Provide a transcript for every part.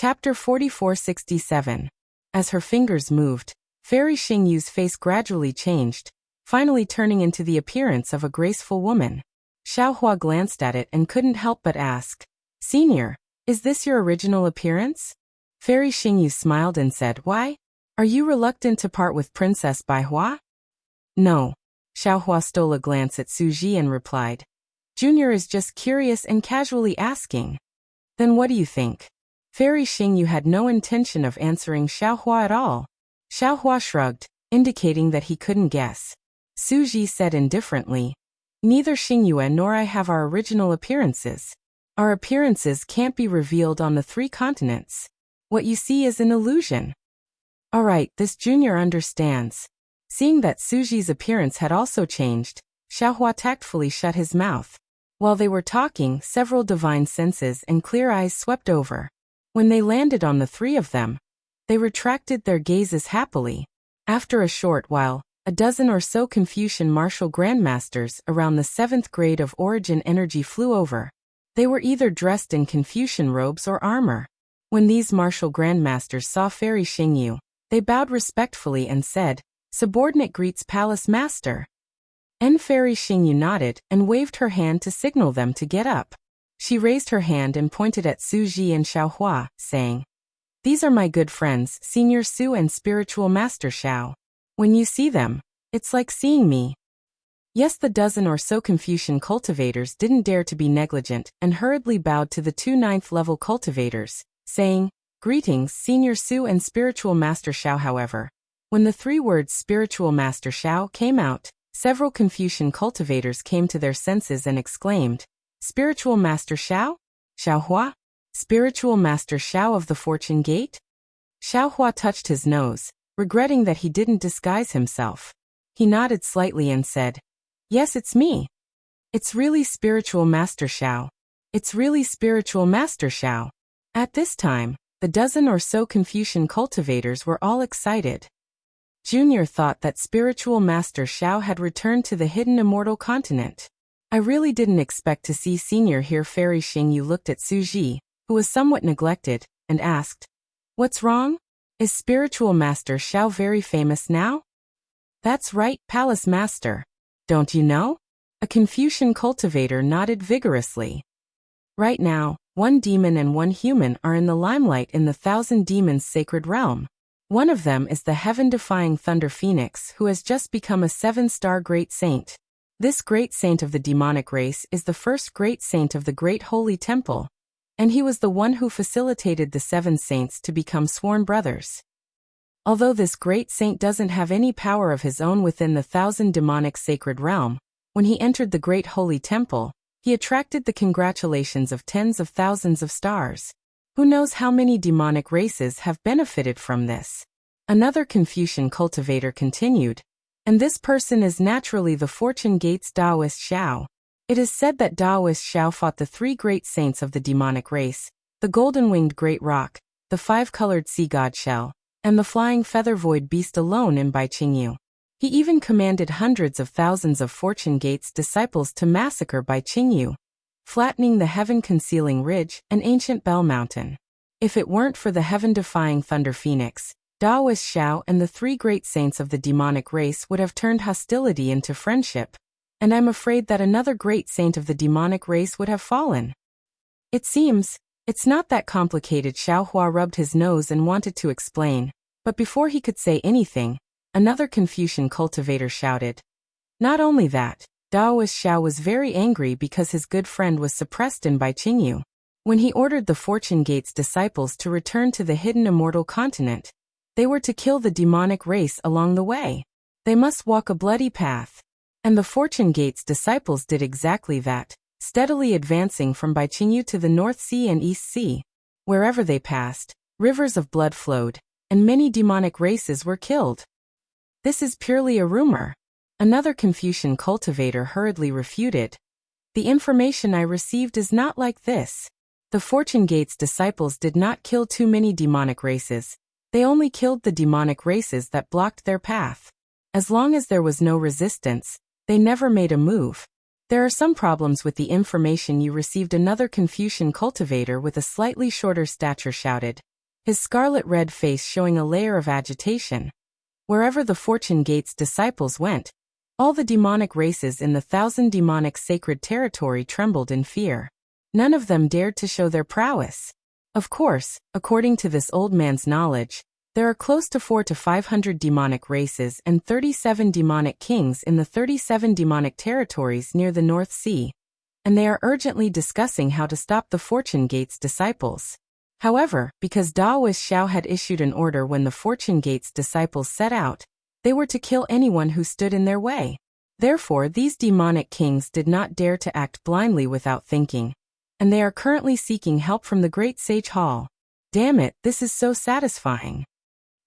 Chapter 4467. As her fingers moved, Fairy Xingyu's face gradually changed, finally turning into the appearance of a graceful woman. Xiaohua glanced at it and couldn't help but ask, "Senior, is this your original appearance?" Fairy Xingyu smiled and said, "Why? Are you reluctant to part with Princess Baihua?" "No." Xiaohua stole a glance at Suji and replied, "Junior is just curious and casually asking." "Then what do you think?" Fairy Xingyu had no intention of answering Xiaohua at all. Xiaohua shrugged, indicating that he couldn't guess. Suji said indifferently, "Neither Xingyue nor I have our original appearances. Our appearances can't be revealed on the 3 continents. What you see is an illusion." "All right, this junior understands." Seeing that Suji's appearance had also changed, Xiaohua tactfully shut his mouth. While they were talking, several divine senses and clear eyes swept over. When they landed on the 3 of them, they retracted their gazes happily. After a short while, a dozen or so Confucian martial grandmasters around the 7th grade of origin energy flew over. They were either dressed in Confucian robes or armor. When these martial grandmasters saw Fairy Xingyu, they bowed respectfully and said, "Subordinate greets Palace Master." And Fairy Xingyu nodded and waved her hand to signal them to get up. She raised her hand and pointed at Suji and Xiaohua, saying, "These are my good friends, Senior Su and Spiritual Master Xiao. When you see them, it's like seeing me." Yes, the dozen or so Confucian cultivators didn't dare to be negligent and hurriedly bowed to the 2 9th-level cultivators, saying, "Greetings, Senior Su and Spiritual Master Xiao." However, when the 3 words Spiritual Master Xiao came out, several Confucian cultivators came to their senses and exclaimed, "Spiritual Master Xiao? Xiaohua? Spiritual Master Xiao of the Fortune Gate?" Xiaohua touched his nose, regretting that he didn't disguise himself. He nodded slightly and said, "Yes, it's me. It's really Spiritual Master Xiao. It's really Spiritual Master Xiao." At this time, the dozen or so Confucian cultivators were all excited. Junior thought that Spiritual Master Xiao had returned to the hidden immortal continent. "I really didn't expect to see Senior here." Fairy Xingyu looked at Suji, who was somewhat neglected, and asked, "What's wrong? Is Spiritual Master Xiao very famous now?" "That's right, Palace Master. Don't you know?" A Confucian cultivator nodded vigorously. "Right now, 1 demon and 1 human are in the limelight in the 1,000 Demons Sacred Realm. One of them is the heaven-defying Thunder Phoenix, who has just become a 7-star Great Saint. This Great Saint of the demonic race is the first Great Saint of the Great Holy Temple, and he was the one who facilitated the 7 saints to become sworn brothers. Although this Great Saint doesn't have any power of his own within the 1,000 demonic sacred realm, when he entered the Great Holy Temple, he attracted the congratulations of tens of thousands of stars. Who knows how many demonic races have benefited from this?" Another Confucian cultivator continued, "And this person is naturally the Fortune Gate's Taoist Xiao. It is said that Taoist Xiao fought the 3 great saints of the demonic race, the golden-winged great roc, the 5-colored sea god shell, and the flying feather void beast alone in Baiqingyu. He even commanded hundreds of thousands of Fortune Gate's disciples to massacre Baiqingyu, flattening the heaven-concealing ridge and ancient Bell Mountain. If it weren't for the heaven-defying Thunder Phoenix, Taoist Xiao and the 3 great saints of the demonic race would have turned hostility into friendship, and I'm afraid that another great saint of the demonic race would have fallen. It seems, it's not that complicated." Xiaohua rubbed his nose and wanted to explain, but before he could say anything, another Confucian cultivator shouted. Not only that, Taoist Xiao was very angry because his good friend was suppressed in Baiqingyu. When he ordered the Fortune Gate's disciples to return to the hidden immortal continent, they were to kill the demonic race along the way. They must walk a bloody path. And the Fortune Gate's disciples did exactly that, steadily advancing from Baiqingyu to the North Sea and East Sea. Wherever they passed, rivers of blood flowed, and many demonic races were killed. "This is purely a rumor," another Confucian cultivator hurriedly refuted. "The information I received is not like this. The Fortune Gate's disciples did not kill too many demonic races. They only killed the demonic races that blocked their path. As long as there was no resistance, they never made a move. There are some problems with the information you received." Another Confucian cultivator with a slightly shorter stature shouted, his scarlet-red face showing a layer of agitation. Wherever the Fortune Gate's disciples went, all the demonic races in the 1,000 demonic sacred territory trembled in fear. None of them dared to show their prowess. Of course, according to this old man's knowledge, there are close to 400 to 500 demonic races and 37 demonic kings in the 37 demonic territories near the North Sea, and they are urgently discussing how to stop the Fortune Gate's disciples. However, because Daoist Xiao had issued an order when the Fortune Gate's disciples set out, they were to kill anyone who stood in their way. Therefore, these demonic kings did not dare to act blindly without thinking, and they are currently seeking help from the Great Sage Hall. Damn it, this is so satisfying.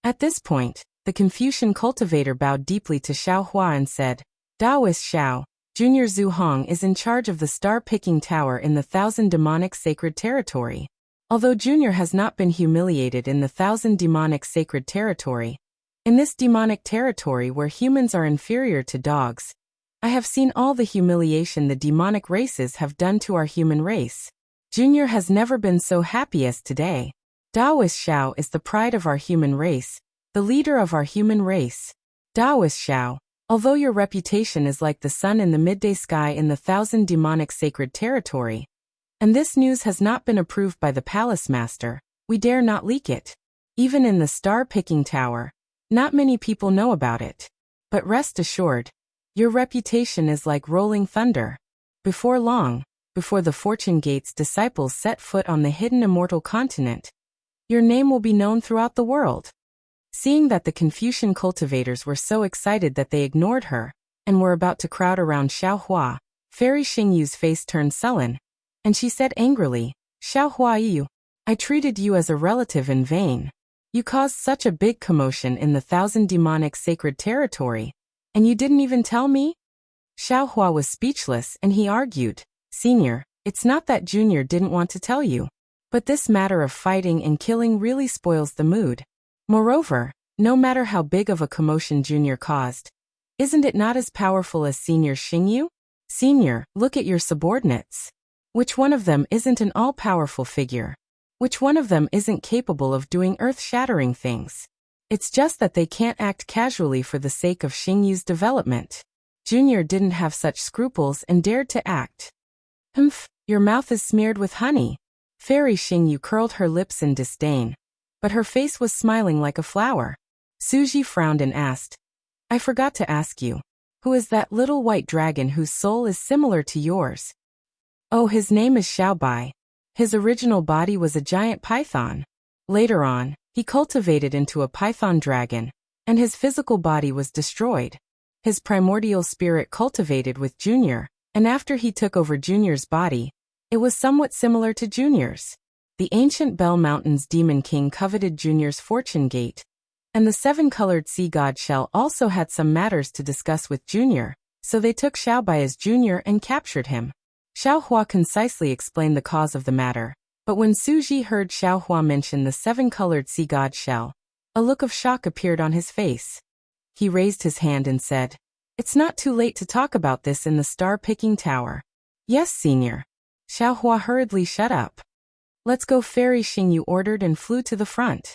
At this point, the Confucian cultivator bowed deeply to Xiao Hua and said, Daoist Xiao, Junior Zhu Hong is in charge of the star-picking tower in the 1,000 demonic sacred territory. Although Junior has not been humiliated in the 1,000 demonic sacred territory, in this demonic territory where humans are inferior to dogs, I have seen all the humiliation the demonic races have done to our human race. Junior has never been so happy as today. Daoist Xiao is the pride of our human race, the leader of our human race. Daoist Xiao, although your reputation is like the sun in the midday sky in the 1,000 demonic sacred territory, and this news has not been approved by the palace master, we dare not leak it. Even in the star-picking tower, not many people know about it. But rest assured, your reputation is like rolling thunder. Before long, before the Fortune Gate's disciples set foot on the hidden immortal continent, your name will be known throughout the world. Seeing that the Confucian cultivators were so excited that they ignored her, and were about to crowd around Xiao Hua, Fairy Xingyu's face turned sullen, and she said angrily, Xiao Hua Yu, I treated you as a relative in vain. You caused such a big commotion in the 1,000 demonic sacred territory, and you didn't even tell me? Xiao Hua was speechless and he argued, Senior, it's not that Junior didn't want to tell you, but this matter of fighting and killing really spoils the mood. Moreover, no matter how big of a commotion Junior caused, isn't it not as powerful as Senior Xingyu? Senior, look at your subordinates. Which one of them isn't an all-powerful figure? Which one of them isn't capable of doing earth-shattering things? It's just that they can't act casually for the sake of Xingyu's development. Junior didn't have such scruples and dared to act. Humph, your mouth is smeared with honey. Fairy Xingyu curled her lips in disdain, but her face was smiling like a flower. Suji frowned and asked, I forgot to ask you, who is that little white dragon whose soul is similar to yours? Oh, his name is Xiaobai. His original body was a giant python. Later on, he cultivated into a python dragon, and his physical body was destroyed. His primordial spirit cultivated with Junior, and after he took over Junior's body, it was somewhat similar to Junior's. The ancient Bell Mountain's Demon King coveted Junior's Fortune Gate, and the 7-colored sea god Shell also had some matters to discuss with Junior, so they took Xiaobai as Junior and captured him. Xiao Hua concisely explained the cause of the matter, but when Suji heard Xiao Hua mention the 7-colored sea god Shell, a look of shock appeared on his face. He raised his hand and said, It's not too late to talk about this in the star-picking tower. Yes, Senior. Xiao Hua hurriedly shut up. Let's go, Fairy Xingyu ordered and flew to the front.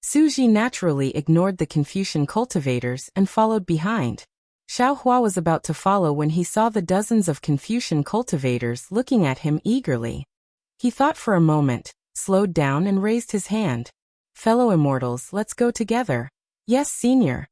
Suji naturally ignored the Confucian cultivators and followed behind. Xiao Hua was about to follow when he saw the dozens of Confucian cultivators looking at him eagerly. He thought for a moment, slowed down and raised his hand. Fellow immortals, let's go together. Yes, Senior.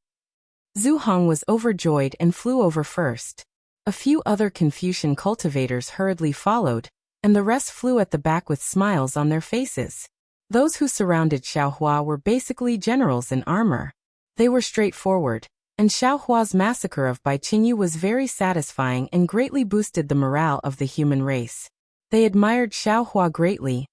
Zhu Hong was overjoyed and flew over first. A few other Confucian cultivators hurriedly followed, and the rest flew at the back with smiles on their faces. Those who surrounded Xiao Hua were basically generals in armor. They were straightforward, and Xiao Hua's massacre of Bai Qingyu was very satisfying and greatly boosted the morale of the human race. They admired Xiao Hua greatly,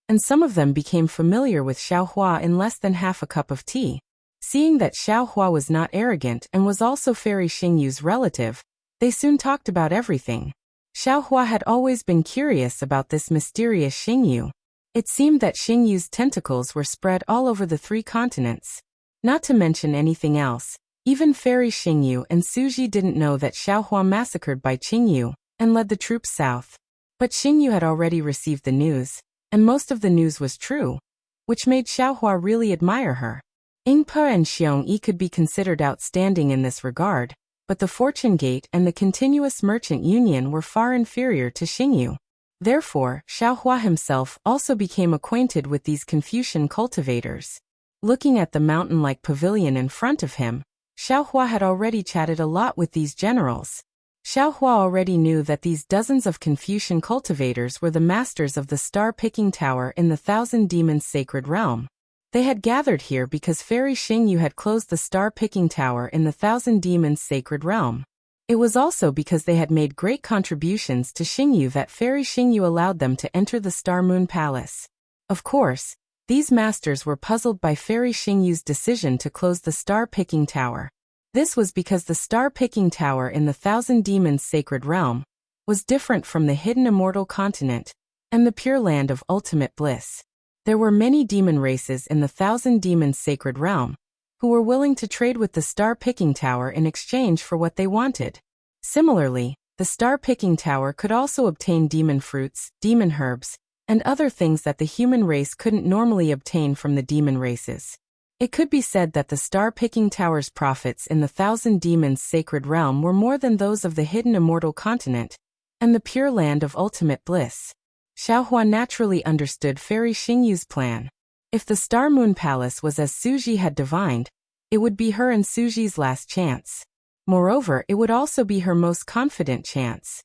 and some of them became familiar with Xiao Hua in less than half a cup of tea. Seeing that Xiao Hua was not arrogant and was also Fairy Xingyu's relative, they soon talked about everything. Xiao Hua had always been curious about this mysterious Xingyu. It seemed that Xingyu's tentacles were spread all over the 3 continents. Not to mention anything else, even Fairy Xingyu and Suji didn't know that Xiao Hua massacred Bai Qingyu and led the troops south. But Xingyu had already received the news, and most of the news was true. which made Xiaohua really admire her. Yingpe and Xiongyi could be considered outstanding in this regard, but the Fortune Gate and the continuous merchant union were far inferior to Xingyu. Therefore, Xiaohua himself also became acquainted with these Confucian cultivators. Looking at the mountain-like pavilion in front of him, Xiaohua had already chatted a lot with these generals. Xiaohua already knew that these dozens of Confucian cultivators were the masters of the star-picking tower in the Thousand Demons Sacred Realm. They had gathered here because Fairy Xingyu had closed the star-picking tower in the Thousand Demons Sacred Realm. It was also because they had made great contributions to Xingyu that Fairy Xingyu allowed them to enter the Star Moon Palace. Of course, these masters were puzzled by Fairy Xingyu's decision to close the star-picking tower. This was because the star-picking tower in the Thousand Demons Sacred Realm was different from the hidden immortal continent and the pure land of ultimate bliss. There were many demon races in the Thousand Demons Sacred Realm who were willing to trade with the star-picking tower in exchange for what they wanted. Similarly, the star-picking tower could also obtain demon fruits, demon herbs, and other things that the human race couldn't normally obtain from the demon races. It could be said that the star-picking tower's profits in the Thousand Demons Sacred Realm were more than those of the hidden immortal continent and the pure land of ultimate bliss. Xiaohua naturally understood Fairy Xingyu's plan. If the Star Moon Palace was as Suji had divined, it would be her and Suji's last chance. Moreover, it would also be her most confident chance.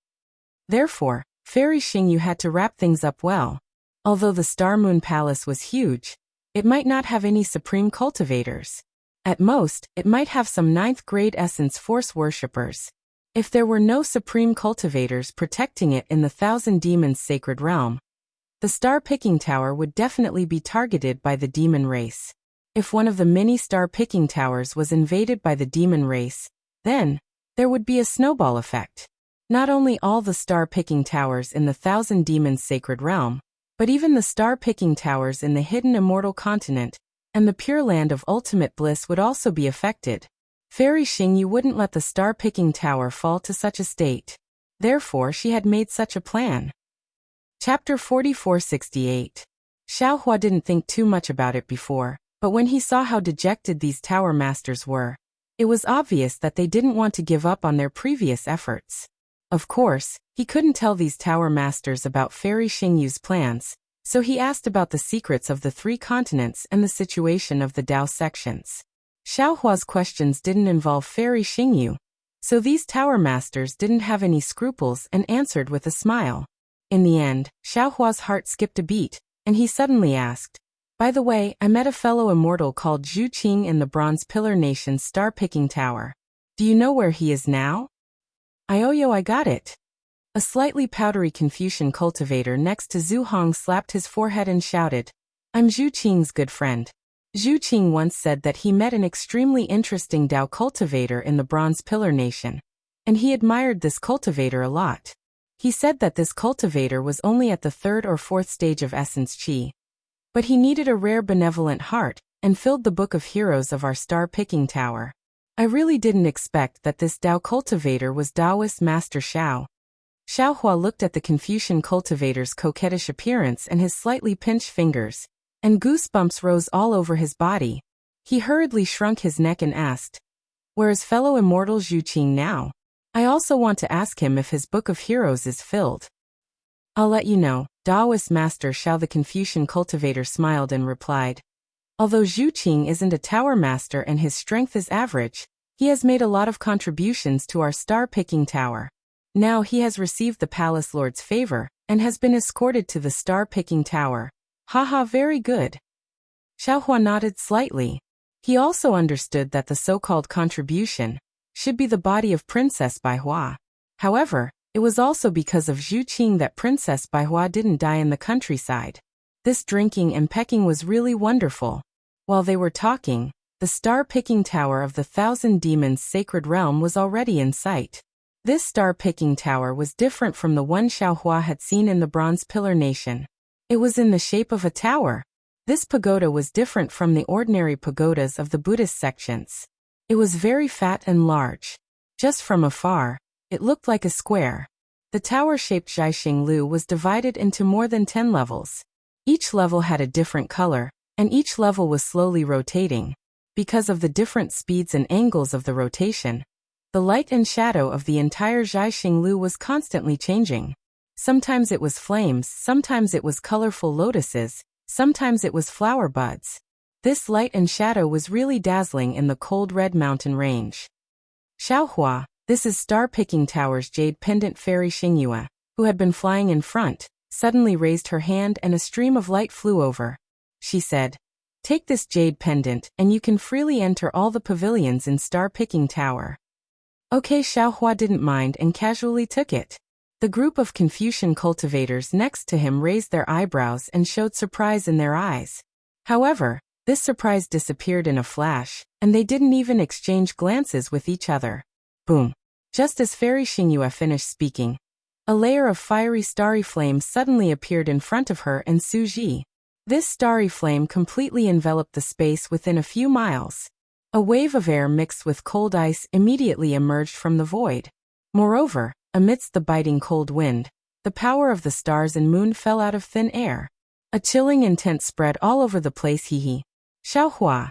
Therefore, Fairy Xingyu had to wrap things up well. Although the Star Moon Palace was huge, it might not have any supreme cultivators. At most, it might have some 9th-grade Essence Force worshippers. If there were no supreme cultivators protecting it in the Thousand Demons Sacred Realm, the star-picking tower would definitely be targeted by the demon race. If one of the many star-picking towers was invaded by the demon race, then there would be a snowball effect. Not only all the star-picking towers in the Thousand Demons Sacred Realm, but even the star-picking towers in the hidden immortal continent and the pure land of ultimate bliss would also be affected. Fairy Xingyu wouldn't let the star-picking tower fall to such a state. Therefore, she had made such a plan. Chapter 4468. Xiaohua didn't think too much about it before, but when he saw how dejected these tower masters were, it was obvious that they didn't want to give up on their previous efforts. Of course, he couldn't tell these tower masters about Fairy Xingyu's plans, so he asked about the secrets of the 3 continents and the situation of the Dao sections. Xiaohua's questions didn't involve Fairy Xingyu, so these tower masters didn't have any scruples and answered with a smile. In the end, Xiaohua's heart skipped a beat, and he suddenly asked, "By the way, I met a fellow immortal called Zhu Qing in the Bronze Pillar Nation's star-picking tower. Do you know where he is now?" I got it." A slightly powdery Confucian cultivator next to Zhu Hong slapped his forehead and shouted, "I'm Zhu Qing's good friend." Zhu Qing once said that he met an extremely interesting Dao cultivator in the Bronze Pillar Nation, and he admired this cultivator a lot. He said that this cultivator was only at the 3rd or 4th stage of Essence Qi, but he needed a rare benevolent heart and filled the Book of Heroes of our star-picking tower. I really didn't expect that this Dao cultivator was Daoist Master Xiao. Xiaohua looked at the Confucian cultivator's coquettish appearance and his slightly pinched fingers, and goosebumps rose all over his body. He hurriedly shrunk his neck and asked, "Where is fellow immortal Zhu Qing now? I also want to ask him if his Book of Heroes is filled." "I'll let you know," Daoist Master Xiao the Confucian cultivator smiled and replied. "Although Zhu Qing isn't a tower master and his strength is average, he has made a lot of contributions to our star-picking tower. Now he has received the Palace Lord's favor and has been escorted to the star-picking tower. Haha, very good." Xiaohua nodded slightly. He also understood that the so-called contribution should be the body of Princess Baihua. However, it was also because of Zhu Qing that Princess Baihua didn't die in the countryside. This drinking and pecking was really wonderful. While they were talking, the star-picking tower of the Thousand Demons Sacred Realm was already in sight. This star-picking tower was different from the one Xiaohua had seen in the Bronze Pillar Nation. It was in the shape of a tower. This pagoda was different from the ordinary pagodas of the Buddhist sections. It was very fat and large. Just from afar, it looked like a square. The tower-shaped Zhaixing Lu was divided into more than 10 levels. Each level had a different color, and each level was slowly rotating. Because of the different speeds and angles of the rotation, the light and shadow of the entire Zhaixing Lu was constantly changing. Sometimes it was flames, sometimes it was colorful lotuses, sometimes it was flower buds. This light and shadow was really dazzling in the cold red mountain range. Xiaohua, this is Star-Picking Tower's jade pendant fairy Xingyue, who had been flying in front, suddenly raised her hand and a stream of light flew over. She said, "Take this jade pendant and you can freely enter all the pavilions in Star-Picking Tower." Okay, Xiaohua didn't mind and casually took it. The group of Confucian cultivators next to him raised their eyebrows and showed surprise in their eyes. However, this surprise disappeared in a flash, and they didn't even exchange glances with each other. Boom! Just as Fairy Xingyue finished speaking, a layer of fiery starry flame suddenly appeared in front of her and Su Ji. This starry flame completely enveloped the space within a few miles. A wave of air mixed with cold ice immediately emerged from the void. Moreover, amidst the biting cold wind, the power of the stars and moon fell out of thin air. A chilling intent spread all over the place. Hee. Xiaohua,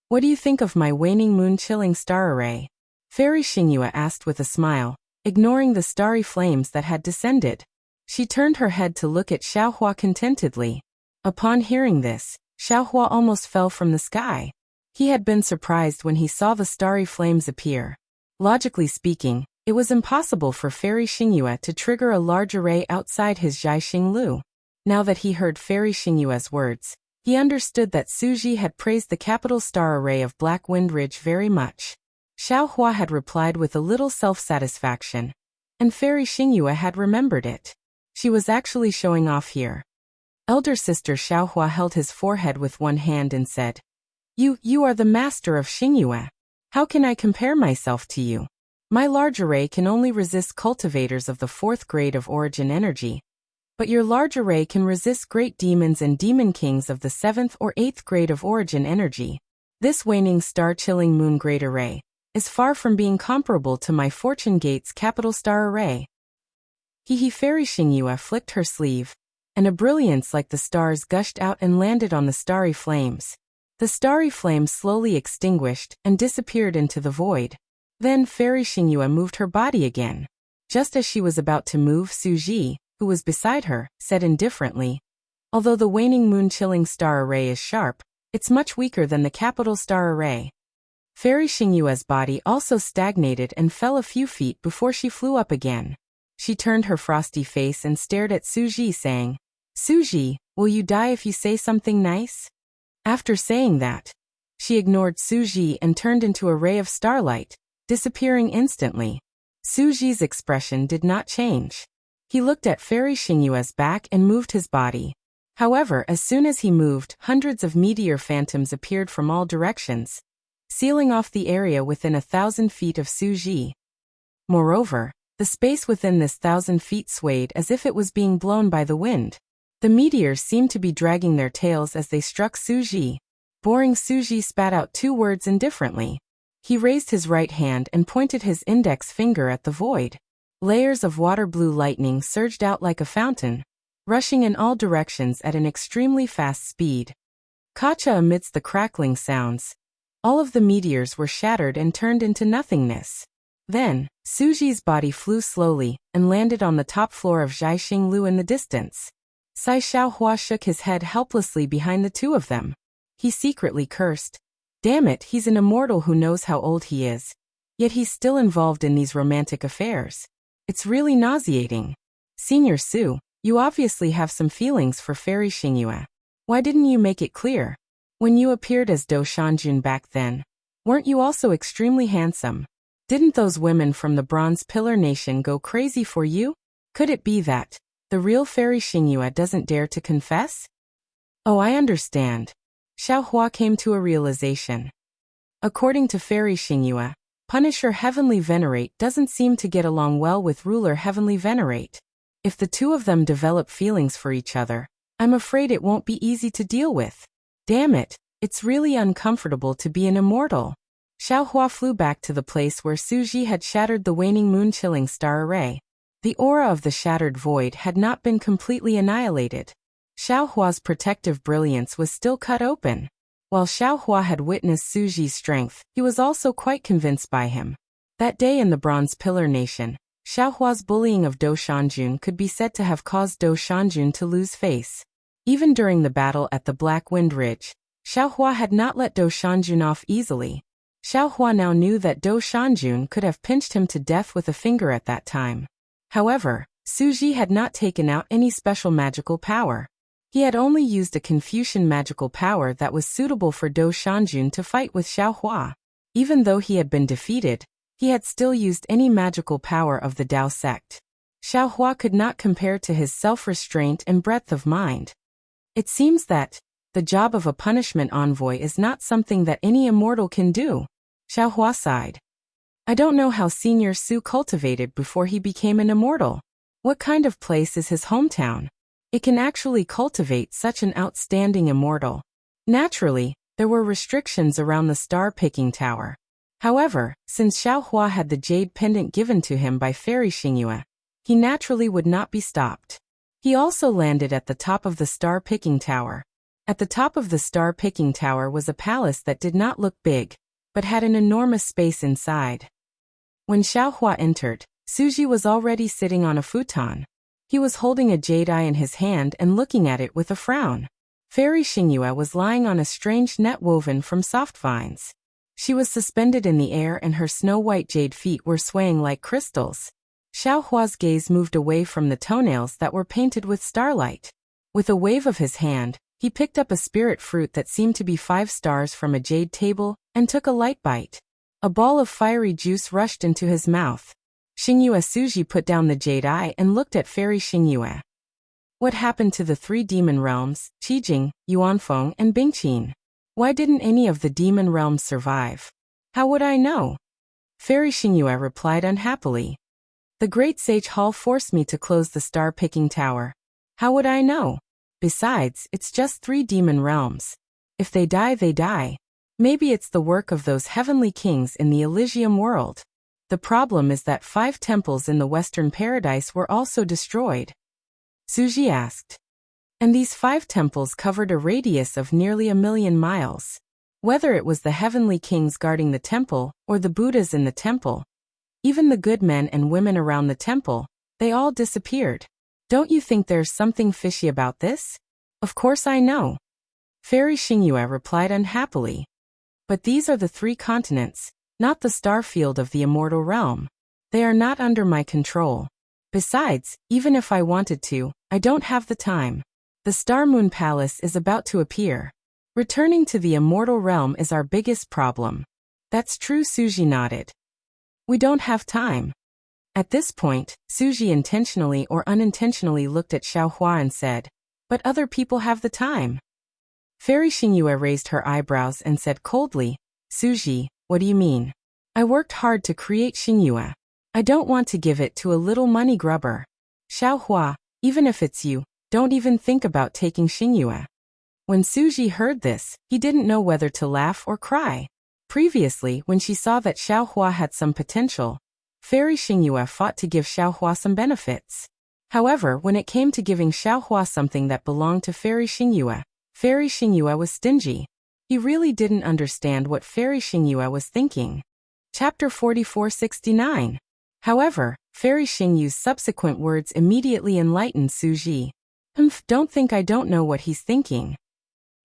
what do you think of my waning moon chilling star array? Fairy Xingyue asked with a smile, ignoring the starry flames that had descended. She turned her head to look at Xiaohua contentedly. Upon hearing this, Xiaohua almost fell from the sky. He had been surprised when he saw the starry flames appear. Logically speaking, it was impossible for Fairy Xingyue to trigger a large array outside his Zhaixing Lu. Now that he heard Fairy Xingyue's words, he understood that Su Ji had praised the capital star array of Black Wind Ridge very much. Xiaohua had replied with a little self-satisfaction, and Fairy Xingyue had remembered it. She was actually showing off here. Elder sister Xiaohua held his forehead with one hand and said, You are the master of Xingyue. How can I compare myself to you? My large array can only resist cultivators of the 4th grade of origin energy, but your large array can resist great demons and demon kings of the 7th or 8th grade of origin energy. This waning star-chilling moon grade array is far from being comparable to my Fortune Gate's capital star array. Fairy Xingyue flicked her sleeve, and a brilliance like the stars gushed out and landed on the starry flames. The starry flames slowly extinguished and disappeared into the void. Then Fairy Xingyue moved her body again. Just as she was about to move, Su Ji, who was beside her, said indifferently, "Although the waning moon chilling star array is sharp, it's much weaker than the capital star array." Fairy Xingyue's body also stagnated and fell a few feet before she flew up again. She turned her frosty face and stared at Su Ji, saying, "Su Ji, will you die if you say something nice?" After saying that, she ignored Su Ji and turned into a ray of starlight, disappearing instantly. Su Ji's expression did not change. He looked at Fairy Xingyue's back and moved his body. However, as soon as he moved, hundreds of meteor phantoms appeared from all directions, sealing off the area within 1,000 feet of Su Ji. Moreover, the space within this 1,000 feet swayed as if it was being blown by the wind. The meteors seemed to be dragging their tails as they struck Su Ji. Boring, Su Ji spat out 2 words indifferently. He raised his right hand and pointed his index finger at the void. Layers of water blue lightning surged out like a fountain, rushing in all directions at an extremely fast speed. Kacha amidst the crackling sounds. All of the meteors were shattered and turned into nothingness. Then, Su Ji's body flew slowly and landed on the top floor of Zhaixing Lu in the distance. Sai Xiaohua shook his head helplessly behind the two of them. He secretly cursed. Damn it, he's an immortal who knows how old he is. Yet he's still involved in these romantic affairs. It's really nauseating. Senior Su, you obviously have some feelings for Fairy Xingyue. Why didn't you make it clear? When you appeared as Do Shanjun back then, weren't you also extremely handsome? Didn't those women from the Bronze Pillar Nation go crazy for you? Could it be that the real Fairy Xingyue doesn't dare to confess? Oh, I understand. Xiaohua came to a realization. According to Fairy Xingyue, Punisher Heavenly Venerate doesn't seem to get along well with Ruler Heavenly Venerate. If the two of them develop feelings for each other, I'm afraid it won't be easy to deal with. Damn it, it's really uncomfortable to be an immortal. Xiaohua flew back to the place where Su Ji had shattered the waning moon chilling star array. The aura of the shattered void had not been completely annihilated. Xiaohua's protective brilliance was still cut open. While Xiaohua had witnessed Suji's strength, he was also quite convinced by him. That day in the Bronze Pillar Nation, Xiaohua's bullying of Dou Shanjun could be said to have caused Dou Shanjun to lose face. Even during the battle at the Black Wind Ridge, Xiaohua had not let Dou Shanjun off easily. Xiaohua now knew that Dou Shanjun could have pinched him to death with a finger at that time. However, Suji had not taken out any special magical power. He had only used a Confucian magical power that was suitable for Dou Shanjun to fight with Xiaohua. Even though he had been defeated, he had still used any magical power of the Dao sect. Xiaohua could not compare to his self-restraint and breadth of mind. It seems that the job of a punishment envoy is not something that any immortal can do. Xiaohua sighed. I don't know how Senior Su cultivated before he became an immortal. What kind of place is his hometown? It can actually cultivate such an outstanding immortal. Naturally, there were restrictions around the star-picking tower. However, since Xiaohua had the jade pendant given to him by Fairy Xingyue, he naturally would not be stopped. He also landed at the top of the star-picking tower. At the top of the star-picking tower was a palace that did not look big, but had an enormous space inside. When Xiaohua entered, Suji was already sitting on a futon. He was holding a jade eye in his hand and looking at it with a frown. Fairy Xingyue was lying on a strange net woven from soft vines. She was suspended in the air and her snow-white jade feet were swaying like crystals. Xiaohua's gaze moved away from the toenails that were painted with starlight. With a wave of his hand, he picked up a spirit fruit that seemed to be 5 stars from a jade table and took a light bite. A ball of fiery juice rushed into his mouth. Xingyue Suji put down the jade eye and looked at Fairy Xingyue. What happened to the 3 demon realms, Qijing, Yuanfeng, and Bingqin? Why didn't any of the demon realms survive? How would I know? Fairy Xingyue replied unhappily. The Great Sage Hall forced me to close the star-picking tower. How would I know? Besides, it's just 3 demon realms. If they die, they die. Maybe it's the work of those heavenly kings in the Elysium world. The problem is that 5 temples in the Western Paradise were also destroyed. Suji asked. And these 5 temples covered a radius of nearly 1,000,000 miles. Whether it was the heavenly kings guarding the temple, or the Buddhas in the temple, even the good men and women around the temple, they all disappeared. Don't you think there's something fishy about this? Of course I know. Fairy Xingyue replied unhappily. But these are the 3 continents, not the star field of the immortal realm. They are not under my control. Besides, even if I wanted to, I don't have the time. The Star Moon Palace is about to appear. Returning to the immortal realm is our biggest problem. That's true, Suji nodded. We don't have time. At this point, Suji intentionally or unintentionally looked at Xiaohua and said, but other people have the time. Fairy Xingyue raised her eyebrows and said coldly, Suji, what do you mean? I worked hard to create Xingyue. I don't want to give it to a little money grubber. Xiaohua, even if it's you, don't even think about taking Xingyue. When Suji heard this, he didn't know whether to laugh or cry. Previously, when she saw that Xiaohua had some potential, Fairy Xingyue fought to give Xiaohua some benefits. However, when it came to giving Xiaohua something that belonged to Fairy Xingyue was stingy. He really didn't understand what Fairy Xingyue was thinking. Chapter 4469. However, Fairy Xingyue's subsequent words immediately enlightened Suji. Don't think I don't know what he's thinking.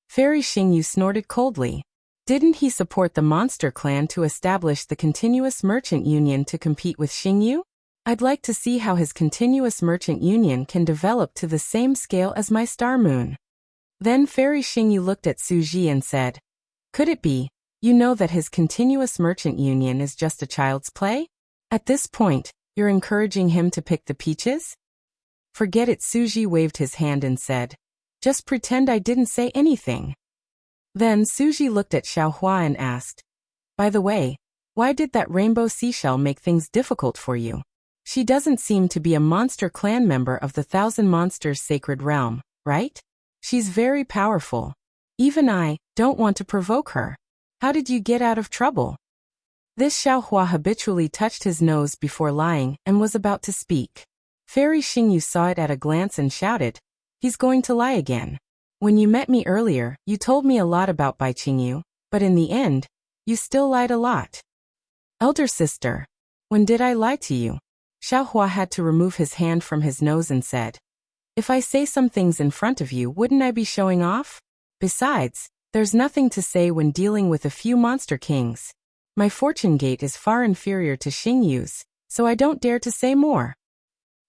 Fairy Xingyue snorted coldly. Didn't he support the monster clan to establish the continuous merchant union to compete with Xingyu? I'd like to see how his continuous merchant union can develop to the same scale as my star moon. Then Fairy Xingyue looked at Suji and said, could it be, you know that his continuous merchant union is just a child's play? At this point, you're encouraging him to pick the peaches? Forget it, Suji waved his hand and said, just pretend I didn't say anything. Then Suji looked at Xiaohua and asked, by the way, why did that rainbow seashell make things difficult for you? She doesn't seem to be a monster clan member of the Thousand Monsters Sacred Realm, right? She's very powerful. Even I don't want to provoke her. How did you get out of trouble? This Xiaohua habitually touched his nose before lying and was about to speak. Fairy Xingyue saw it at a glance and shouted, He's going to lie again. When you met me earlier, you told me a lot about Bai Qingyu, but in the end, you still lied a lot. Elder sister, when did I lie to you? Xiaohua had to remove his hand from his nose and said, if I say some things in front of you, wouldn't I be showing off? Besides, there's nothing to say when dealing with a few monster kings. My fortune gate is far inferior to Xingyu's, so I don't dare to say more.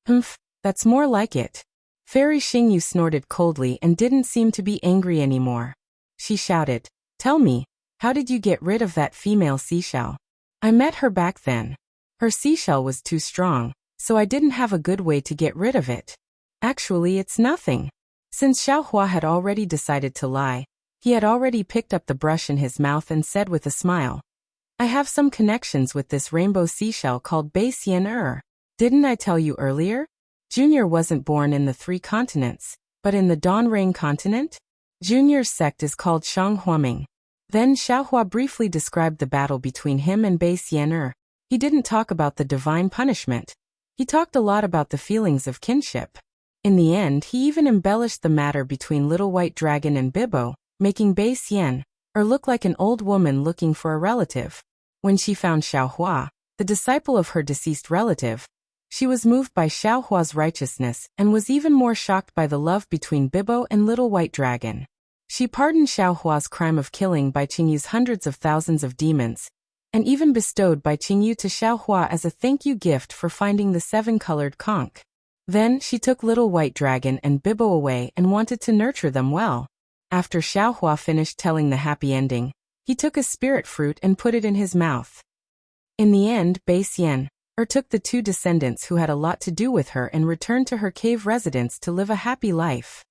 Humph, that's more like it. Fairy Xingyu snorted coldly and didn't seem to be angry anymore. She shouted, tell me, how did you get rid of that female seashell? I met her back then. Her seashell was too strong, so I didn't have a good way to get rid of it. Actually, it's nothing. Since Xiaohua had already decided to lie, he had already picked up the brush in his mouth and said with a smile, I have some connections with this rainbow seashell called Bai Xian. Didn't I tell you earlier? Junior wasn't born in the 3 continents, but in the Dawnrain continent? Junior's sect is called Shanghuaming. Then Xiaohua briefly described the battle between him and Bai Xian. He didn't talk about the divine punishment. He talked a lot about the feelings of kinship. In the end, he even embellished the matter between Little White Dragon and Bibo, making Bai Xian look like an old woman looking for a relative. When she found Xiaohua, the disciple of her deceased relative, she was moved by Xiaohua's righteousness and was even more shocked by the love between Bibo and Little White Dragon. She pardoned Xiaohua's crime of killing Bai Qingyu's hundreds of thousands of demons, and even bestowed Bai Qingyu to Xiaohua as a thank-you gift for finding the 7-colored conch. Then she took Little White Dragon and Bibo away and wanted to nurture them well. After Xiaohua finished telling the happy ending, he took a spirit fruit and put it in his mouth. In the end, Bai Xian took the 2 descendants who had a lot to do with her and returned to her cave residence to live a happy life.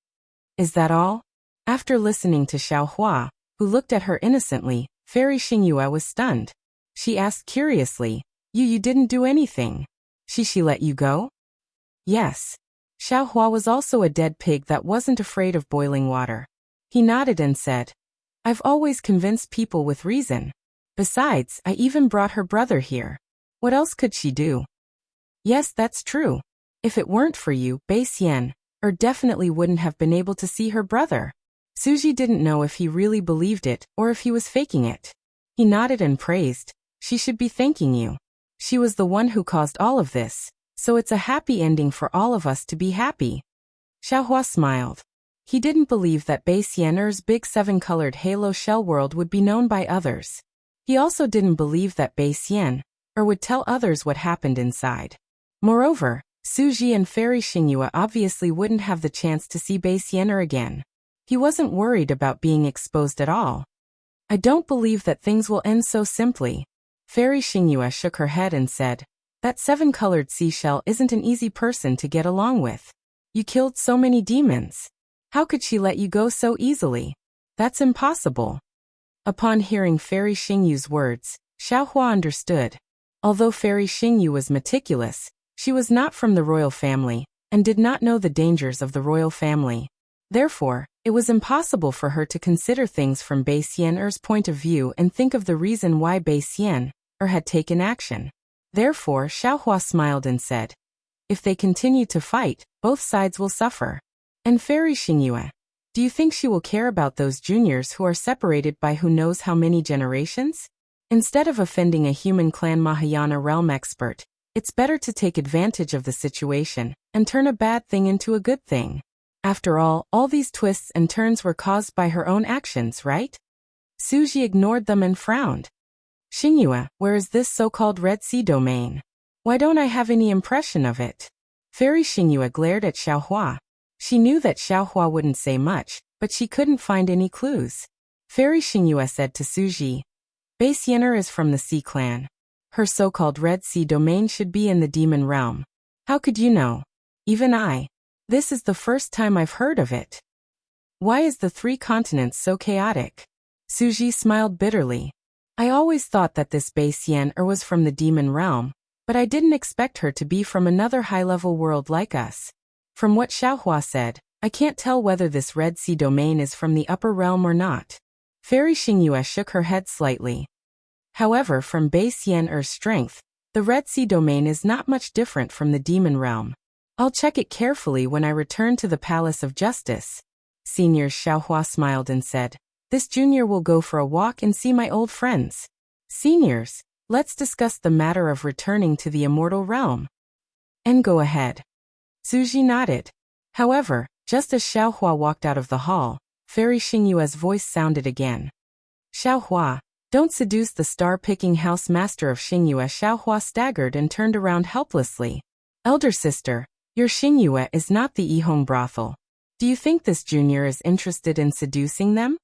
Is that all? After listening to Xiaohua, who looked at her innocently, Fairy Xingyue was stunned. She asked curiously, You didn't do anything. She let you go? Yes. Xiaohua was also a dead pig that wasn't afraid of boiling water. He nodded and said, I've always convinced people with reason. Besides, I even brought her brother here. What else could she do? Yes, that's true. If it weren't for you, Bai Xian definitely wouldn't have been able to see her brother. Suji didn't know if he really believed it or if he was faking it. He nodded and praised, She should be thanking you. She was the one who caused all of this, so it's a happy ending for all of us to be happy. Xiaohua smiled. He didn't believe that Bai Xian's big 7-colored halo shell world would be known by others. He also didn't believe that Bai Xian would tell others what happened inside. Moreover, Suji and Fairy Xingyue obviously wouldn't have the chance to see Bai Xian again. He wasn't worried about being exposed at all. I don't believe that things will end so simply. Fairy Xingyue shook her head and said, That 7-colored seashell isn't an easy person to get along with. You killed so many demons. How could she let you go so easily? That's impossible. Upon hearing Fairy Xingyue's words, Xiaohua understood. Although Fairy Xingyu was meticulous, she was not from the royal family, and did not know the dangers of the royal family. Therefore, it was impossible for her to consider things from Bai Xian's point of view and think of the reason why Bai Xian had taken action. Therefore, Xiaohua smiled and said, If they continue to fight, both sides will suffer. And Fairy Xingyue, do you think she will care about those juniors who are separated by who knows how many generations? Instead of offending a human clan Mahayana realm expert, it's better to take advantage of the situation and turn a bad thing into a good thing. After all these twists and turns were caused by her own actions, right? Suji ignored them and frowned. Xingyue, where is this so-called Red Sea domain? Why don't I have any impression of it? Fairy Xingyue glared at Xiaohua. She knew that Xiaohua wouldn't say much, but she couldn't find any clues. Fairy Xingyue said to Suji, Bai Xian is from the Sea Clan. Her so-called Red Sea domain should be in the demon realm. How could you know? Even I. This is the first time I've heard of it. Why is the 3 continents so chaotic? Suji smiled bitterly. I always thought that this Bai Xian was from the demon realm, but I didn't expect her to be from another high-level world like us. From what Xiaohua said, I can't tell whether this Red Sea domain is from the upper realm or not. Fairy Xingyue shook her head slightly. However, from Bai Xian's strength, the Red Sea domain is not much different from the demon realm. I'll check it carefully when I return to the Palace of Justice. Senior Xiaohua smiled and said, this junior will go for a walk and see my old friends. Seniors, let's discuss the matter of returning to the immortal realm. And go ahead. Suji nodded. However, just as Xiaohua walked out of the hall, Fairy Xingyue's voice sounded again. Xiaohua, don't seduce the star-picking house master of Xingyue. Xiaohua staggered and turned around helplessly. Elder sister, your Xingyue is not the Yihong brothel. Do you think this junior is interested in seducing them?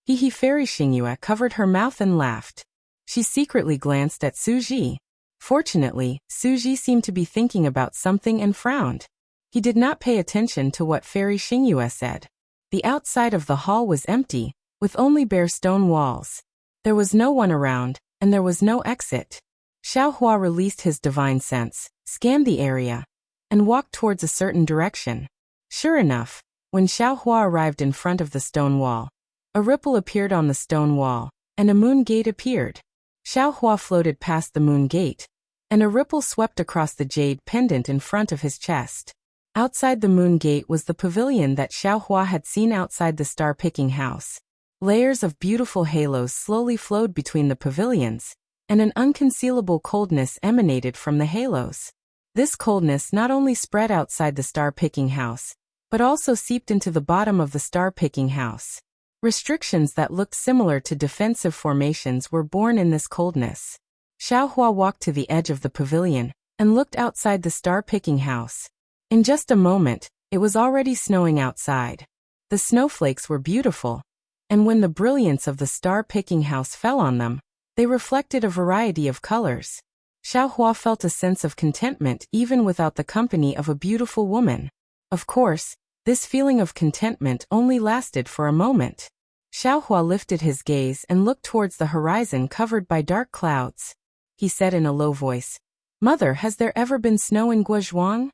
Hehe. Fairy Xingyue covered her mouth and laughed. She secretly glanced at Suji. Fortunately, Suji seemed to be thinking about something and frowned. He did not pay attention to what Fairy Xingyue said. The outside of the hall was empty, with only bare stone walls. There was no one around, and there was no exit. Xiaohua released his divine sense, scanned the area, and walked towards a certain direction. Sure enough, when Xiaohua arrived in front of the stone wall, a ripple appeared on the stone wall, and a moon gate appeared. Xiaohua floated past the moon gate, and a ripple swept across the jade pendant in front of his chest. Outside the moon gate was the pavilion that Xiaohua had seen outside the star-picking house. Layers of beautiful halos slowly flowed between the pavilions, and an unconcealable coldness emanated from the halos. This coldness not only spread outside the star-picking house, but also seeped into the bottom of the star-picking house. Restrictions that looked similar to defensive formations were born in this coldness. Xiaohua walked to the edge of the pavilion and looked outside the star-picking house. In just a moment, it was already snowing outside. The snowflakes were beautiful, and when the brilliance of the star-picking house fell on them, they reflected a variety of colors. Xiaohua felt a sense of contentment even without the company of a beautiful woman. Of course, this feeling of contentment only lasted for a moment. Xiaohua lifted his gaze and looked towards the horizon covered by dark clouds. He said in a low voice, "Mother, has there ever been snow in Guozhuang?"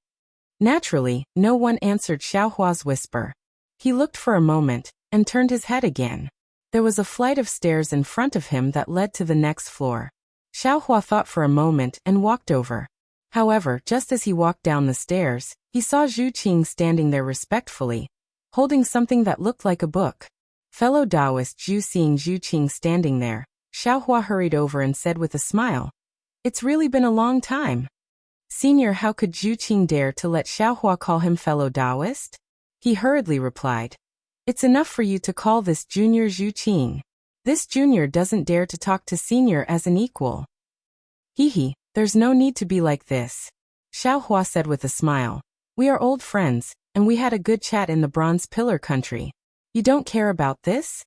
Naturally, no one answered Xiaohua's whisper. He looked for a moment, and turned his head again. There was a flight of stairs in front of him that led to the next floor. Xiaohua thought for a moment and walked over. However, just as he walked down the stairs, he saw Zhu Qing standing there respectfully, holding something that looked like a book. Fellow Taoist Zhu. Seeing Zhu Qing standing there, Xiaohua hurried over and said with a smile, "It's really been a long time." "Senior, how could Zhu Qing dare to let Xiaohua call him fellow Taoist?" He hurriedly replied, "It's enough for you to call this junior Zhu Qing. This junior doesn't dare to talk to senior as an equal." "Hehe, there's no need to be like this," Xiaohua said with a smile. "We are old friends, and we had a good chat in the Bronze Pillar country. You don't care about this?"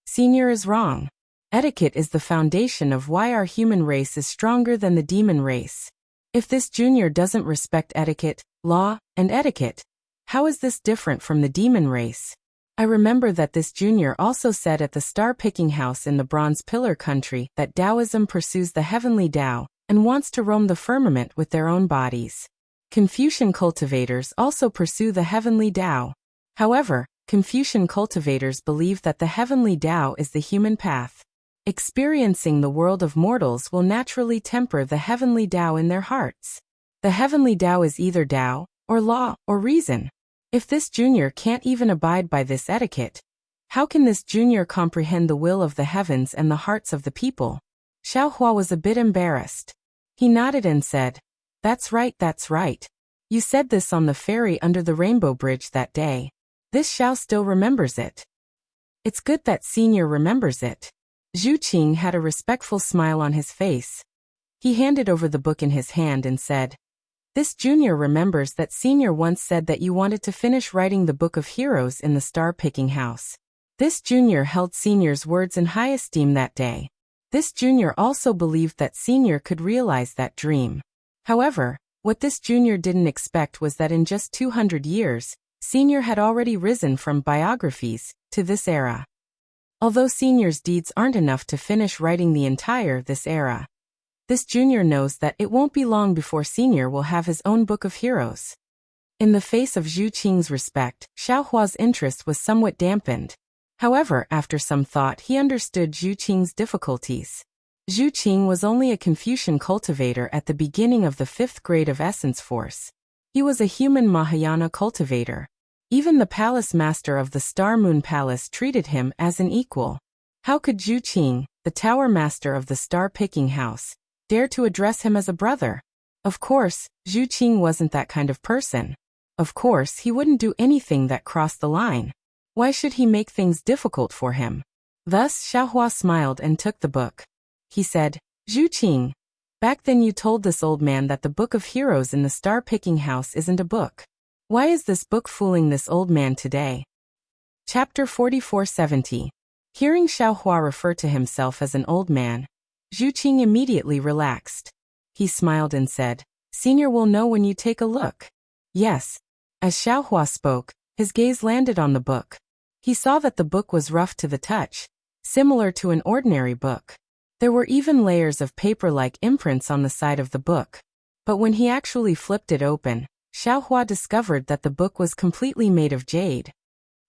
Senior is wrong. Etiquette is the foundation of why our human race is stronger than the demon race. If this junior doesn't respect etiquette, law, and etiquette, how is this different from the demon race? I remember that this junior also said at the star-picking house in the Bronze Pillar country that Taoism pursues the heavenly Tao and wants to roam the firmament with their own bodies. Confucian cultivators also pursue the heavenly Tao. However, Confucian cultivators believe that the heavenly Tao is the human path. Experiencing the world of mortals will naturally temper the heavenly Tao in their hearts. The heavenly Tao is either Tao, or law, or reason. If this junior can't even abide by this etiquette, how can this junior comprehend the will of the heavens and the hearts of the people? Xiaohua was a bit embarrassed. He nodded and said, that's right. You said this on the ferry under the Rainbow Bridge that day. This Xiao still remembers it. It's good that senior remembers it." Zhu Qing had a respectful smile on his face. He handed over the book in his hand and said, "This junior remembers that senior once said that you wanted to finish writing the Book of Heroes in the star-picking house. This junior held senior's words in high esteem that day. This junior also believed that senior could realize that dream. However, what this junior didn't expect was that in just 200 years, senior had already risen from biographies to this era. Although senior's deeds aren't enough to finish writing the entire this era, this junior knows that it won't be long before senior will have his own Book of Heroes." In the face of Zhu Qing's respect, Xiaohua's interest was somewhat dampened. However, after some thought, he understood Zhu Qing's difficulties. Zhu Qing was only a Confucian cultivator at the beginning of the 5th grade of Essence Force. He was a human Mahayana cultivator. Even the palace master of the Star Moon Palace treated him as an equal. How could Zhu Qing, the tower master of the star-picking house, dare to address him as a brother? Of course, Zhu Qing wasn't that kind of person. Of course, he wouldn't do anything that crossed the line. Why should he make things difficult for him? Thus, Xiaohua smiled and took the book. He said, Zhu Qing, back then you told this old man that the Book of Heroes in the star-picking house isn't a book. Why is this book fooling this old man today? Chapter 4470. Hearing Xiaohua refer to himself as an old man, Zhu Qing immediately relaxed. He smiled and said, Senior will know when you take a look. Yes. As Xiaohua spoke, his gaze landed on the book. He saw that the book was rough to the touch, similar to an ordinary book. There were even layers of paper-like imprints on the side of the book. But when he actually flipped it open, Xiaohua discovered that the book was completely made of jade.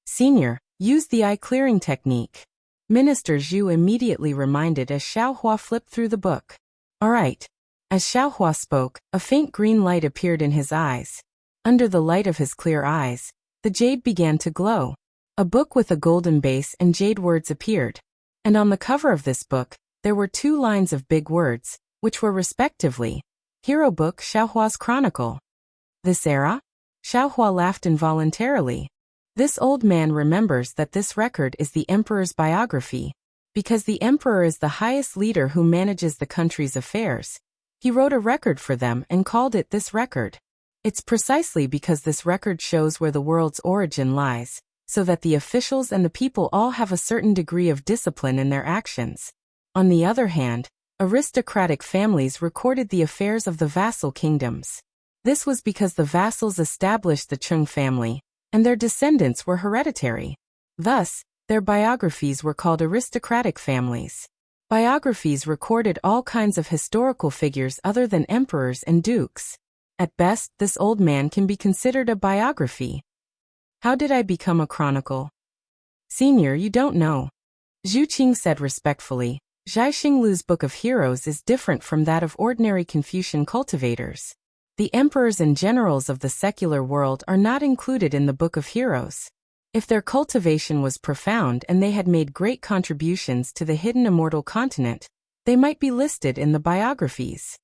Senior, use the eye-clearing technique. Minister Zhu immediately reminded as Xiaohua flipped through the book. All right. As Xiaohua spoke, a faint green light appeared in his eyes. Under the light of his clear eyes, the jade began to glow. A book with a golden base and jade words appeared. And on the cover of this book, there were 2 lines of big words, which were respectively, Hero Book Xiaohua's Chronicle. This era? Xiaohua laughed involuntarily. This old man remembers that this record is the emperor's biography. Because the emperor is the highest leader who manages the country's affairs, he wrote a record for them and called it this record. It's precisely because this record shows where the world's origin lies, so that the officials and the people all have a certain degree of discipline in their actions. On the other hand, aristocratic families recorded the affairs of the vassal kingdoms. This was because the vassals established the Chung family, and their descendants were hereditary. Thus, their biographies were called aristocratic families. Biographies recorded all kinds of historical figures other than emperors and dukes. At best, this old man can be considered a biography. How did I become a chronicle? Senior, you don't know. Zhu Qing said respectfully, Zhai Xinglu's Book of Heroes is different from that of ordinary Confucian cultivators. The emperors and generals of the secular world are not included in the Book of Heroes. If their cultivation was profound and they had made great contributions to the hidden immortal continent, they might be listed in the biographies.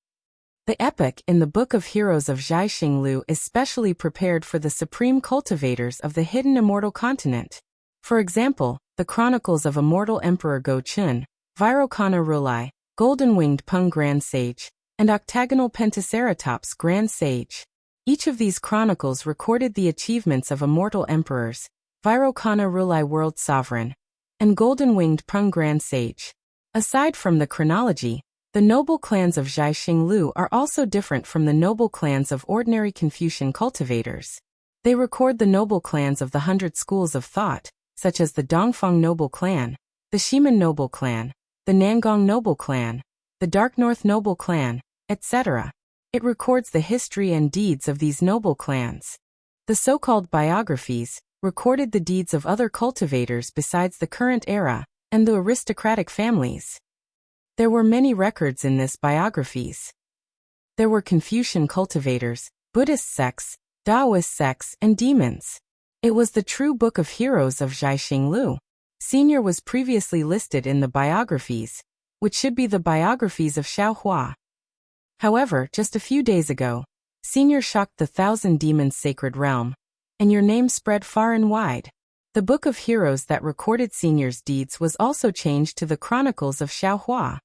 The epic in the Book of Heroes of Zhai Xinglu is specially prepared for the supreme cultivators of the hidden immortal continent. For example, the chronicles of Immortal Emperor Go Chun, Virokana Rulai, Golden-Winged Peng Grand Sage, and Octagonal Pentaceratops Grand Sage. Each of these chronicles recorded the achievements of immortal emperors, Virokana Rulai World Sovereign, and Golden-Winged Peng Grand Sage. Aside from the chronology, the noble clans of Zhai Xinglu are also different from the noble clans of ordinary Confucian cultivators. They record the noble clans of the 100 schools of thought, such as the Dongfang noble clan, the Shiman noble clan, the Nangong noble clan, the Dark North noble clan, etc. It records the history and deeds of these noble clans. The so-called biographies recorded the deeds of other cultivators besides the current era and the aristocratic families. There were many records in this biographies. There were Confucian cultivators, Buddhist sects, Taoist sects, and demons. It was the true Book of Heroes of Zhai Xinglu. Senior was previously listed in the biographies, which should be the biographies of Xiaohua. However, just a few days ago, Senior shocked the 1,000 demons' sacred realm, and your name spread far and wide. The Book of Heroes that recorded Senior's deeds was also changed to the Chronicles of Xiaohua.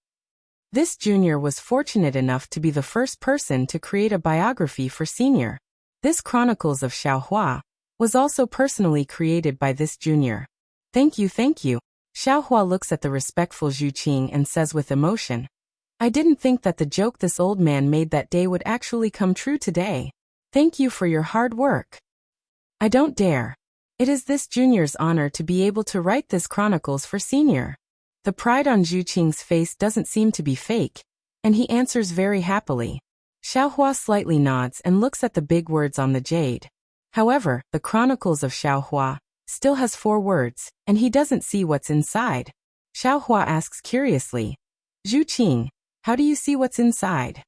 This junior was fortunate enough to be the first person to create a biography for Senior. This Chronicles of Xiaohua was also personally created by this junior. Thank you, thank you. Xiaohua looks at the respectful Zhu Qing and says with emotion, I didn't think that the joke this old man made that day would actually come true today. Thank you for your hard work. I don't dare. It is this junior's honor to be able to write this chronicles for Senior. The pride on Zhu Qing's face doesn't seem to be fake, and he answers very happily. Xiaohua slightly nods and looks at the big words on the jade. However, the Chronicles of Xiaohua still has 4 words, and he doesn't see what's inside. Xiaohua asks curiously, Zhu Qing, how do you see what's inside?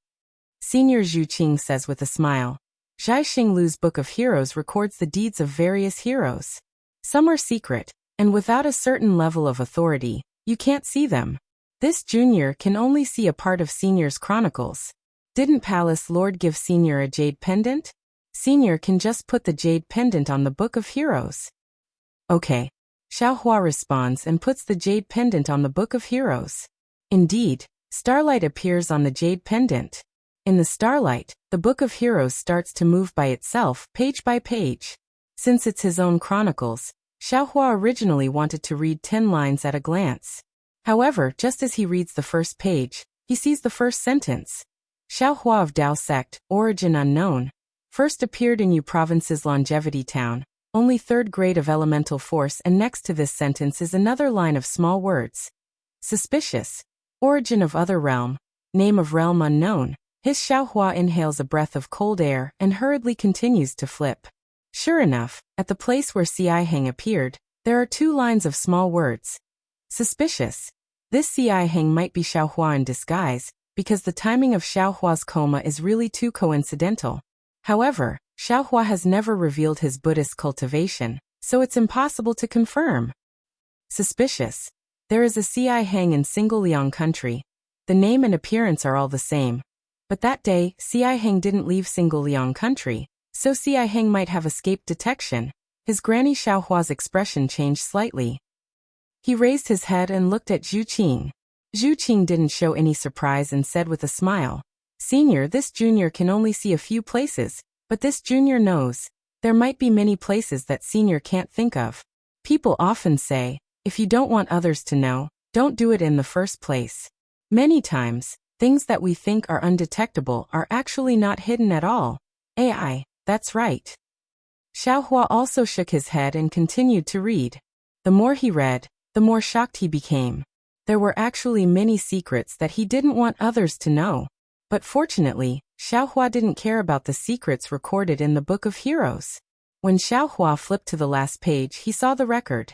Senior Zhu Qing says with a smile, Zhai Xinglu's Book of Heroes records the deeds of various heroes. Some are secret, and without a certain level of authority, you can't see them. This junior can only see a part of Senior's chronicles. Didn't Palace Lord give Senior a jade pendant? Senior can just put the jade pendant on the Book of Heroes. Okay. Xiaohua responds and puts the jade pendant on the Book of Heroes. Indeed, starlight appears on the jade pendant. In the starlight, the Book of Heroes starts to move by itself, page by page. Since it's his own chronicles, Xiaohua originally wanted to read 10 lines at a glance. However, just as he reads the first page, he sees the first sentence. Xiaohua of Dao Sect, origin unknown. First appeared in Yu Province's Longevity Town, only 3rd grade of elemental force, and next to this sentence is another line of small words. Suspicious. Origin of other realm. Name of realm unknown. His Xiaohua inhales a breath of cold air and hurriedly continues to flip. Sure enough, at the place where Ci Hang appeared, there are 2 lines of small words. Suspicious. This Ci Hang might be Xiaohua in disguise, because the timing of Xiaohua's coma is really too coincidental. However, Xiaohua has never revealed his Buddhist cultivation, so it's impossible to confirm. Suspicious. There is a Ci Hang in Single Liang country. The name and appearance are all the same. But that day, Ci Hang didn't leave Single Liang country, so Ci Hang might have escaped detection. His Granny Xiaohua's expression changed slightly. He raised his head and looked at Zhu Qing. Zhu Qing didn't show any surprise and said with a smile, Senior, this junior can only see a few places, but this junior knows. There might be many places that Senior can't think of. People often say, if you don't want others to know, don't do it in the first place. Many times, things that we think are undetectable are actually not hidden at all. AI, that's right. Xiaohua also shook his head and continued to read. The more he read, the more shocked he became. There were actually many secrets that he didn't want others to know. But fortunately, Xiaohua didn't care about the secrets recorded in the Book of Heroes. When Xiaohua flipped to the last page, he saw the record.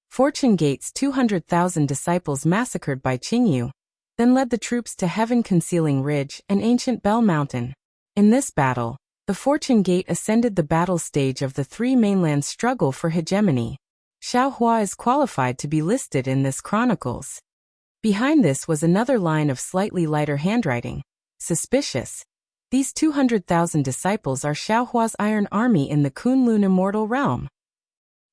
Fortune Gate's 200,000 disciples massacred by Qingyu, then led the troops to Heaven-Concealing Ridge and Ancient Bell Mountain. In this battle, the Fortune Gate ascended the battle stage of the 3 mainlands' struggle for hegemony. Xiaohua is qualified to be listed in this chronicles. Behind this was another line of slightly lighter handwriting. Suspicious. These 200,000 disciples are Xiaohua's Iron Army in the Kunlun Immortal Realm.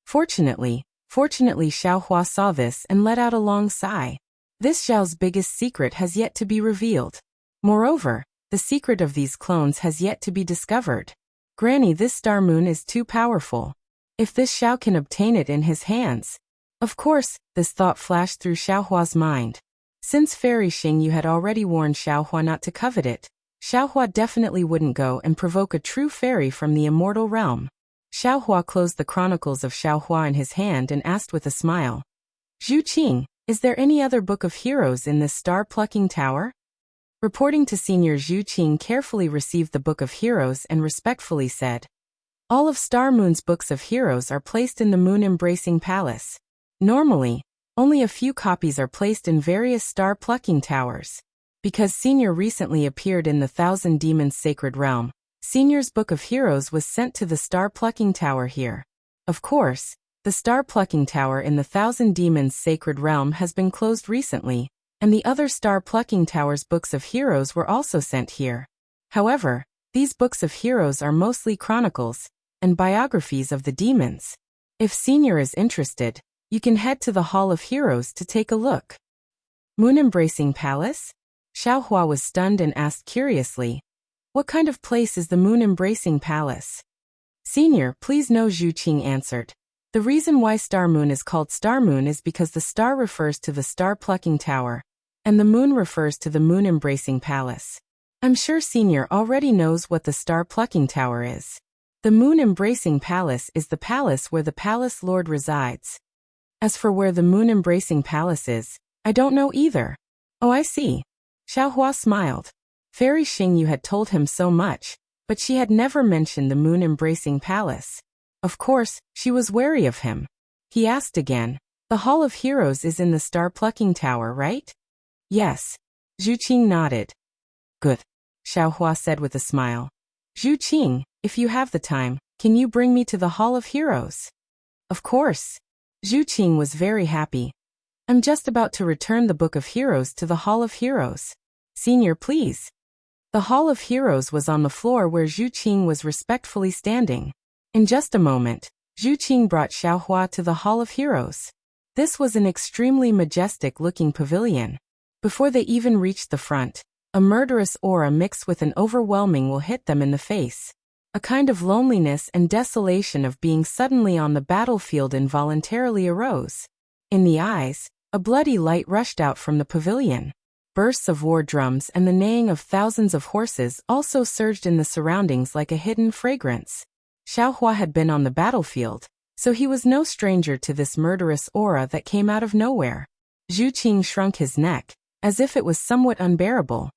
Fortunately, Xiaohua saw this and let out a long sigh. This Zhao's biggest secret has yet to be revealed. Moreover, the secret of these clones has yet to be discovered. Granny, this star moon is too powerful. If this Xiao can obtain it in his hands. Of course, this thought flashed through Xiaohua's mind. Since Fairy Xingyu had already warned Xiaohua not to covet it, Xiaohua definitely wouldn't go and provoke a true fairy from the immortal realm. Xiaohua closed the chronicles of Xiaohua in his hand and asked with a smile. Zhu Qing, is there any other Book of Heroes in this star-plucking tower? Reporting to Senior, Zhu Qing carefully received the Book of Heroes and respectfully said, all of Star Moon's books of heroes are placed in the Moon-Embracing Palace. Normally, only a few copies are placed in various star-plucking towers. Because Senior recently appeared in the Thousand Demons Sacred Realm, Senior's Book of Heroes was sent to the star-plucking tower here. Of course, the star-plucking tower in the Thousand Demons Sacred Realm has been closed recently, and the other star-plucking tower's books of heroes were also sent here. However, these books of heroes are mostly chronicles and biographies of the demons. If Senior is interested, you can head to the Hall of Heroes to take a look. Moon-Embracing Palace? Xiaohua was stunned and asked curiously, what kind of place is the Moon-Embracing Palace? Senior, please know, Zhu Qing answered. The reason why Star Moon is called Star Moon is because the star refers to the star-plucking tower, and the moon refers to the Moon-Embracing Palace. I'm sure Senior already knows what the star-plucking tower is. The Moon-Embracing Palace is the palace where the Palace Lord resides. As for where the Moon-Embracing Palace is, I don't know either. Oh, I see. Xiaohua smiled. Fairy Xingyu had told him so much, but she had never mentioned the Moon-Embracing Palace. Of course, she was wary of him. He asked again, the Hall of Heroes is in the star-plucking tower, right? Yes. Zhu Qing nodded. Good, Xiaohua said with a smile. Zhu Qing, If you have the time, can you bring me to the Hall of Heroes? Of course. Zhu Qing was very happy. I'm just about to return the Book of Heroes to the Hall of Heroes. Senior, please. The Hall of Heroes was on the floor where Zhu Qing was respectfully standing. In just a moment, Zhu Qing brought Xiaohua to the Hall of Heroes. This was an extremely majestic-looking pavilion. Before they even reached the front, a murderous aura mixed with an overwhelming will hit them in the face. A kind of loneliness and desolation of being suddenly on the battlefield involuntarily arose. In the eyes, a bloody light rushed out from the pavilion. Bursts of war drums and the neighing of thousands of horses also surged in the surroundings like a hidden fragrance. Xiaohua had been on the battlefield, so he was no stranger to this murderous aura that came out of nowhere. Zhu Qing shrunk his neck, as if it was somewhat unbearable.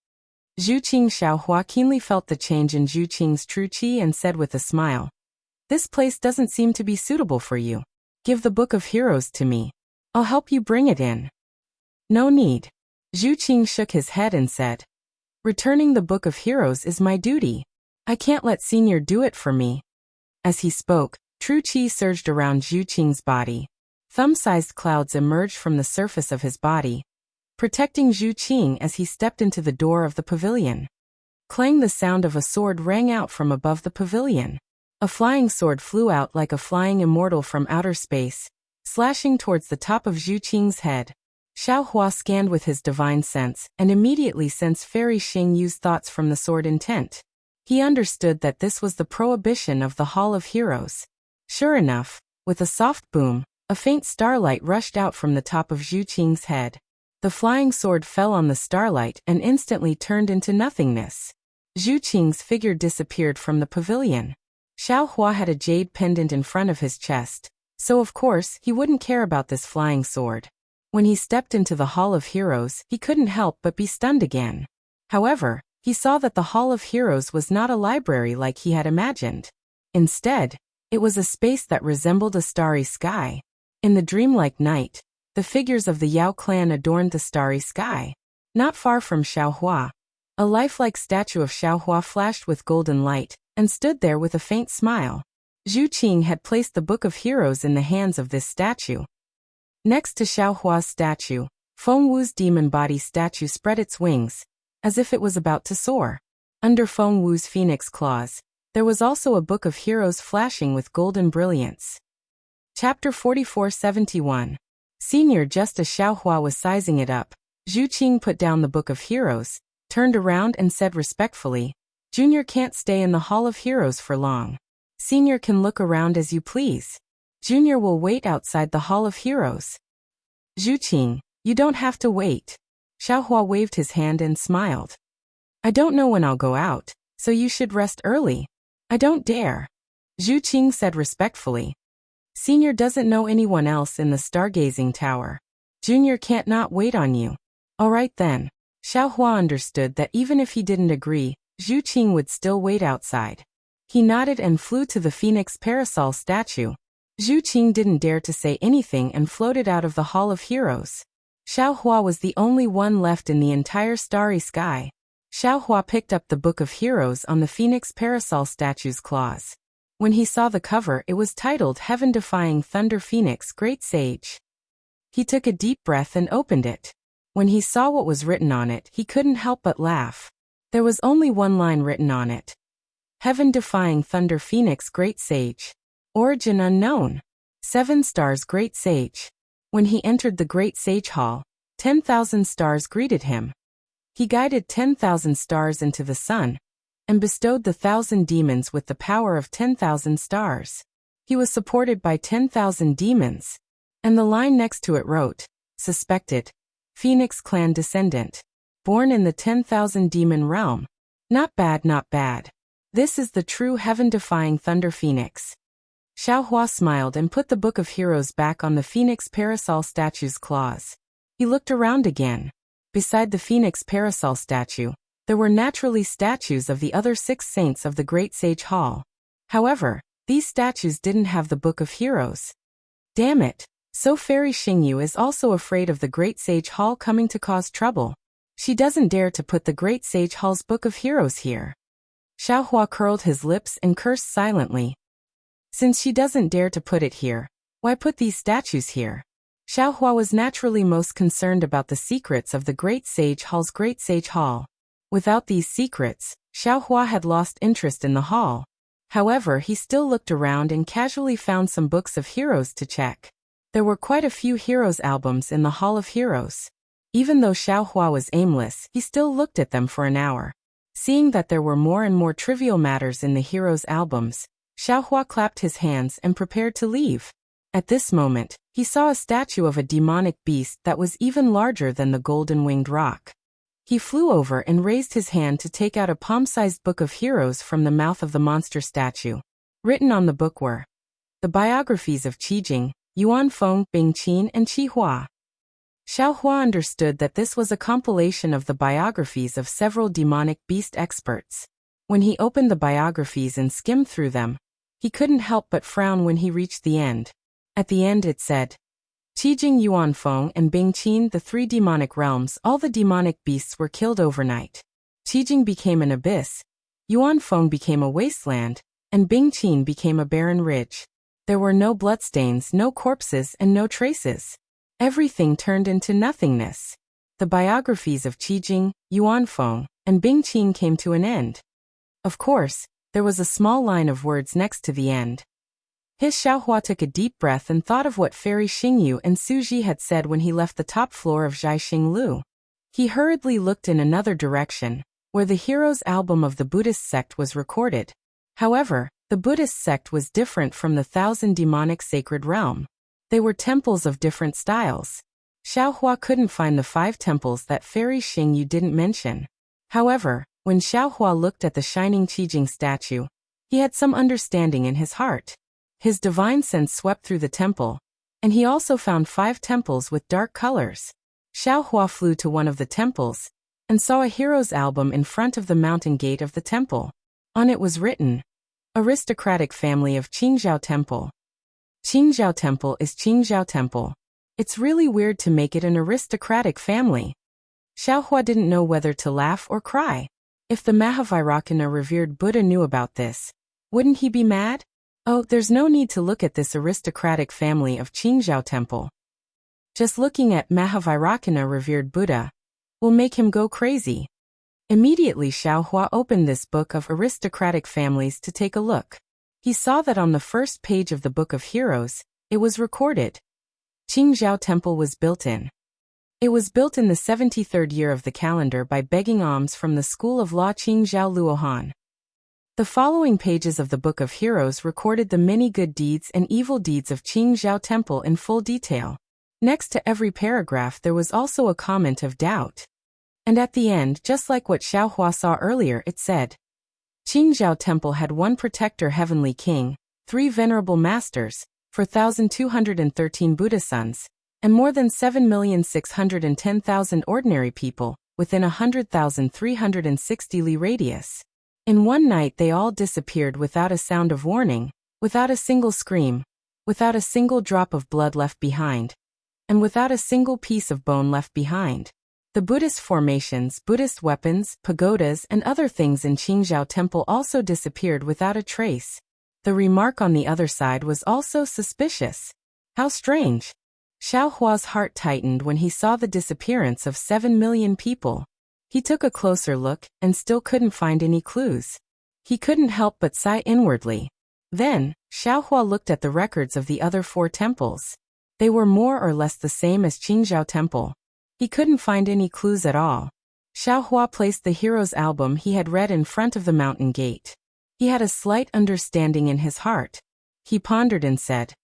Zhu Qing Xiaohua keenly felt the change in Zhu Qing's true qi and said with a smile, "This place doesn't seem to be suitable for you. Give the Book of Heroes to me. I'll help you bring it in." "No need." Zhu Qing shook his head and said, "Returning the Book of Heroes is my duty. I can't let Senior do it for me." As he spoke, true qi surged around Zhu Qing's body. Thumb-sized clouds emerged from the surface of his body, protecting Zhu Qing as he stepped into the door of the pavilion. Clang, the sound of a sword rang out from above the pavilion. A flying sword flew out like a flying immortal from outer space, slashing towards the top of Zhu Qing's head. Xiaohua scanned with his divine sense and immediately sensed Fairy Xing Yu's thoughts from the sword intent. He understood that this was the prohibition of the Hall of Heroes. Sure enough, with a soft boom, a faint starlight rushed out from the top of Zhu Qing's head. The flying sword fell on the starlight and instantly turned into nothingness. Zhu Qing's figure disappeared from the pavilion. Xiaohua had a jade pendant in front of his chest, so of course he wouldn't care about this flying sword. When he stepped into the Hall of Heroes, he couldn't help but be stunned again. However, he saw that the Hall of Heroes was not a library like he had imagined. Instead, it was a space that resembled a starry sky. In the dreamlike night, the figures of the Yao clan adorned the starry sky. Not far from Xiaohua, a lifelike statue of Xiaohua flashed with golden light and stood there with a faint smile. Zhu Qing had placed the Book of Heroes in the hands of this statue. Next to Xiaohua's statue, Feng Wu's demon body statue spread its wings, as if it was about to soar. Under Feng Wu's phoenix claws, there was also a Book of Heroes flashing with golden brilliance. Chapter 4471. Senior. Just as Xiaohua was sizing it up, Zhu Qing put down the Book of Heroes, turned around and said respectfully, "Junior can't stay in the Hall of Heroes for long. Senior can look around as you please. Junior will wait outside the Hall of Heroes." "Zhu Qing, you don't have to wait." Xiaohua waved his hand and smiled. "I don't know when I'll go out, so you should rest early." "I don't dare," Zhu Qing said respectfully. "Senior doesn't know anyone else in the stargazing tower. Junior can't not wait on you." "All right then." Xiaohua understood that even if he didn't agree, Zhu Qing would still wait outside. He nodded and flew to the phoenix parasol statue. Zhu Qing didn't dare to say anything and floated out of the Hall of Heroes. Xiaohua was the only one left in the entire starry sky. Xiaohua picked up the Book of Heroes on the phoenix parasol statue's claws. When he saw the cover, it was titled Heaven-Defying Thunder Phoenix Great Sage. He took a deep breath and opened it. When he saw what was written on it, he couldn't help but laugh. There was only one line written on it. Heaven-Defying Thunder Phoenix Great Sage. Origin unknown. 7 stars Great Sage. When he entered the Great Sage Hall, 10,000 stars greeted him. He guided 10,000 stars into the sun, and bestowed the 1,000 demons with the power of 10,000 stars. He was supported by 10,000 demons, and the line next to it wrote, "Suspected, Phoenix clan descendant, born in the 10,000 demon realm. Not bad, not bad. This is the true heaven-defying Thunder Phoenix." Xiaohua smiled and put the Book of Heroes back on the phoenix parasol statue's claws. He looked around again. Beside the phoenix parasol statue, there were naturally statues of the other 6 saints of the Great Sage Hall. However, these statues didn't have the Book of Heroes. Damn it! So Fairy Xingyu is also afraid of the Great Sage Hall coming to cause trouble. She doesn't dare to put the Great Sage Hall's Book of Heroes here. Xiaohua curled his lips and cursed silently. Since she doesn't dare to put it here, why put these statues here? Xiaohua was naturally most concerned about the secrets of the Great Sage Hall's Great Sage Hall. Without these secrets, Xiaohua had lost interest in the hall. However, he still looked around and casually found some books of heroes to check. There were quite a few heroes albums in the Hall of Heroes. Even though Xiaohua was aimless, he still looked at them for an hour. Seeing that there were more and more trivial matters in the heroes' albums, Xiaohua clapped his hands and prepared to leave. At this moment, he saw a statue of a demonic beast that was even larger than the golden-winged rock. He flew over and raised his hand to take out a palm-sized book of heroes from the mouth of the monster statue. Written on the book were the biographies of Qijing, Yuanfeng, Bingqin, and Qihua. Xiaohua understood that this was a compilation of the biographies of several demonic beast experts. When he opened the biographies and skimmed through them, he couldn't help but frown when he reached the end. At the end it said, Qijing, Yuanfeng, and Bingqin, the three demonic realms, all the demonic beasts were killed overnight. Qijing became an abyss, Yuanfeng became a wasteland, and Bingqin became a barren ridge. There were no bloodstains, no corpses, and no traces. Everything turned into nothingness. The biographies of Qijing, Yuanfeng, and Bingqin came to an end. Of course, there was a small line of words next to the end. His Xiaohua took a deep breath and thought of what Fairy Xingyu and Suji had said when he left the top floor of Zhaixing Lu. He hurriedly looked in another direction, where the heroes' album of the Buddhist sect was recorded. However, the Buddhist sect was different from the 1,000 demonic sacred realm. They were temples of different styles. Xiaohua couldn't find the 5 temples that Fairy Xingyu didn't mention. However, when Xiaohua looked at the shining Qijing statue, he had some understanding in his heart. His divine sense swept through the temple, and he also found 5 temples with dark colors. Xiaohua flew to one of the temples, and saw a hero's album in front of the mountain gate of the temple. On it was written, Aristocratic Family of Qingzhou Temple. Qingzhou Temple is Qingzhou Temple. It's really weird to make it an aristocratic family. Xiaohua didn't know whether to laugh or cry. If the Mahavairakana revered Buddha knew about this, wouldn't he be mad? Oh, there's no need to look at this aristocratic family of Qingzhou Temple. Just looking at Mahavairakana revered Buddha will make him go crazy. Immediately Xiaohua opened this book of aristocratic families to take a look. He saw that on the first page of the Book of Heroes, it was recorded. Qingzhou Temple was built in. It was built in the 73rd year of the calendar by begging alms from the school of law Qingzhou Luohan. The following pages of the Book of Heroes recorded the many good deeds and evil deeds of Qingzhou Temple in full detail. Next to every paragraph there was also a comment of doubt. And at the end, just like what Xiaohua saw earlier, it said, Qingzhou Temple had 1 protector heavenly king, 3 venerable masters, 4,213 Buddha sons, and more than 7,610,000 ordinary people, within 100,360 li radius. In one night they all disappeared without a sound of warning, without a single scream, without a single drop of blood left behind, and without a single piece of bone left behind. The Buddhist formations, Buddhist weapons, pagodas, and other things in Qingzhou Temple also disappeared without a trace. The remark on the other side was also suspicious. How strange! Xiaohua's heart tightened when he saw the disappearance of 7 million people. He took a closer look and still couldn't find any clues. He couldn't help but sigh inwardly. Then, Xiaohua looked at the records of the other 4 temples. They were more or less the same as Qingzhou Temple. He couldn't find any clues at all. Xiaohua placed the hero's album he had read in front of the mountain gate. He had a slight understanding in his heart. He pondered and said,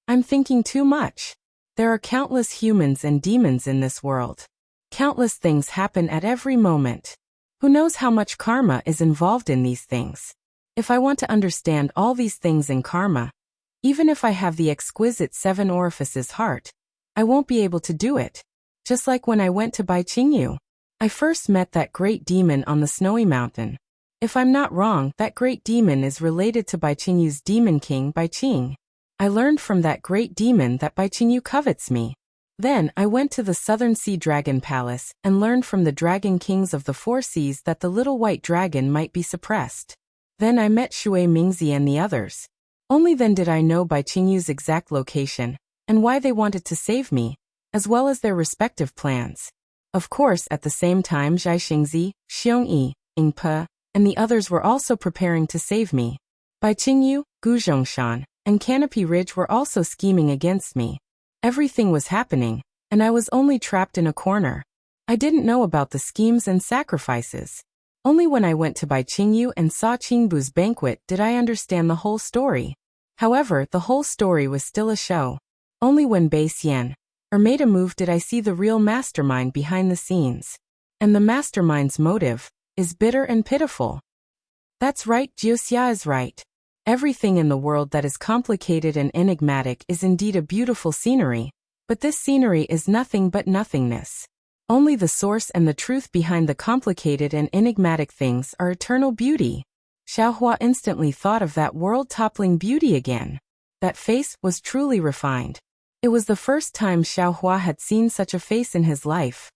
I'm thinking too much. There are countless humans and demons in this world. Countless things happen at every moment. Who knows how much karma is involved in these things? If I want to understand all these things in karma, even if I have the exquisite 7 orifices heart, I won't be able to do it. Just like when I went to Baiqingyu. I first met that great demon on the snowy mountain. If I'm not wrong, that great demon is related to Baiqingyu's demon king Baiqing. I learned from that great demon that Baiqingyu covets me. Then I went to the Southern Sea Dragon Palace and learned from the dragon kings of the 4 seas that the little white dragon might be suppressed. Then I met Shui Mingzi and the others. Only then did I know Bai Qingyu's exact location, and why they wanted to save me, as well as their respective plans. Of course, at the same time Zhai Xingzi, Xiong Yi, Ying Pe, and the others were also preparing to save me. Bai Qingyu, Gu Zhongshan, and Canopy Ridge were also scheming against me. Everything was happening, and I was only trapped in a corner. I didn't know about the schemes and sacrifices. Only when I went to Bai Qingyu and saw Qingbu's banquet did I understand the whole story. However, the whole story was still a show. Only when Bai Xian made a move did I see the real mastermind behind the scenes. And the mastermind's motive is bitter and pitiful. That's right, Jiuxia is right. Everything in the world that is complicated and enigmatic is indeed a beautiful scenery, but this scenery is nothing but nothingness. Only the source and the truth behind the complicated and enigmatic things are eternal beauty. Xiaohua instantly thought of that world-toppling beauty again. That face was truly refined. It was the first time Xiaohua had seen such a face in his life.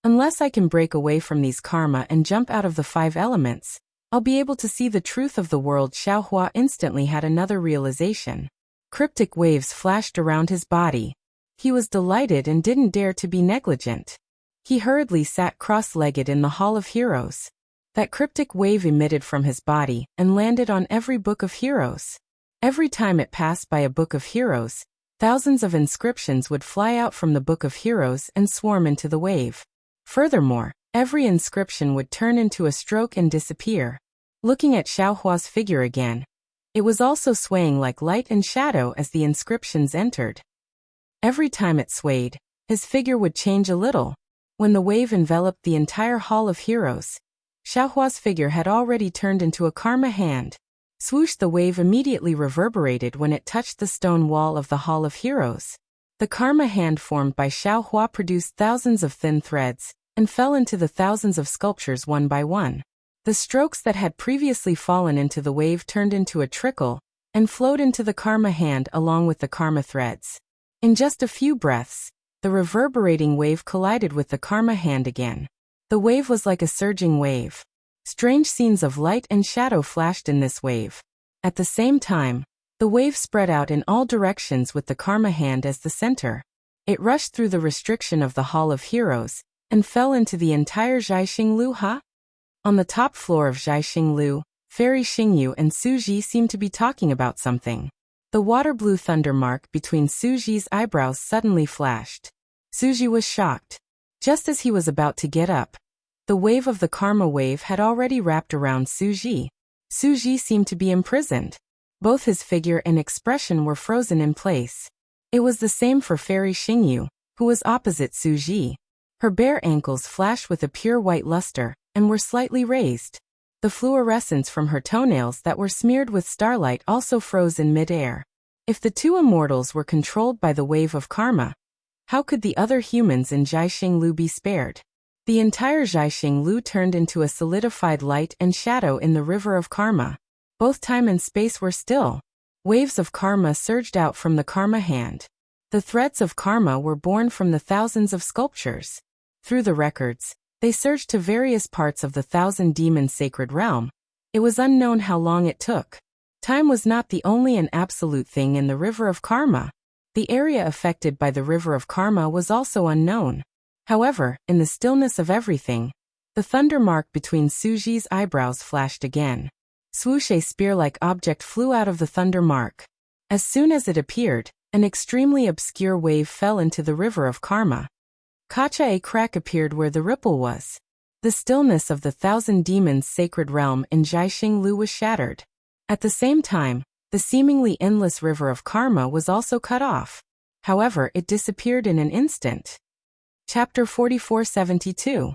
Unless I can break away from these karma and jump out of the 5 elements, I'll be able to see the truth of the world. Xiaohua instantly had another realization. Cryptic waves flashed around his body. He was delighted and didn't dare to be negligent. He hurriedly sat cross-legged in the Hall of Heroes. That cryptic wave emitted from his body and landed on every book of heroes. Every time it passed by a book of heroes, thousands of inscriptions would fly out from the book of heroes and swarm into the wave. Furthermore, every inscription would turn into a stroke and disappear. Looking at Xiaohua's figure again, it was also swaying like light and shadow as the inscriptions entered. Every time it swayed, his figure would change a little. When the wave enveloped the entire Hall of Heroes, Xiaohua's figure had already turned into a karma hand. Swoosh! The wave immediately reverberated when it touched the stone wall of the Hall of Heroes. The karma hand formed by Xiaohua produced thousands of thin threads, and fell into the thousands of sculptures one by one. The strokes that had previously fallen into the wave turned into a trickle, and flowed into the karma hand along with the karma threads. In just a few breaths, the reverberating wave collided with the karma hand again. The wave was like a surging wave. Strange scenes of light and shadow flashed in this wave. At the same time, the wave spread out in all directions with the karma hand as the center. It rushed through the restriction of the Hall of Heroes, and fell into the entire Zhaixing Lu Ha? On the top floor of Zhaixing Lu, Fairy Xingyu and Su Ji seemed to be talking about something. The water-blue thunder mark between Su Ji's eyebrows suddenly flashed. Su Ji was shocked. Just as he was about to get up, the wave of the karma wave had already wrapped around Su Ji. Su Ji seemed to be imprisoned. Both his figure and expression were frozen in place. It was the same for Fairy Xingyu, who was opposite Su Ji. Her bare ankles flashed with a pure white luster, and were slightly raised. The fluorescence from her toenails that were smeared with starlight also froze in mid-air. If the two immortals were controlled by the wave of karma, how could the other humans in Zhaixing Lu be spared? The entire Zhaixing Lu turned into a solidified light and shadow in the river of karma. Both time and space were still. Waves of karma surged out from the karma hand. The threads of karma were born from the thousands of sculptures. Through the records, they surged to various parts of the Thousand Demon Sacred Realm. It was unknown how long it took. Time was not the only and absolute thing in the river of karma. The area affected by the river of karma was also unknown. However, in the stillness of everything, the thunder mark between Su Ji's eyebrows flashed again. Swoosh! A spear-like object flew out of the thunder mark. As soon as it appeared, an extremely obscure wave fell into the river of karma. Kacha! A crack appeared where the ripple was. The stillness of the Thousand Demons Sacred Realm in Zhaixing Lu was shattered. At the same time, the seemingly endless river of karma was also cut off. However, it disappeared in an instant. Chapter 4472.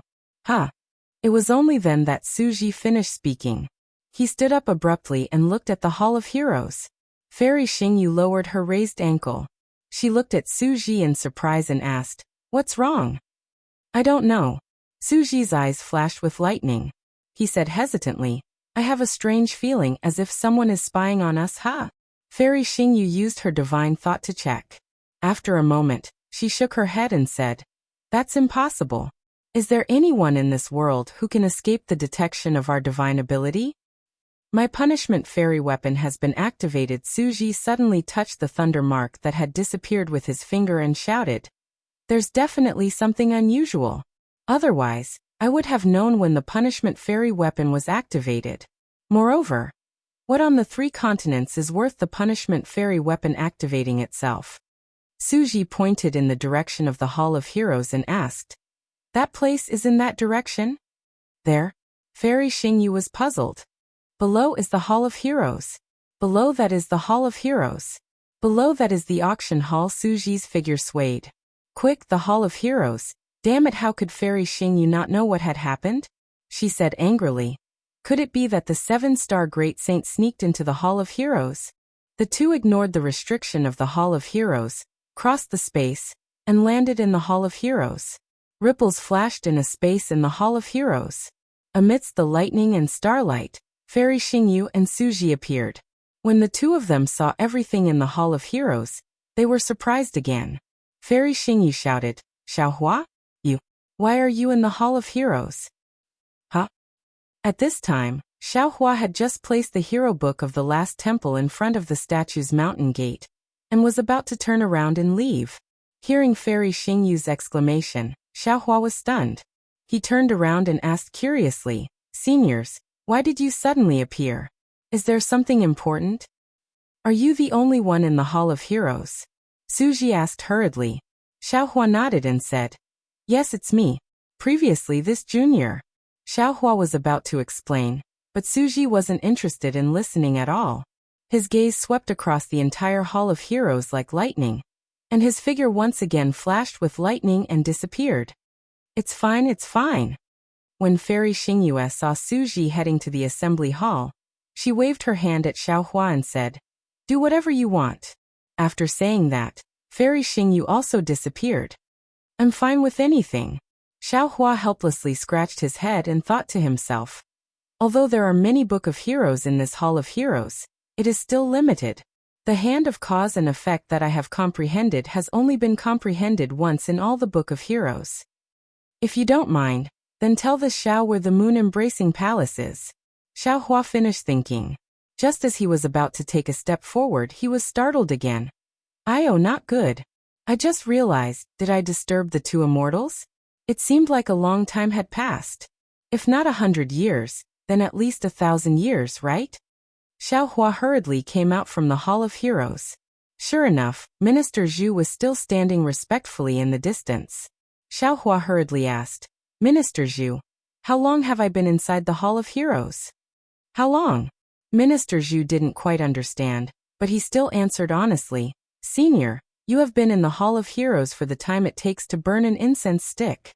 It was only then that Su Ji finished speaking. He stood up abruptly and looked at the Hall of Heroes. Fairy Xingyu lowered her raised ankle. She looked at Su Ji in surprise and asked, "What's wrong?" "I don't know." Su Ji's eyes flashed with lightning. He said hesitantly, "I have a strange feeling as if someone is spying on us." Fairy Xingyu used her divine thought to check. After a moment, she shook her head and said, "That's impossible. Is there anyone in this world who can escape the detection of our divine ability?" My punishment fairy weapon has been activated. Suji suddenly touched the thunder mark that had disappeared with his finger and shouted, "There's definitely something unusual. Otherwise, I would have known when the punishment fairy weapon was activated. Moreover, what on the 3 continents is worth the punishment fairy weapon activating itself?" Suji pointed in the direction of the Hall of Heroes and asked, "That place is in that direction?" "There." Fairy Xingyu was puzzled. "Below is the Hall of Heroes. Below that is the Hall of Heroes. Below that is the auction hall." Suji's figure swayed. "Quick, the Hall of Heroes. Damn it, how could Fairy Xingyu not know what had happened?" she said angrily. Could it be that the 7-star Great Saint sneaked into the Hall of Heroes? The two ignored the restriction of the Hall of Heroes, crossed the space, and landed in the Hall of Heroes. Ripples flashed in a space in the Hall of Heroes. Amidst the lightning and starlight, Fairy Xingyu and Suji appeared. When the two of them saw everything in the Hall of Heroes, they were surprised again. Fairy Xingyu shouted, "Xiaohua? Why are you in the Hall of Heroes?" "Huh?" At this time, Xiaohua had just placed the hero book of the last temple in front of the statue's mountain gate, and was about to turn around and leave. Hearing Fairy Xingyu's exclamation, Xiaohua was stunned. He turned around and asked curiously, "Seniors, why did you suddenly appear? Is there something important?" "Are you the only one in the Hall of Heroes?" Suji asked hurriedly. Xiaohua nodded and said, "Yes, it's me. Previously this junior." Xiaohua was about to explain, but Suji wasn't interested in listening at all. His gaze swept across the entire Hall of Heroes like lightning, and his figure once again flashed with lightning and disappeared. It's fine, it's fine." When Fairy Xingyu saw Suji heading to the assembly hall, she waved her hand at Xiaohua and said, "Do whatever you want." After saying that, Fairy Xingyu also disappeared. "I'm fine with anything." Xiaohua helplessly scratched his head and thought to himself, although there are many Book of Heroes in this Hall of Heroes, it is still limited. The hand of cause and effect that I have comprehended has only been comprehended once in all the Book of Heroes. If you don't mind, then tell the Xiao where the moon embracing palace is. Xiaohua finished thinking. Just as he was about to take a step forward, he was startled again. "Oh, not good. I just realized, did I disturb the 2 immortals? It seemed like a long time had passed. If not 100 years, then at least 1,000 years, right?" Xiaohua hurriedly came out from the Hall of Heroes. Sure enough, Minister Zhu was still standing respectfully in the distance. Xiaohua hurriedly asked, "Minister Zhu, how long have I been inside the Hall of Heroes?" "How long?" Minister Zhu didn't quite understand, but he still answered honestly, "Senior, you have been in the Hall of Heroes for the time it takes to burn an incense stick."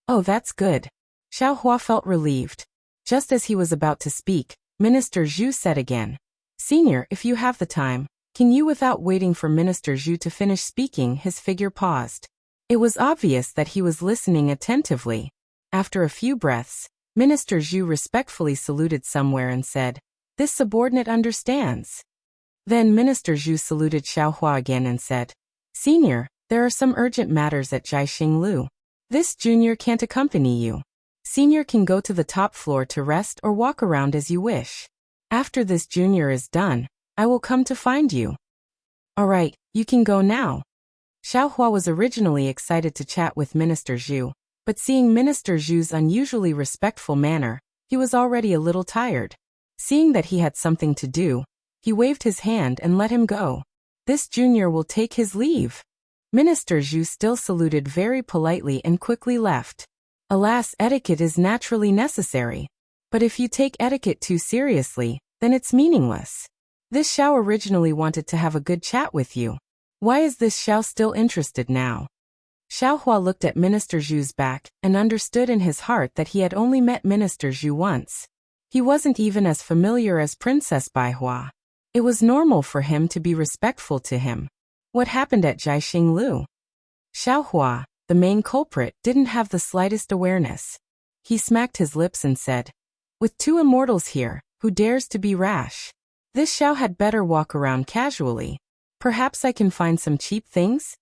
"Oh, that's good." Xiaohua felt relieved. Just as he was about to speak, Minister Zhu said again, "Senior, if you have the time, can you?" Without waiting for Minister Zhu to finish speaking, his figure paused. It was obvious that he was listening attentively. After a few breaths, Minister Zhu respectfully saluted somewhere and said, "This subordinate understands." Then Minister Zhu saluted Xiaohua again and said, "Senior, there are some urgent matters at Jiaxing Lu. This junior can't accompany you. Senior can go to the top floor to rest or walk around as you wish. After this junior is done, I will come to find you." "All right, you can go now." Xiaohua was originally excited to chat with Minister Zhu, but seeing Minister Zhu's unusually respectful manner, he was already a little tired. Seeing that he had something to do, he waved his hand and let him go. "This junior will take his leave." Minister Zhu still saluted very politely and quickly left. Alas, etiquette is naturally necessary. But if you take etiquette too seriously, then it's meaningless. This Xiao originally wanted to have a good chat with you. Why is this Xiao still interested now? Xiaohua looked at Minister Zhu's back and understood in his heart that he had only met Minister Zhu once. He wasn't even as familiar as Princess Baihua. It was normal for him to be respectful to him. What happened at Jiaxing Lu? Xiaohua, the main culprit, didn't have the slightest awareness. He smacked his lips and said, "With 2 immortals here, who dares to be rash? This Xiao had better walk around casually. Perhaps I can find some cheap things?"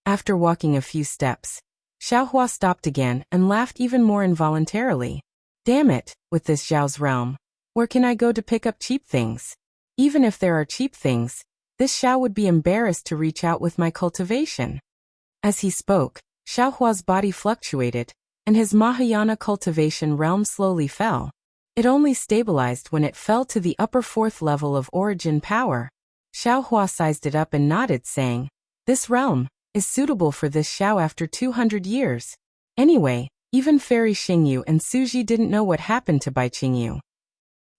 After walking a few steps, Xiaohua stopped again and laughed even more involuntarily. Damn it, with this Xiao's realm. Where can I go to pick up cheap things? Even if there are cheap things, this Xiao would be embarrassed to reach out with my cultivation. As he spoke, Xiaohua's body fluctuated, and his Mahayana cultivation realm slowly fell. It only stabilized when it fell to the upper fourth level of origin power. Xiaohua sized it up and nodded, saying, "This realm is suitable for this Xiao after 200 years. Anyway, even Fairy Xingyu and Suji didn't know what happened to Bai Qingyu.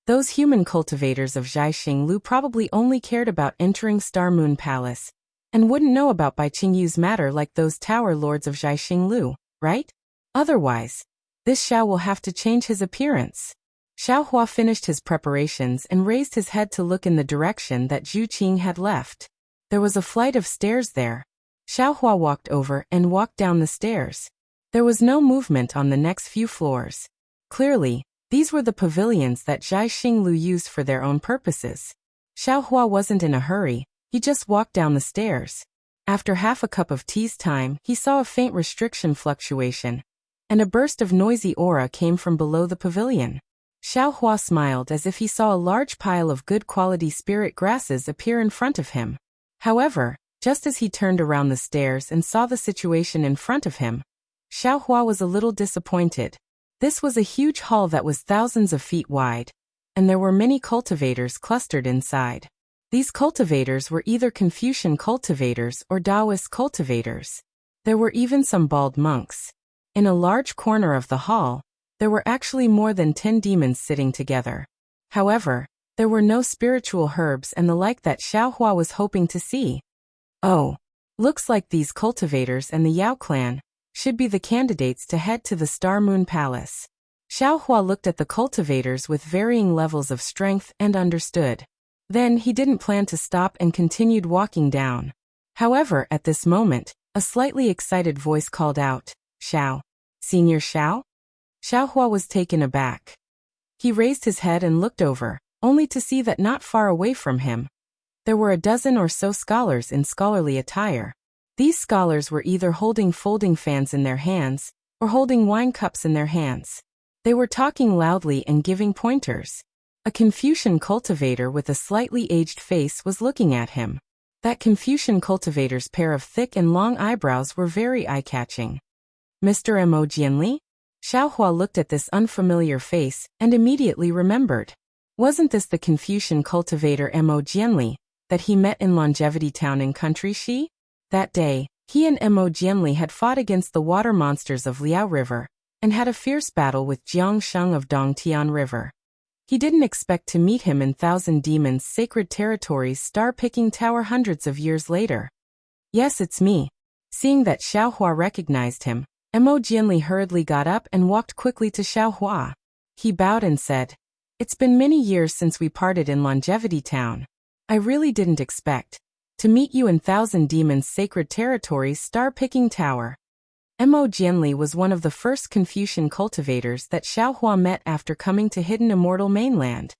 Those human cultivators of Zhai Xinglu probably only cared about entering Star Moon Palace, and wouldn't know about Bai Qingyu's matter like those tower lords of Zhai Xinglu, right? Otherwise, this Xiao will have to change his appearance." Xiaohua finished his preparations and raised his head to look in the direction that Zhu Qing had left. There was a flight of stairs there. Xiaohua walked over and walked down the stairs. There was no movement on the next few floors. Clearly, these were the pavilions that Zhai Xinglu used for their own purposes. Xiaohua wasn't in a hurry, he just walked down the stairs. After half a cup of tea's time, he saw a faint restriction fluctuation, and a burst of noisy aura came from below the pavilion. Xiaohua smiled as if he saw a large pile of good quality spirit grasses appear in front of him. However, just as he turned around the stairs and saw the situation in front of him, Xiaohua was a little disappointed. This was a huge hall that was thousands of feet wide, and there were many cultivators clustered inside. These cultivators were either Confucian cultivators or Taoist cultivators. There were even some bald monks. In a large corner of the hall, there were actually more than 10 demons sitting together. However, there were no spiritual herbs and the like that Xiaohua was hoping to see. Oh, looks like these cultivators and the Yao clan should be the candidates to head to the Star Moon Palace. Xiaohua looked at the cultivators with varying levels of strength and understood. Then he didn't plan to stop and continued walking down. However, at this moment, a slightly excited voice called out, "Xiao. Senior Xiao?" Xiaohua was taken aback. He raised his head and looked over, only to see that not far away from him, there were a dozen or so scholars in scholarly attire. These scholars were either holding folding fans in their hands, or holding wine cups in their hands. They were talking loudly and giving pointers. A Confucian cultivator with a slightly aged face was looking at him. That Confucian cultivator's pair of thick and long eyebrows were very eye-catching. "Mr. Mo Jianli?" Xiaohua looked at this unfamiliar face and immediately remembered. Wasn't this the Confucian cultivator Mo Jianli that he met in Longevity Town in Country Shi? That day, he and Mo Jianli had fought against the water monsters of Liao River and had a fierce battle with Jiang Sheng of Dongtian River. He didn't expect to meet him in Thousand Demons' sacred territories star-picking tower hundreds of years later. "Yes, it's me." Seeing that Xiaohua recognized him, Mo Jianli hurriedly got up and walked quickly to Xiaohua. He bowed and said, "It's been many years since we parted in Longevity Town. I really didn't expect to meet you in Thousand Demons' sacred territories star-picking tower." Mo Jianli was one of the first Confucian cultivators that Xiaohua met after coming to Hidden Immortal Mainland.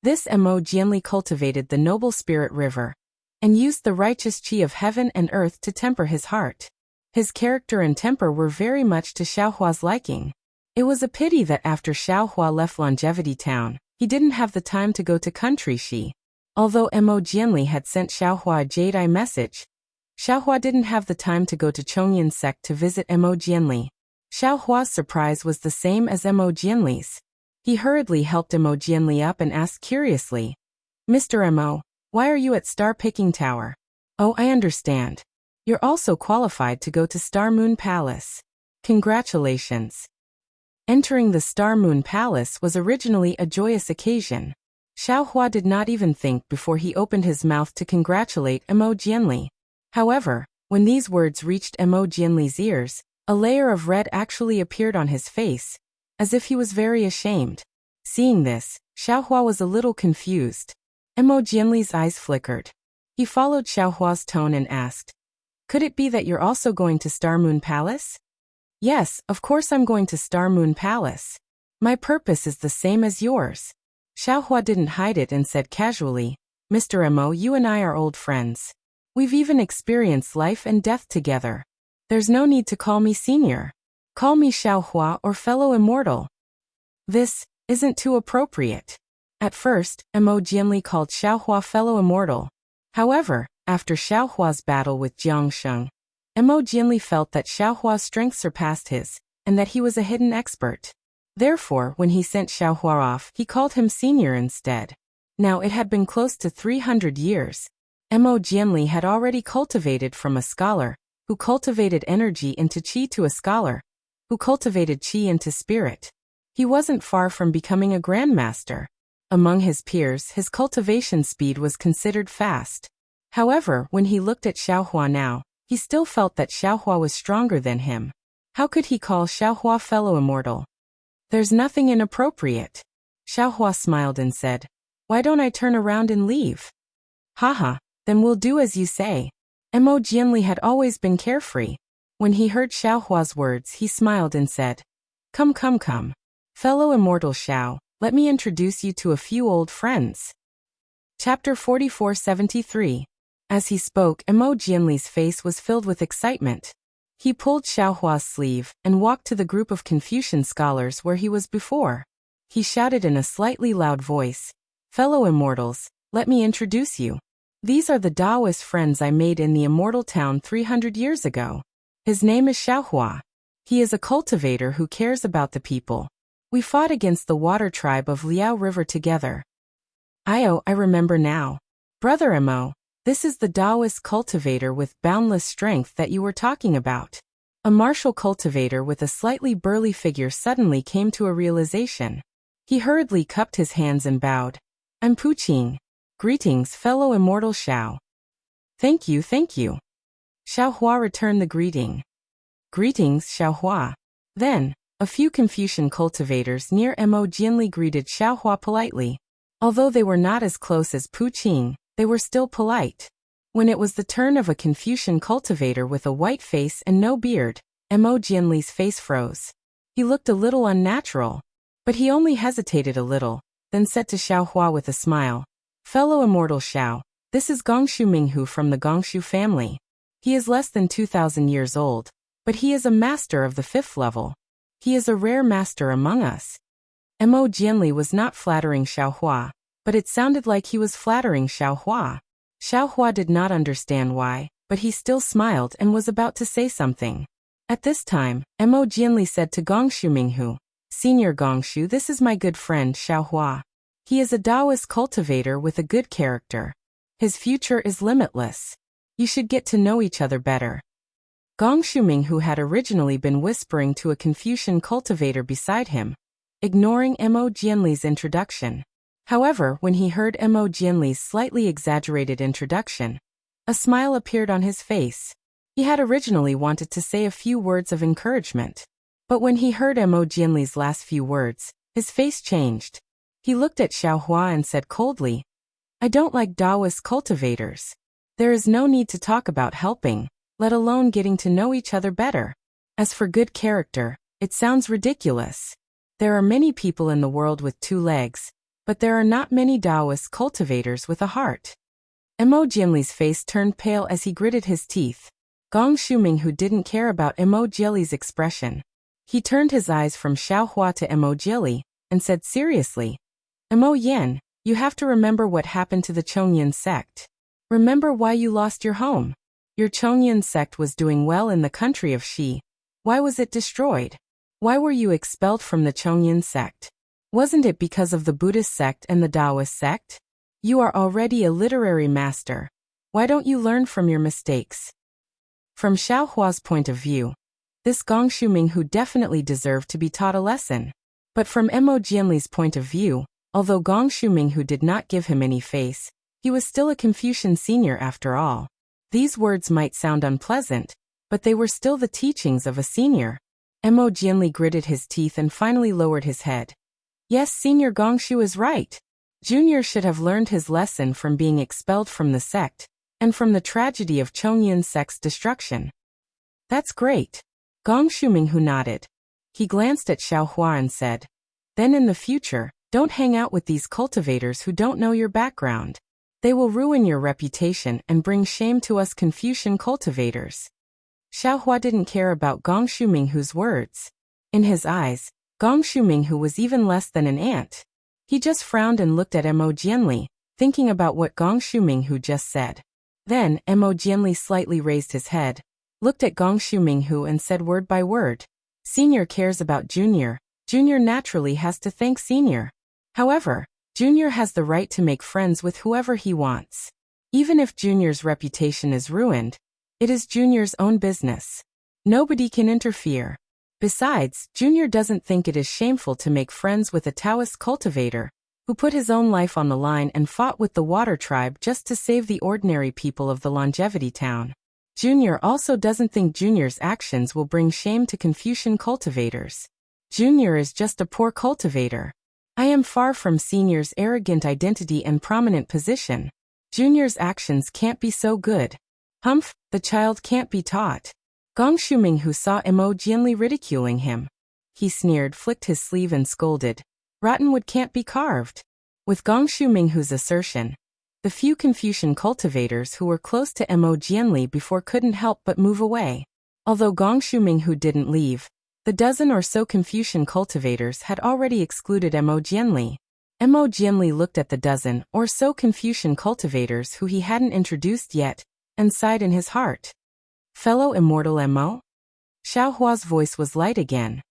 This Mo Jianli cultivated the noble spirit river, and used the righteous qi of heaven and earth to temper his heart. His character and temper were very much to Xiaohua's liking. It was a pity that after Xiaohua left Longevity Town, he didn't have the time to go to Country Shi. Although Mo Jianli had sent Xiaohua a jade-eye message, Xiaohua didn't have the time to go to Chongyan sect to visit Mo Jianli. Xiaohua's surprise was the same as Mo Jianli's. He hurriedly helped Mo Jianli up and asked curiously, "Mr. Mo, why are you at Star Picking Tower?" "Oh, I understand. You're also qualified to go to Star Moon Palace. Congratulations." Entering the Star Moon Palace was originally a joyous occasion. Xiaohua did not even think before he opened his mouth to congratulate Mo Jianli. However, when these words reached Mo Jianli's ears, a layer of red actually appeared on his face, as if he was very ashamed. Seeing this, Xiaohua was a little confused. Mo Jianli's eyes flickered. He followed Xiaohua's tone and asked, "Could it be that you're also going to Star Moon Palace?" "Yes, of course I'm going to Star Moon Palace. My purpose is the same as yours." Xiaohua didn't hide it and said casually, "Mr. Mo, you and I are old friends. We've even experienced life and death together. There's no need to call me senior. Call me Xiaohua or fellow immortal. This isn't too appropriate." At first, Mo Jianli called Xiaohua fellow immortal. However, after Xiaohua's battle with Jiang Sheng, Mo Jianli felt that Xiaohua's strength surpassed his, and that he was a hidden expert. Therefore, when he sent Xiaohua off, he called him senior instead. Now it had been close to 300 years. Mo Jianli had already cultivated from a scholar, who cultivated energy into qi, to a scholar, who cultivated qi into spirit. He wasn't far from becoming a grandmaster. Among his peers, his cultivation speed was considered fast. However, when he looked at Xiaohua now, he still felt that Xiaohua was stronger than him. How could he call Xiaohua fellow immortal? There's nothing inappropriate. Xiaohua smiled and said, "Why don't I turn around and leave?" Haha, then we'll do as you say. Mo Jianli had always been carefree. When he heard Xiaohua's words, he smiled and said, Come. Fellow immortal Xiao, let me introduce you to a few old friends." Chapter 4473. As he spoke, Mo Jianli's face was filled with excitement. He pulled Xiaohua's sleeve and walked to the group of Confucian scholars where he was before. He shouted in a slightly loud voice, "Fellow immortals, let me introduce you. These are the Taoist friends I made in the immortal town 300 years ago. His name is Xiaohua. He is a cultivator who cares about the people. We fought against the water tribe of Liao River together." I remember now. Brother Mo, this is the Taoist cultivator with boundless strength that you were talking about. A martial cultivator with a slightly burly figure suddenly came to a realization. He hurriedly cupped his hands and bowed. "I'm Pu Qing. Greetings, fellow immortal Xiao." Thank you. Xiaohua returned the greeting. "Greetings, Xiaohua." Then, a few Confucian cultivators near Mo Jianli greeted Xiaohua politely. Although they were not as close as Pu Qing, they were still polite. When it was the turn of a Confucian cultivator with a white face and no beard, Mo Jianli's face froze. He looked a little unnatural. But he only hesitated a little, then said to Xiaohua with a smile, "Fellow immortal Xiao, this is Gongshu Minghu from the Gongshu family. He is less than 2,000 years old, but he is a master of the 5th level. He is a rare master among us." Mo Jianli was not flattering Xiaohua, but it sounded like he was flattering Xiaohua. Xiaohua did not understand why, but he still smiled and was about to say something. At this time, Mo Jianli said to Gongshu Minghu, "Senior Gongshu, this is my good friend Xiaohua. He is a Taoist cultivator with a good character. His future is limitless. You should get to know each other better." Gongshu Minghu had originally been whispering to a Confucian cultivator beside him, ignoring Mo Jianli's introduction. However, when he heard Mo Jianli's slightly exaggerated introduction, a smile appeared on his face. He had originally wanted to say a few words of encouragement. But when he heard Mo Jianli's last few words, his face changed. He looked at Xiaohua and said coldly, "I don't like Taoist cultivators. There is no need to talk about helping, let alone getting to know each other better. As for good character, it sounds ridiculous. There are many people in the world with 2 legs, but there are not many Taoist cultivators with a heart." Mo Jianli's face turned pale as he gritted his teeth. Gongshu Minghu didn't care about Mo Jianli's expression. He turned his eyes from Xiaohua to Mo Jianli and said seriously, "Mo Yan, you have to remember what happened to the Chongyan sect. Remember why you lost your home. Your Chongyan sect was doing well in the country of Xi. Why was it destroyed? Why were you expelled from the Chongyan sect? Wasn't it because of the Buddhist sect and the Taoist sect? You are already a literary master. Why don't you learn from your mistakes?" From Xiaohua's point of view, this Gongshu Minghu definitely deserved to be taught a lesson. But from Mo Jianli's point of view, although Gongshu Minghu did not give him any face, he was still a Confucian senior after all. These words might sound unpleasant, but they were still the teachings of a senior. Mo Jianli gritted his teeth and finally lowered his head. Yes, Senior Gongshu is right. Junior should have learned his lesson from being expelled from the sect, and from the tragedy of Chongyan sect's destruction. That's great. Gongshu Minghu nodded. He glanced at Xiaohua and said, "Then in the future, don't hang out with these cultivators who don't know your background. They will ruin your reputation and bring shame to us Confucian cultivators." Xiaohua didn't care about Gongshu Minghu's words. In his eyes, Gongshu Minghu was even less than an ant. He just frowned and looked at Mo Jianli, thinking about what Gong Shuminghu just said. Then, Mo Jianli slightly raised his head, looked at Gong Shuminghu and said word by word, "Senior cares about Junior. Junior naturally has to thank Senior. However, Junior has the right to make friends with whoever he wants. Even if Junior's reputation is ruined, it is Junior's own business. Nobody can interfere. Besides, Junior doesn't think it is shameful to make friends with a Taoist cultivator, who put his own life on the line and fought with the Water Tribe just to save the ordinary people of the Longevity Town. Junior also doesn't think Junior's actions will bring shame to Confucian cultivators. Junior is just a poor cultivator. I am far from Senior's arrogant identity and prominent position. Junior's actions can't be so good. Humph, the child can't be taught." Gong Shuminghu saw Mo Jianli ridiculing him. He sneered, flicked his sleeve and scolded, "Rottenwood can't be carved." With Gong Shuminghu's assertion, the few Confucian cultivators who were close to Mo Jianli before couldn't help but move away. Although Gong Shuminghu didn't leave, the dozen or so Confucian cultivators had already excluded Mo Jianli. Mo Jianli looked at the dozen or so Confucian cultivators who he hadn't introduced yet, and sighed in his heart. "Fellow immortal Mo?" Xiao Hua's voice was light again.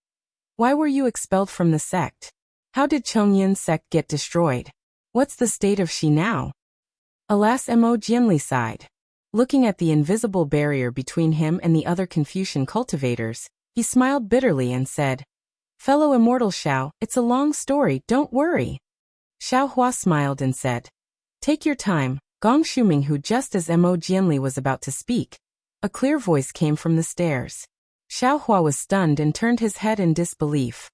"Why were you expelled from the sect? How did Chongyun's sect get destroyed? What's the state of she now?" Alas, Mo Jianli sighed. Looking at the invisible barrier between him and the other Confucian cultivators, he smiled bitterly and said, "Fellow immortal Xiao, it's a long story, don't worry." Xiao Hua smiled and said, "Take your time, Gong Shuminghu." Just as Mo Jianli was about to speak, a clear voice came from the stairs. Xiao Hua was stunned and turned his head in disbelief.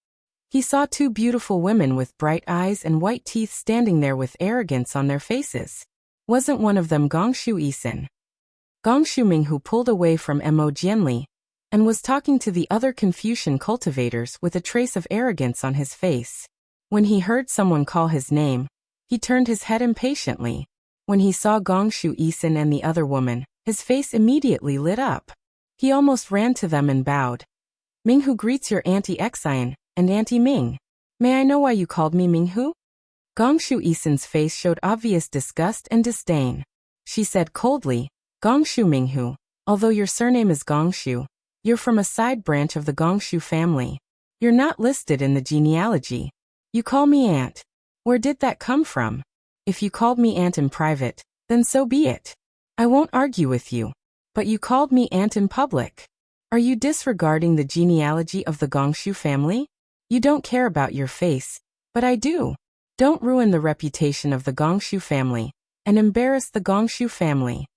He saw two beautiful women with bright eyes and white teeth standing there with arrogance on their faces. Wasn't one of them Gong Shu Yisin? Gong Shuminghu pulled away from Mo Jianli and was talking to the other Confucian cultivators with a trace of arrogance on his face. When he heard someone call his name, he turned his head impatiently. When he saw Gong Shu Yisin and the other woman, his face immediately lit up. He almost ran to them and bowed. "Minghu greets your Auntie Xian and Auntie Ming. May I know why you called me Minghu?" Gong Shu Yisin's face showed obvious disgust and disdain. She said coldly, "Gong Shu Minghu, although your surname is Gong Shu, you're from a side branch of the Gong Shu family. You're not listed in the genealogy. You call me Aunt. Where did that come from? If you called me Aunt in private, then so be it. I won't argue with you. But you called me Aunt in public. Are you disregarding the genealogy of the Gong Shu family? You don't care about your face, but I do. Don't ruin the reputation of the Gong Shu family and embarrass the Gong Shu family."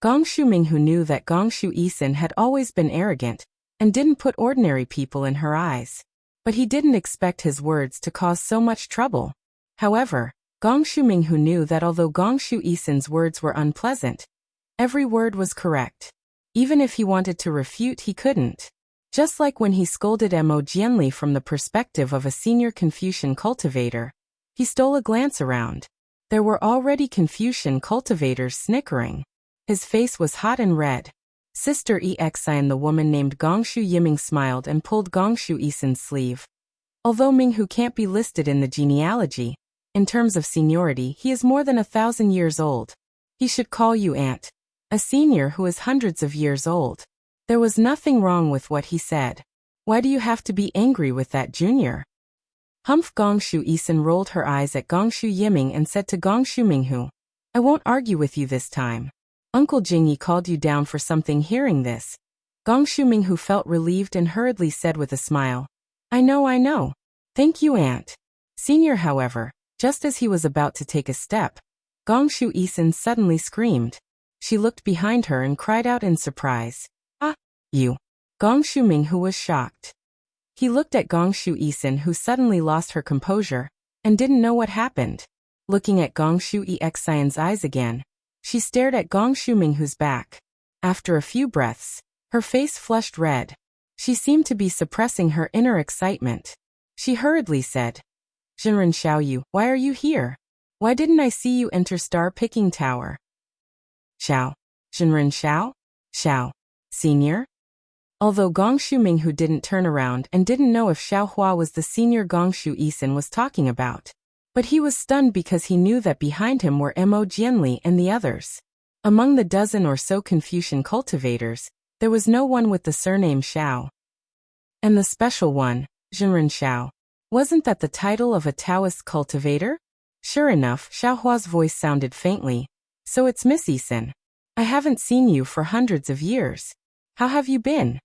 Gong Shuminghu knew that Gong Shu Yisin had always been arrogant and didn't put ordinary people in her eyes. But he didn't expect his words to cause so much trouble. However, Gong Shuminghu knew that although Gong Shu Yisin's words were unpleasant, every word was correct. Even if he wanted to refute, he couldn't. Just like when he scolded Mo Jianli from the perspective of a senior Confucian cultivator, he stole a glance around. There were already Confucian cultivators snickering. His face was hot and red. Sister Xian, the woman named Gong Shu Yiming, smiled and pulled Gong Shu Yisin's sleeve. Although Minghu can't be listed in the genealogy, in terms of seniority he is more than 1,000 years old. He should call you Aunt. A senior who is hundreds of years old. There was nothing wrong with what he said. Why do you have to be angry with that junior? Humph. Gong Shu Yisin rolled her eyes at Gong Shu Yiming and said to Gong Shuminghu, "I won't argue with you this time. Uncle Jingyi called you down for something." Hearing this, Gong Shuminghu felt relieved and hurriedly said with a smile, I know. Thank you, Aunt." Senior, however, just as he was about to take a step, Gong Shu Yisin suddenly screamed. She looked behind her and cried out in surprise, "Ah, you." Gong Shuminghu was shocked. He looked at Gong Shu Yisin, who suddenly lost her composure and didn't know what happened. Looking at Gong Shu Xian's eyes again, she stared at Gong Shuminghu's back. After a few breaths, her face flushed red. She seemed to be suppressing her inner excitement. She hurriedly said, "Jinren Xiaoyu, why are you here? Why didn't I see you enter Star Picking Tower?" Xiao. Jinren Xiao? Xiao. Senior? Although Gong Shuminghu didn't turn around and didn't know if Xiao Hua was the senior Gong Shu Yisin was talking about, But he was stunned because he knew that behind him were Mo Jianli and the others. Among the dozen or so Confucian cultivators, there was no one with the surname Xiao. And the special one, Zhenren Xiao. Wasn't that the title of a Taoist cultivator? Sure enough, Xiaohua's voice sounded faintly. So it's Miss Yisan. I haven't seen you for hundreds of years. How have you been?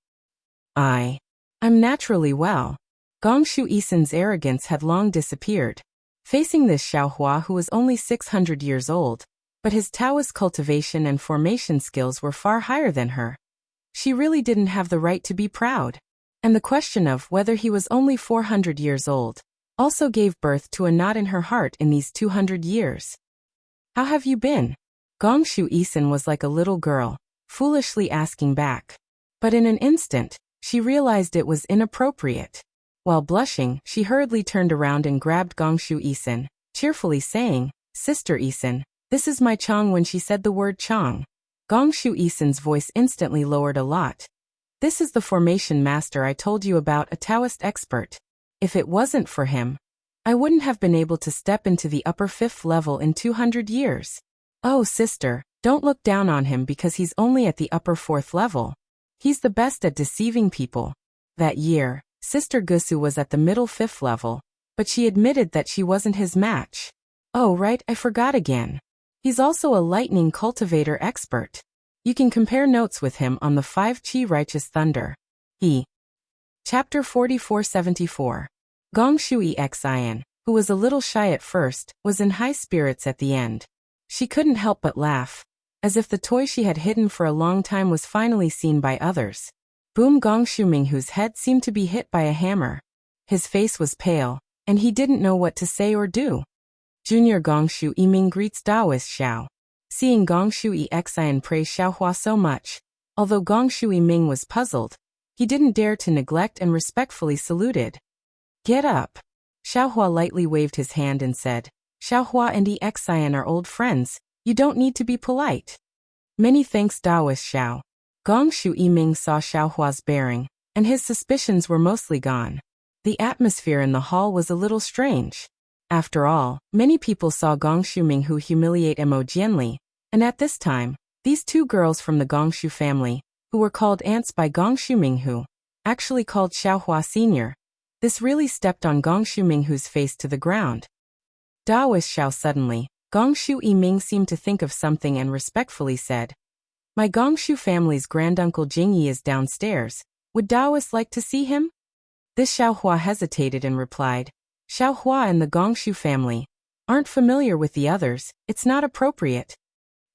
I'm naturally well. Gongshu Yisan's arrogance had long disappeared. Facing this Xiaohua who was only 600 years old, but his Taoist cultivation and formation skills were far higher than her. She really didn't have the right to be proud. And the question of whether he was only 400 years old also gave birth to a knot in her heart in these 200 years. How have you been? Gongshu Yisan was like a little girl, foolishly asking back. But in an instant, she realized it was inappropriate. While blushing, she hurriedly turned around and grabbed Gongshu Yisan, cheerfully saying, Sister Yisan, this is my Chong. When she said the word Chong, Gongshu Yisan's voice instantly lowered a lot. This is the formation master I told you about, a Taoist expert. If it wasn't for him, I wouldn't have been able to step into the upper 5th level in 200 years. Oh, sister, don't look down on him because he's only at the upper 4th level. He's the best at deceiving people. That year, Sister Gusu was at the middle 5th level, but she admitted that she wasn't his match. Oh right, I forgot again. He's also a lightning cultivator expert. You can compare notes with him on the 5 Qi Righteous Thunder. Chapter 4474. Gongshu Yixian, who was a little shy at first, was in high spirits at the end. She couldn't help but laugh, as if the toy she had hidden for a long time was finally seen by others. Boom! Gongshu Minghu's head seemed to be hit by a hammer. His face was pale, and he didn't know what to say or do. Junior Gongshu Yiming greets Taoist Xiao. Seeing Gongshu Yixian praise Xiaohua so much, although Gongshu Yiming was puzzled, he didn't dare to neglect and respectfully saluted. Get up. Xiaohua lightly waved his hand and said, Xiaohua and Yixian are old friends, you don't need to be polite. Many thanks, Taoist Xiao. Gongshu Yiming saw Xiaohua's bearing, and his suspicions were mostly gone. The atmosphere in the hall was a little strange. After all, many people saw Gongshu Minghu humiliate Mo Jianli, and at this time, these two girls from the Gongshu family, who were called aunts by Gongshu Minghu, actually called Xiaohua Senior. This really stepped on Gongshu Minghu's face to the ground. Taoist Xiao suddenly, Gongshu Yiming seemed to think of something and respectfully said, My Gongshu family's granduncle Jingyi is downstairs. Would Taoist like to see him? This Xiaohua hesitated and replied, Xiaohua and the Gongshu family aren't familiar with the others, it's not appropriate.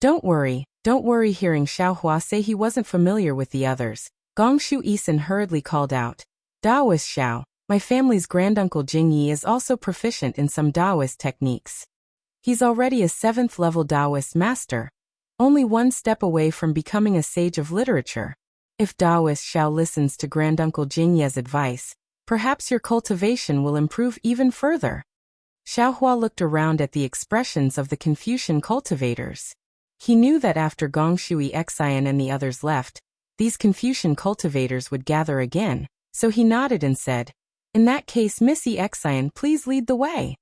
Don't worry. Hearing Xiaohua say he wasn't familiar with the others, Gongshu Yisan hurriedly called out, Taoist Xiao, my family's granduncle Jingyi is also proficient in some Taoist techniques. He's already a 7th level Taoist master, only one step away from becoming a sage of literature. If Taoist Xiao listens to granduncle Jingyi's advice, perhaps your cultivation will improve even further. Xiaohua looked around at the expressions of the Confucian cultivators. He knew that after Gongshu Yixian and the others left, these Confucian cultivators would gather again, so he nodded and said, In that case, Miss Yixian, please lead the way.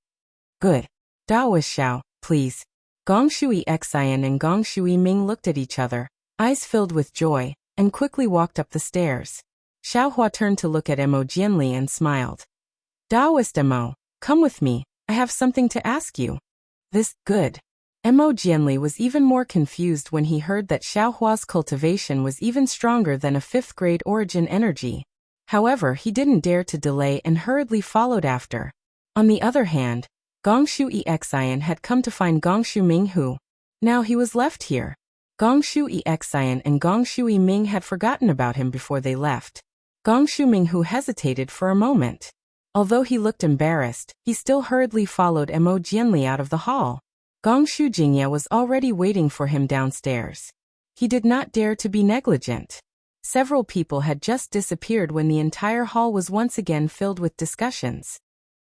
Good. Taoist Xiao, please. Gongshu Yixian and Gongshu Yiming looked at each other, eyes filled with joy, and quickly walked up the stairs. Xiaohua turned to look at Mo Jianli and smiled. Taoist Mo, come with me, I have something to ask you. This, good. Mo Jianli was even more confused when he heard that Xiaohua's cultivation was even stronger than a 5th grade origin energy. However, he didn't dare to delay and hurriedly followed after. On the other hand, Gongshu Yixian had come to find Gongshu Minghu. Now he was left here. Gongshu Yixian and Gongshu Yiming had forgotten about him before they left. Gongshu Minghu hesitated for a moment. Although he looked embarrassed, he still hurriedly followed Mo Jianli out of the hall. Gongshu Jingye was already waiting for him downstairs. He did not dare to be negligent. Several people had just disappeared when the entire hall was once again filled with discussions.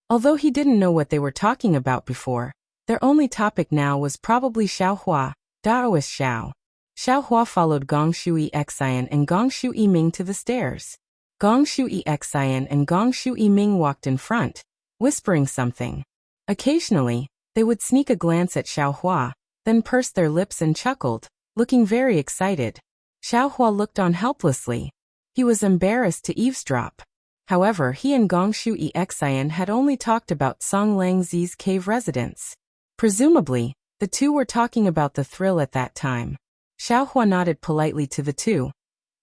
Although he didn't know what they were talking about before, their only topic now was probably Xiaohua, Taoist Xiao. Xiaohua followed Gongshu Yixian and Gongshu Yiming to the stairs. Gongshu Yixian and Gongshu Yiming walked in front, whispering something. Occasionally, they would sneak a glance at Xiaohua, then pursed their lips and chuckled, looking very excited. Xiaohua looked on helplessly. He was embarrassed to eavesdrop. However, he and Gongshu Exian had only talked about Song Langzi's cave residence. Presumably, the two were talking about the thrill at that time. Xiaohua nodded politely to the two,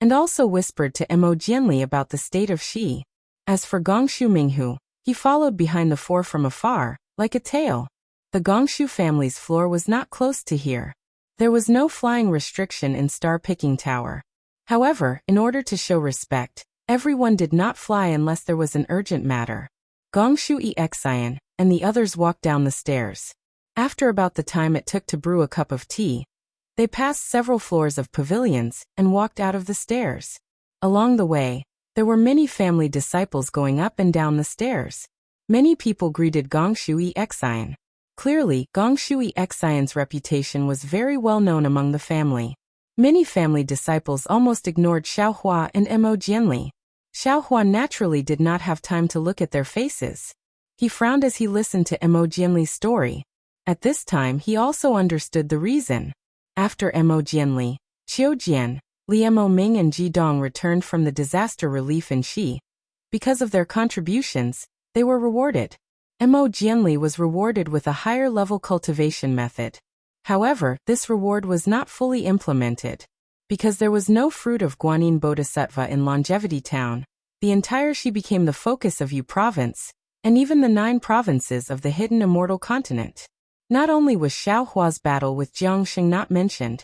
and also whispered to Mo Jianli about the state of Xi. As for Gongshu Minghu, he followed behind the four from afar, like a tail. The Gongshu family's floor was not close to here. There was no flying restriction in Star Picking Tower. However, in order to show respect, everyone did not fly unless there was an urgent matter. Gongshu Exian and the others walked down the stairs. After about the time it took to brew a cup of tea, they passed several floors of pavilions and walked out of the stairs. Along the way, there were many family disciples going up and down the stairs. Many people greeted Gongshu Exian. Clearly, Gongshu Exian's reputation was very well known among the family. Many family disciples almost ignored Xiaohua and Mo Jianli. Xiaohua naturally did not have time to look at their faces. He frowned as he listened to Mo Jianli's story. At this time he also understood the reason. After Mo Jianli, Qiu Jian, Liemo Ming and Ji Dong returned from the disaster relief in Xi. Because of their contributions, they were rewarded. Mo Jianli was rewarded with a higher-level cultivation method. However, this reward was not fully implemented. Because there was no fruit of Guanyin Bodhisattva in Longevity Town, the entire Xi became the focus of Yu Province, and even the 9 provinces of the hidden immortal continent. Not only was Xiaohua's battle with Jiangxing not mentioned,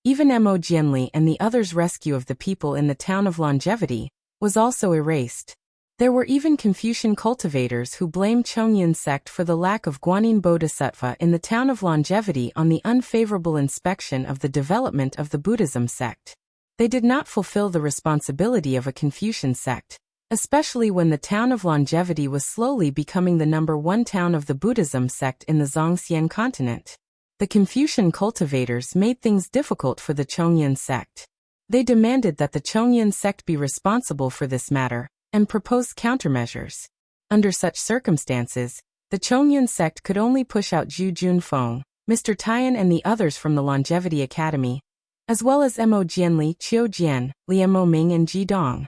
even Mo Jianli and the others' rescue of the people in the town of Longevity was also erased. There were even Confucian cultivators who blamed Chongyun sect for the lack of Guanyin Bodhisattva in the town of Longevity on the unfavorable inspection of the development of the Buddhism sect. They did not fulfill the responsibility of a Confucian sect, especially when the town of Longevity was slowly becoming the #1 town of the Buddhism sect in the Zhongxian continent. The Confucian cultivators made things difficult for the Chongyun sect. They demanded that the Chongyun sect be responsible for this matter, and proposed countermeasures. Under such circumstances, the Chongyun sect could only push out Zhu Junfeng, Mr. Tian and the others from the Longevity Academy, as well as Mo Jianli, Qiu Jian, Liemo Ming and Ji Dong.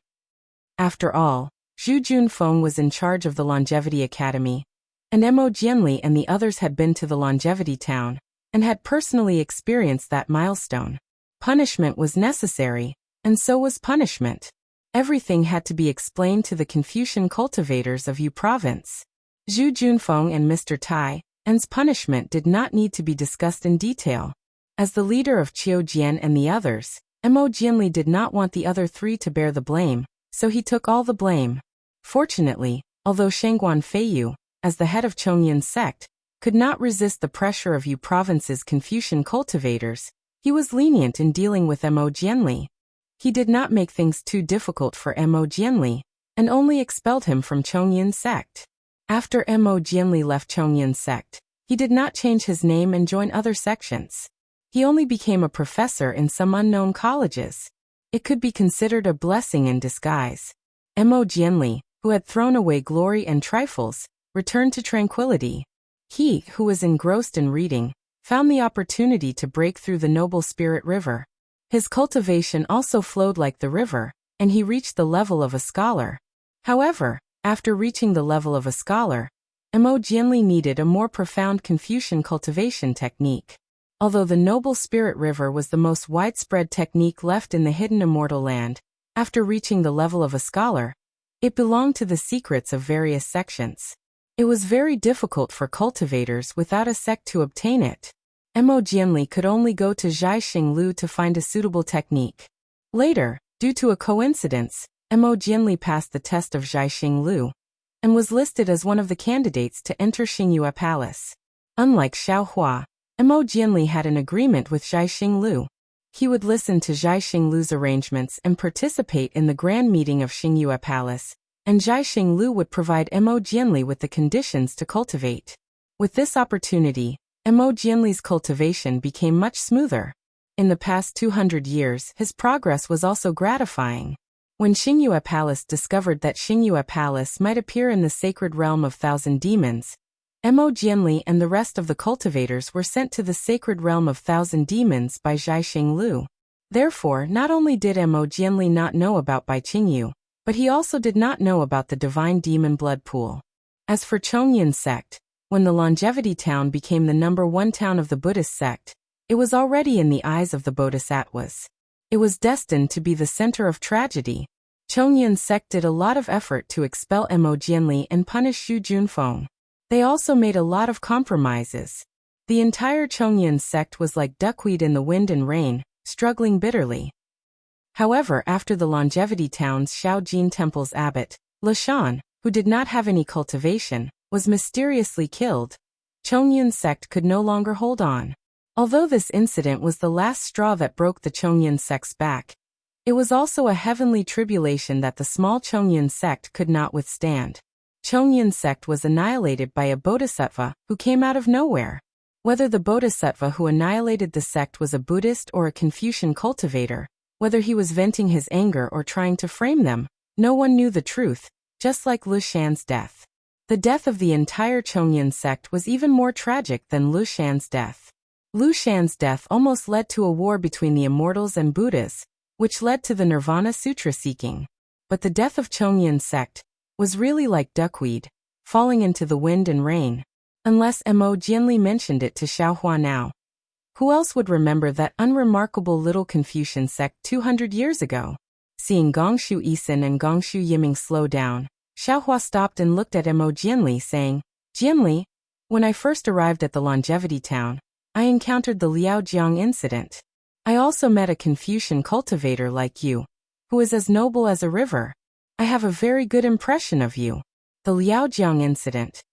After all, Zhu Junfeng was in charge of the Longevity Academy, and Mo Jianli and the others had been to the Longevity Town, and had personally experienced that milestone. Punishment was necessary, and so was punishment. Everything had to be explained to the Confucian cultivators of Yu Province. Zhu Junfeng and Mr. Tai N's punishment did not need to be discussed in detail. As the leader of Qiu Jian and the others, Mo Jianli did not want the other 3 to bear the blame, so he took all the blame. Fortunately, although Shangguan Feiyu, as the head of Chongyun sect, could not resist the pressure of Yu Province's Confucian cultivators, he was lenient in dealing with Mo Jianli. He did not make things too difficult for Mo Jianli, and only expelled him from Chongyun sect. After Mo Jianli left Chongyun sect, he did not change his name and join other sections. He only became a professor in some unknown colleges. It could be considered a blessing in disguise. Mo Jianli, who had thrown away glory and trifles, returned to tranquility. He, who was engrossed in reading, found the opportunity to break through the noble spirit river. His cultivation also flowed like the river, and he reached the level of a scholar. However, after reaching the level of a scholar, Mo Jianli needed a more profound Confucian cultivation technique. Although the noble spirit river was the most widespread technique left in the hidden immortal land, after reaching the level of a scholar, it belonged to the secrets of various sections. It was very difficult for cultivators without a sect to obtain it. Mo Jianli could only go to Zhaixing Lu to find a suitable technique. Later, due to a coincidence, Mo Jianli passed the test of Zhaixing Lu, and was listed as one of the candidates to enter Xingyue Palace. Unlike Xiaohua, Mo Jianli had an agreement with Zhaixing Lu. He would listen to Zhaixing Lu's arrangements and participate in the grand meeting of Xingyue Palace, and Zhaixing Lu would provide Mo Jianli with the conditions to cultivate. With this opportunity, Mo Jianli's cultivation became much smoother. In the past 200 years, his progress was also gratifying. When Xingyue Palace discovered that Xingyue Palace might appear in the sacred realm of Thousand Demons, Mo Jianli and the rest of the cultivators were sent to the sacred realm of thousand demons by Zhaixing Lu. Therefore, not only did Mo Jianli not know about Bai Qingyu, but he also did not know about the divine demon blood pool. As for Chongyun's sect, when the longevity town became the #1 town of the Buddhist sect, it was already in the eyes of the bodhisattvas. It was destined to be the center of tragedy. Chongyun's sect did a lot of effort to expel Mo Jianli and punish Xu Junfeng. They also made a lot of compromises. The entire Chongyun sect was like duckweed in the wind and rain, struggling bitterly. However, after the longevity town's Shaojin temple's abbot, Le Shan, who did not have any cultivation, was mysteriously killed, Chongyun's sect could no longer hold on. Although this incident was the last straw that broke the Chongyun sect's back, it was also a heavenly tribulation that the small Chongyun sect could not withstand. Chongyun sect was annihilated by a bodhisattva who came out of nowhere. Whether the bodhisattva who annihilated the sect was a Buddhist or a Confucian cultivator, whether he was venting his anger or trying to frame them, no one knew the truth, just like Lu Shan's death. The death of the entire Chongyun sect was even more tragic than Lu Shan's death. Lu Shan's death almost led to a war between the immortals and Buddhas, which led to the Nirvana Sutra seeking. But the death of Chongyun's sect was really like duckweed, falling into the wind and rain. Unless Mo Jianli mentioned it to Xiaohua now. Who else would remember that unremarkable little Confucian sect 200 years ago? Seeing Gongshu Yisin and Gongshu Yiming slow down, Xiaohua stopped and looked at Mo Jianli, saying, "Jianli, when I first arrived at the longevity town, I encountered the Liaojiang incident. I also met a Confucian cultivator like you, who is as noble as a river. I have a very good impression of you. The Liaojiang incident.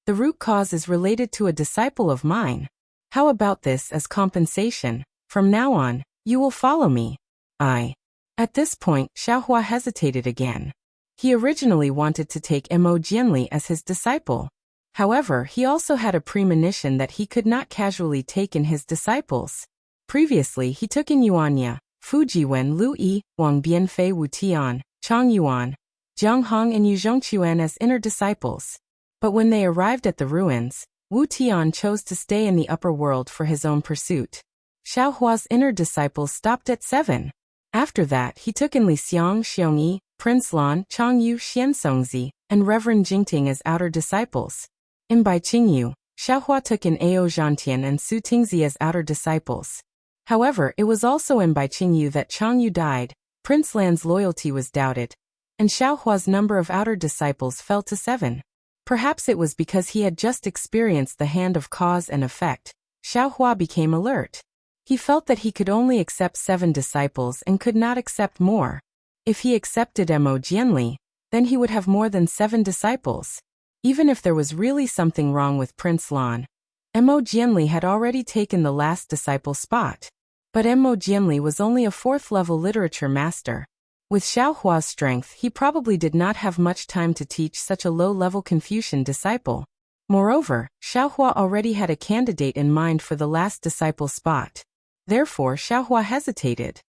The root cause is related to a disciple of mine. How about this as compensation? From now on, you will follow me." At this point, Xiaohua hesitated again. He originally wanted to take Mo Jianli as his disciple. However, he also had a premonition that he could not casually take in his disciples. Previously, he took in Yuanya, Fujiwen Lu Yi, Wang Bianfei Wu Tian, Chang Yuan, Jiang Hong and Yu Zhongquan as inner disciples. But when they arrived at the ruins, Wu Tian chose to stay in the upper world for his own pursuit. Xiaohua's inner disciples stopped at 7. After that, he took in Li Xiang Xiongyi, Prince Lan, Chang Yu Xianzongzi, and Reverend Jingting as outer disciples. In Bai Qingyu, Xiaohua took in Ao Zhantian and Su Tingzi as outer disciples. However, it was also in Bai Qingyu that Chang Yu died, Prince Lan's loyalty was doubted, and Xiaohua's number of outer disciples fell to 7. Perhaps it was because he had just experienced the hand of cause and effect. Xiaohua became alert. He felt that he could only accept 7 disciples and could not accept more. If he accepted Mo Jianli, then he would have more than 7 disciples. Even if there was really something wrong with Prince Lan, Mo Jianli had already taken the last disciple spot. But Mo Jianli was only a 4th-level literature master. With Xiaohua's strength, he probably did not have much time to teach such a low-level Confucian disciple. Moreover, Xiaohua already had a candidate in mind for the last disciple spot. Therefore, Xiaohua hesitated.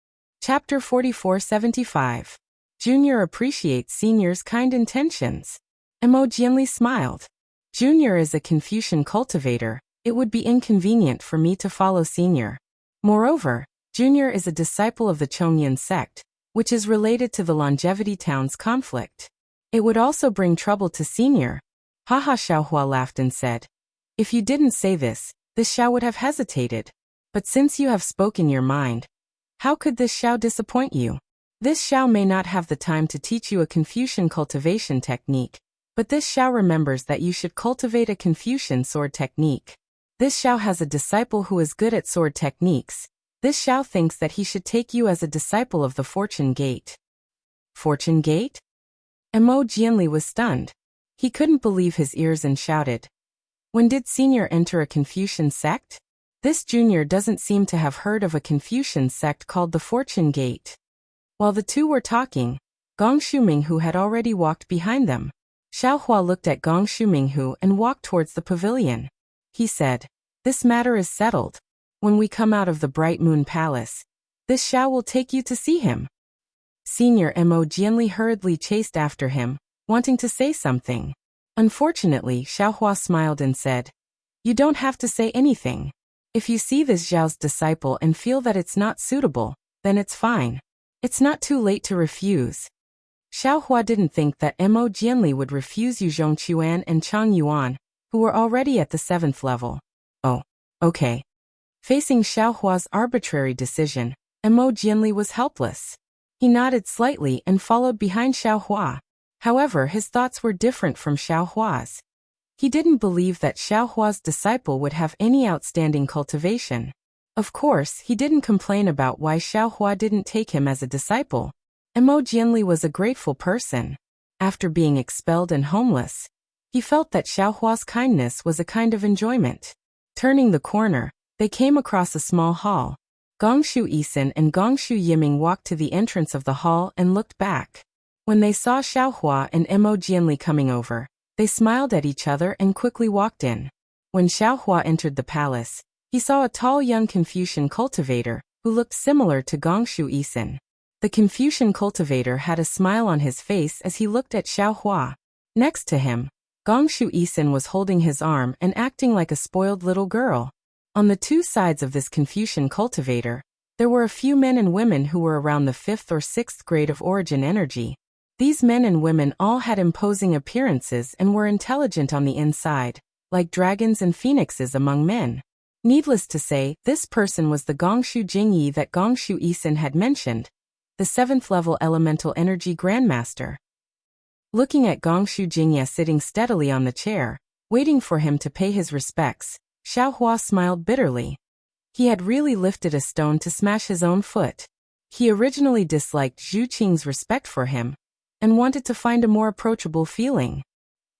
Chapter 4475. Junior appreciates Senior's kind intentions. Mo Jianli smiled. Junior is a Confucian cultivator. It would be inconvenient for me to follow Senior. Moreover, Junior is a disciple of the Chongyun sect, which is related to the longevity town's conflict. It would also bring trouble to Senior. Haha, Xiaohua laughed and said, "If you didn't say this Xiao would have hesitated. But since you have spoken your mind, how could this Xiao disappoint you? This Xiao may not have the time to teach you a Confucian cultivation technique, but this Xiao remembers that you should cultivate a Confucian sword technique. This Xiao has a disciple who is good at sword techniques. This Xiao thinks that he should take you as a disciple of the Fortune Gate." Fortune Gate? Mo Jianli was stunned. He couldn't believe his ears and shouted, "When did Senior enter a Confucian sect? This junior doesn't seem to have heard of a Confucian sect called the Fortune Gate." While the two were talking, Gong Shuminghu had already walked behind them. Xiaohua looked at Gong Shuminghu and walked towards the pavilion. He said, "This matter is settled. When we come out of the Bright Moon Palace, this Xiao will take you to see him." Senior Mo Jianli hurriedly chased after him, wanting to say something. Unfortunately, Xiaohua smiled and said, "You don't have to say anything. If you see this Zhao's disciple and feel that it's not suitable, then it's fine. It's not too late to refuse." Xiaohua didn't think that Mo Jianli would refuse Yu Zhongquan and Chang Yuan, who were already at the 7th level. Oh, okay. Facing Xiaohua's arbitrary decision, Mo Jianli was helpless. He nodded slightly and followed behind Xiaohua. However, his thoughts were different from Xiaohua's. He didn't believe that Xiaohua's disciple would have any outstanding cultivation. Of course, he didn't complain about why Xiaohua didn't take him as a disciple. Mo Jianli was a grateful person. After being expelled and homeless, he felt that Xiaohua's kindness was a kind of enjoyment. Turning the corner, they came across a small hall. Gongshu Yisan and Gongshu Yiming walked to the entrance of the hall and looked back. When they saw Xiaohua and Mo Jianli coming over, they smiled at each other and quickly walked in. When Xiaohua entered the palace, he saw a tall young Confucian cultivator, who looked similar to Gongshu Yisan. The Confucian cultivator had a smile on his face as he looked at Xiaohua. Next to him, Gongshu Yisan was holding his arm and acting like a spoiled little girl. On the two sides of this Confucian cultivator, there were a few men and women who were around the 5th or 6th grade of origin energy. These men and women all had imposing appearances and were intelligent on the inside, like dragons and phoenixes among men. Needless to say, this person was the Gongshu Jingyi that Gongshu Yisan had mentioned, the 7th level elemental energy grandmaster. Looking at Gongshu Jingyi sitting steadily on the chair, waiting for him to pay his respects, Xiaohua smiled bitterly. He had really lifted a stone to smash his own foot. He originally disliked Zhu Qing's respect for him, and wanted to find a more approachable feeling.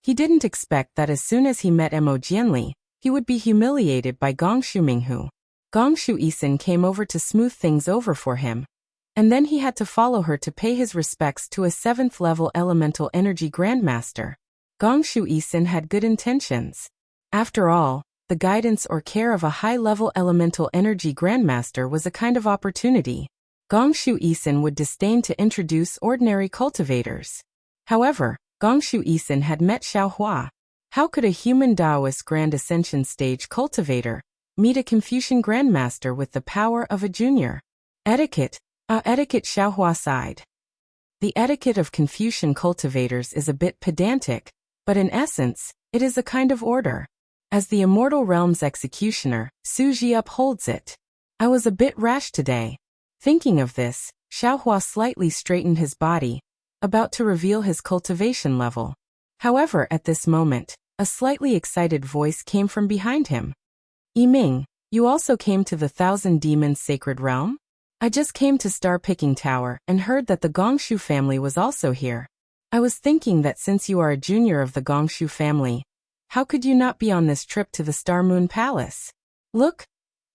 He didn't expect that as soon as he met Mo Jianli, he would be humiliated by Gongshu Minghu. Gongshu Yisan came over to smooth things over for him, and then he had to follow her to pay his respects to a 7th level elemental energy grandmaster. Gongshu Yisan had good intentions. After all, the guidance or care of a high-level elemental energy grandmaster was a kind of opportunity. Gongshu Yisan would disdain to introduce ordinary cultivators. However, Gongshu Yisan had met Xiaohua. How could a human Taoist Grand Ascension stage cultivator meet a Confucian grandmaster with the power of a junior? Etiquette. Etiquette, Xiaohua sighed. The etiquette of Confucian cultivators is a bit pedantic, but in essence, it is a kind of order. As the Immortal Realm's executioner, Su Ji upholds it. I was a bit rash today. Thinking of this, Xiaohua slightly straightened his body, about to reveal his cultivation level. However, at this moment, a slightly excited voice came from behind him. "Yiming, you also came to the Thousand Demons Sacred Realm? I just came to Star Picking Tower and heard that the Gongshu family was also here. I was thinking that since you are a junior of the Gongshu family, how could you not be on this trip to the Star Moon Palace? Look,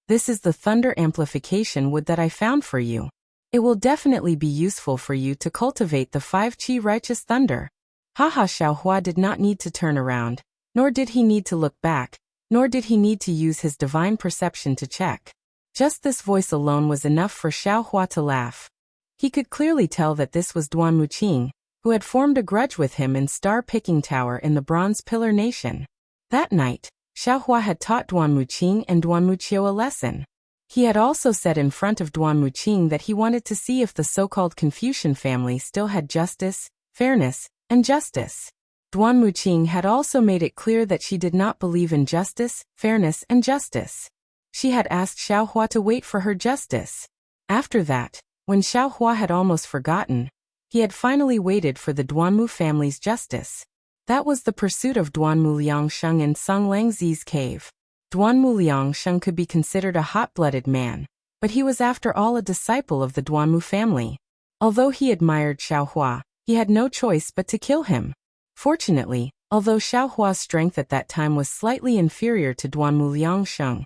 this is the thunder amplification wood that I found for you. It will definitely be useful for you to cultivate the 5 Qi righteous thunder." Haha, Xiaohua did not need to turn around, nor did he need to look back, nor did he need to use his divine perception to check. Just this voice alone was enough for Xiaohua to laugh. He could clearly tell that this was Duan Muqing, who had formed a grudge with him in Star Picking Tower in the Bronze Pillar Nation. That night, Xiaohua had taught Duan Muqing and Duan Muqiu a lesson. He had also said in front of Duan Muqing that he wanted to see if the so-called Confucian family still had justice, fairness, and justice. Duan Muqing had also made it clear that she did not believe in justice, fairness, and justice. She had asked Xiaohua to wait for her justice. After that, when Xiaohua had almost forgotten, he had finally waited for the Duanmu family's justice. That was the pursuit of Duanmu Liangsheng in Song Langzi's cave. Duanmu Liangsheng could be considered a hot-blooded man, but he was after all a disciple of the Duanmu family. Although he admired Xiaohua, he had no choice but to kill him. Fortunately, although Xiaohua's strength at that time was slightly inferior to Duanmu Liangsheng,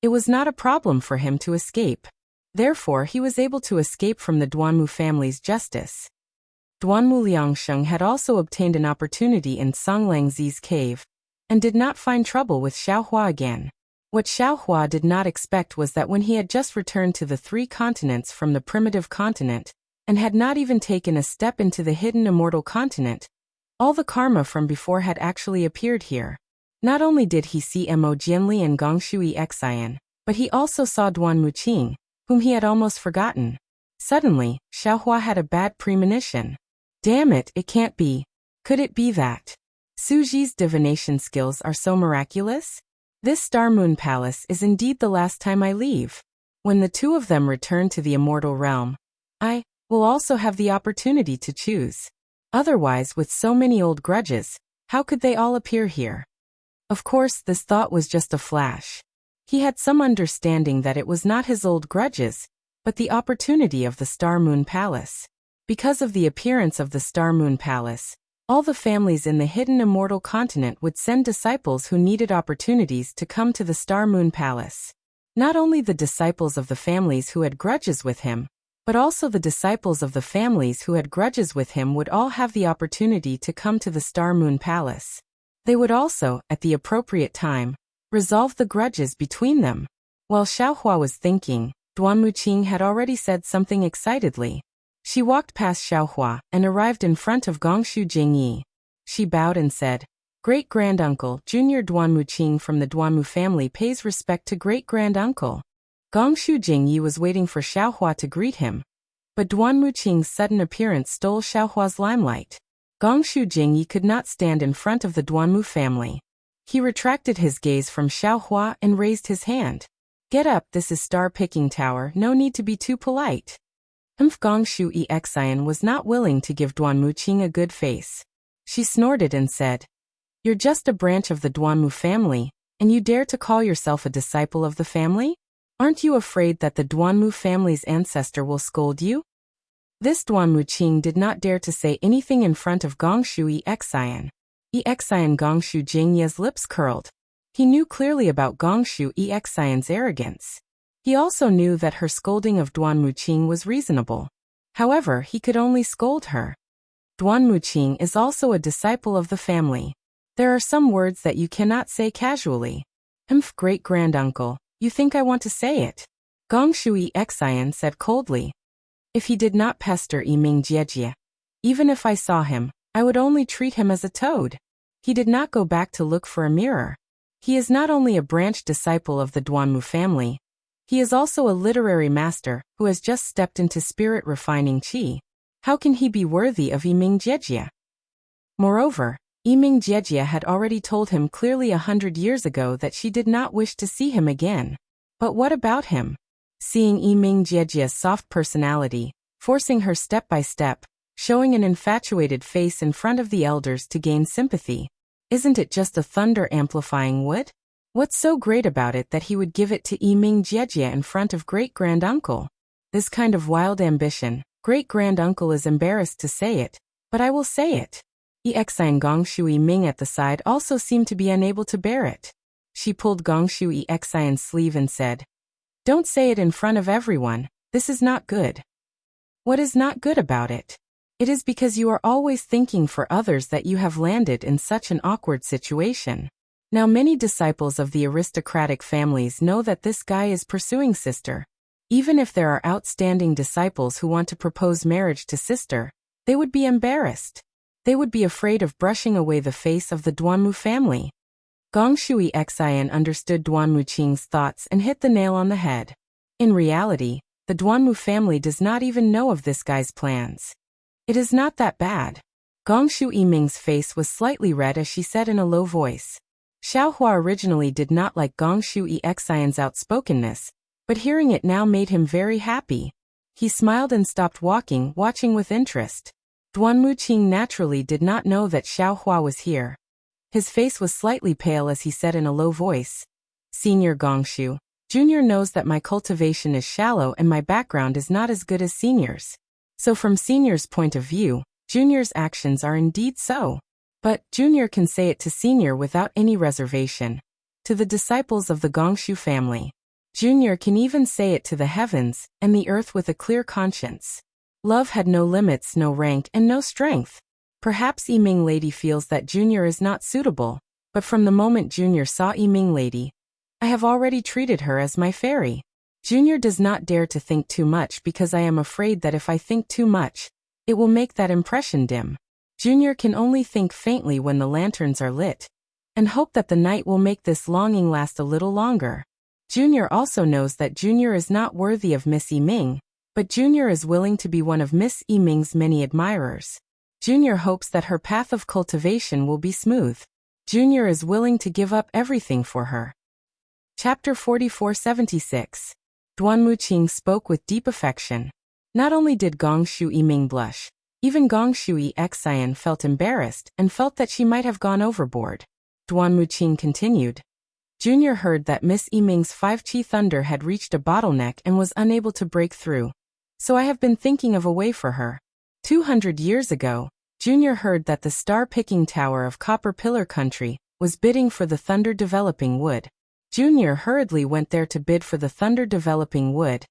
it was not a problem for him to escape. Therefore, he was able to escape from the Duanmu family's justice. Duanmu Liangsheng had also obtained an opportunity in Song Langzi's cave, and did not find trouble with Xiaohua again. What Xiaohua did not expect was that when he had just returned to the 3 continents from the primitive continent, and had not even taken a step into the hidden immortal continent, All the karma from before had actually appeared here. Not only did he see Mo Jianli and Gongshui Xian, but he also saw Duan Muqing, whom he had almost forgotten. Suddenly, Xiaohua had a bad premonition. Damn it, it can't be. Could it be that Su Ji's divination skills are so miraculous? This Star Moon Palace is indeed the last time I leave. When the two of them return to the immortal realm, I will also have the opportunity to choose. Otherwise, with so many old grudges, how could they all appear here? Of course, this thought was just a flash. He had some understanding that it was not his old grudges, but the opportunity of the Star Moon Palace. Because of the appearance of the Star Moon Palace, all the families in the hidden immortal continent would send disciples who needed opportunities to come to the Star Moon Palace. Not only the disciples of the families who had grudges with him, but also the disciples of the families who had grudges with him would all have the opportunity to come to the Star Moon Palace. They would also, at the appropriate time, resolve the grudges between them. While Xiaohua was thinking, Duan Muqing had already said something excitedly. She walked past Xiaohua and arrived in front of Gongshu Jingyi. She bowed and said, "Great-granduncle, Junior Duan Muqing from the Duanmu family pays respect to great-granduncle." Gongshu Jingyi was waiting for Xiaohua to greet him, but Duan Muqing's sudden appearance stole Xiaohua's limelight. Gongshu Jingyi could not stand in front of the Duanmu family. He retracted his gaze from Xiaohua and raised his hand. "Get up, this is Star Picking Tower, no need to be too polite." Gongshu Xian was not willing to give Duan Muqing a good face. She snorted and said, "You're just a branch of the Duanmu family, and you dare to call yourself a disciple of the family? Aren't you afraid that the Duanmu family's ancestor will scold you?" This Duan Muqing did not dare to say anything in front of Gongshu Xian. Gongshu Jingye's lips curled. He knew clearly about Gongshu Xian's arrogance. He also knew that her scolding of Duan Muqing was reasonable. However, he could only scold her. Duan Muqing is also a disciple of the family. There are some words that you cannot say casually. Great-granduncle, you think I want to say it?" Gongshu Xian said coldly. "If he did not pester Yiming Jiejie, even if I saw him, I would only treat him as a toad." He did not go back to look for a mirror. He is not only a branch disciple of the Duanmu family, he is also a literary master who has just stepped into spirit-refining qi. How can he be worthy of Yiming Jiejie? Moreover, Yiming Jiejie had already told him clearly 100 years ago that she did not wish to see him again. But what about him? Seeing Yiming Jiejie's soft personality, forcing her step by step, showing an infatuated face in front of the elders to gain sympathy, isn't it just a thunder-amplifying wood? What's so great about it that he would give it to Yiming Jiejie in front of great-granduncle? This kind of wild ambition, great-granduncle is embarrassed to say it, but I will say it. Xian Gongshu Yiming at the side also seemed to be unable to bear it. She pulled Gongshu Xian's sleeve and said, "Don't say it in front of everyone, this is not good." "What is not good about it?" "It is because you are always thinking for others that you have landed in such an awkward situation. Now many disciples of the aristocratic families know that this guy is pursuing sister. Even if there are outstanding disciples who want to propose marriage to sister, they would be embarrassed. They would be afraid of brushing away the face of the Duanmu family." Gongshu Xian understood Duan Muqing's thoughts and hit the nail on the head. In reality, the Duanmu family does not even know of this guy's plans. It is not that bad. Gongshu Yiming's face was slightly red as she said in a low voice. Xiaohua originally did not like Gongshu Xian's outspokenness, but hearing it now made him very happy. He smiled and stopped walking, watching with interest. Duan Muqing naturally did not know that Xiaohua was here. His face was slightly pale as he said in a low voice, "Senior Gongshu, Junior knows that my cultivation is shallow and my background is not as good as Senior's. So from Senior's point of view, Junior's actions are indeed so. But Junior can say it to Senior without any reservation. To the disciples of the Gongshu family. Junior can even say it to the heavens and the earth with a clear conscience. Love had no limits, no rank, and no strength. Perhaps Yiming Lady feels that Junior is not suitable, but from the moment Junior saw Yiming Lady, I have already treated her as my fairy. Junior does not dare to think too much because I am afraid that if I think too much, it will make that impression dim. Junior can only think faintly when the lanterns are lit, and hope that the night will make this longing last a little longer. Junior also knows that Junior is not worthy of Miss Yiming, but Junior is willing to be one of Miss Yiming's many admirers. Junior hopes that her path of cultivation will be smooth. Junior is willing to give up everything for her. Chapter 4476. Duan Muqing spoke with deep affection. Not only did Gong Shu Yiming blush, even Gong Shui Xian felt embarrassed and felt that she might have gone overboard. Duan Muqing continued. Junior heard that Miss Yiming's 5-chi thunder had reached a bottleneck and was unable to break through. So I have been thinking of a way for her. 200 years ago, Junior heard that the star-picking tower of Copper Pillar Country was bidding for the thunder-developing wood. Junior hurriedly went there to bid for the thunder-developing wood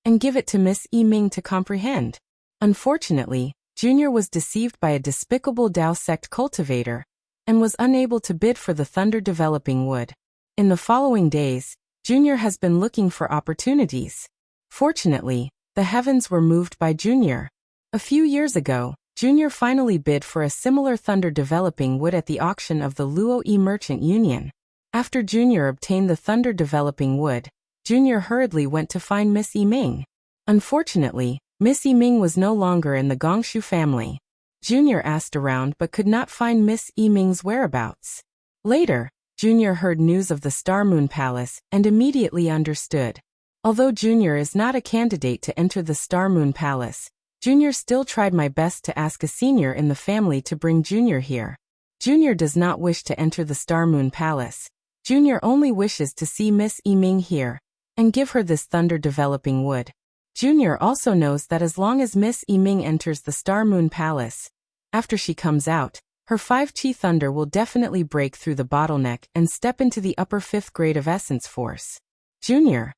and give it to Miss Yiming to comprehend. Unfortunately, Junior was deceived by a despicable Dao sect cultivator and was unable to bid for the thunder-developing wood. In the following days, Junior has been looking for opportunities. Fortunately, the heavens were moved by Junior. A few years ago, Junior finally bid for a similar thunder-developing wood at the auction of the Luo Yi Merchant Union. After Junior obtained the thunder-developing wood, Junior hurriedly went to find Miss Yiming. Unfortunately, Miss Yiming was no longer in the Gongshu family. Junior asked around but could not find Miss Yiming's whereabouts. Later, Junior heard news of the Star Moon Palace and immediately understood. Although Junior is not a candidate to enter the Star Moon Palace, Junior still tried my best to ask a senior in the family to bring Junior here. Junior does not wish to enter the Star Moon Palace. Junior only wishes to see Miss Yiming here and give her this thunder-developing wood. Junior also knows that as long as Miss Yiming enters the Star Moon Palace, after she comes out, her 5-chi thunder will definitely break through the bottleneck and step into the upper 5th grade of essence force. Junior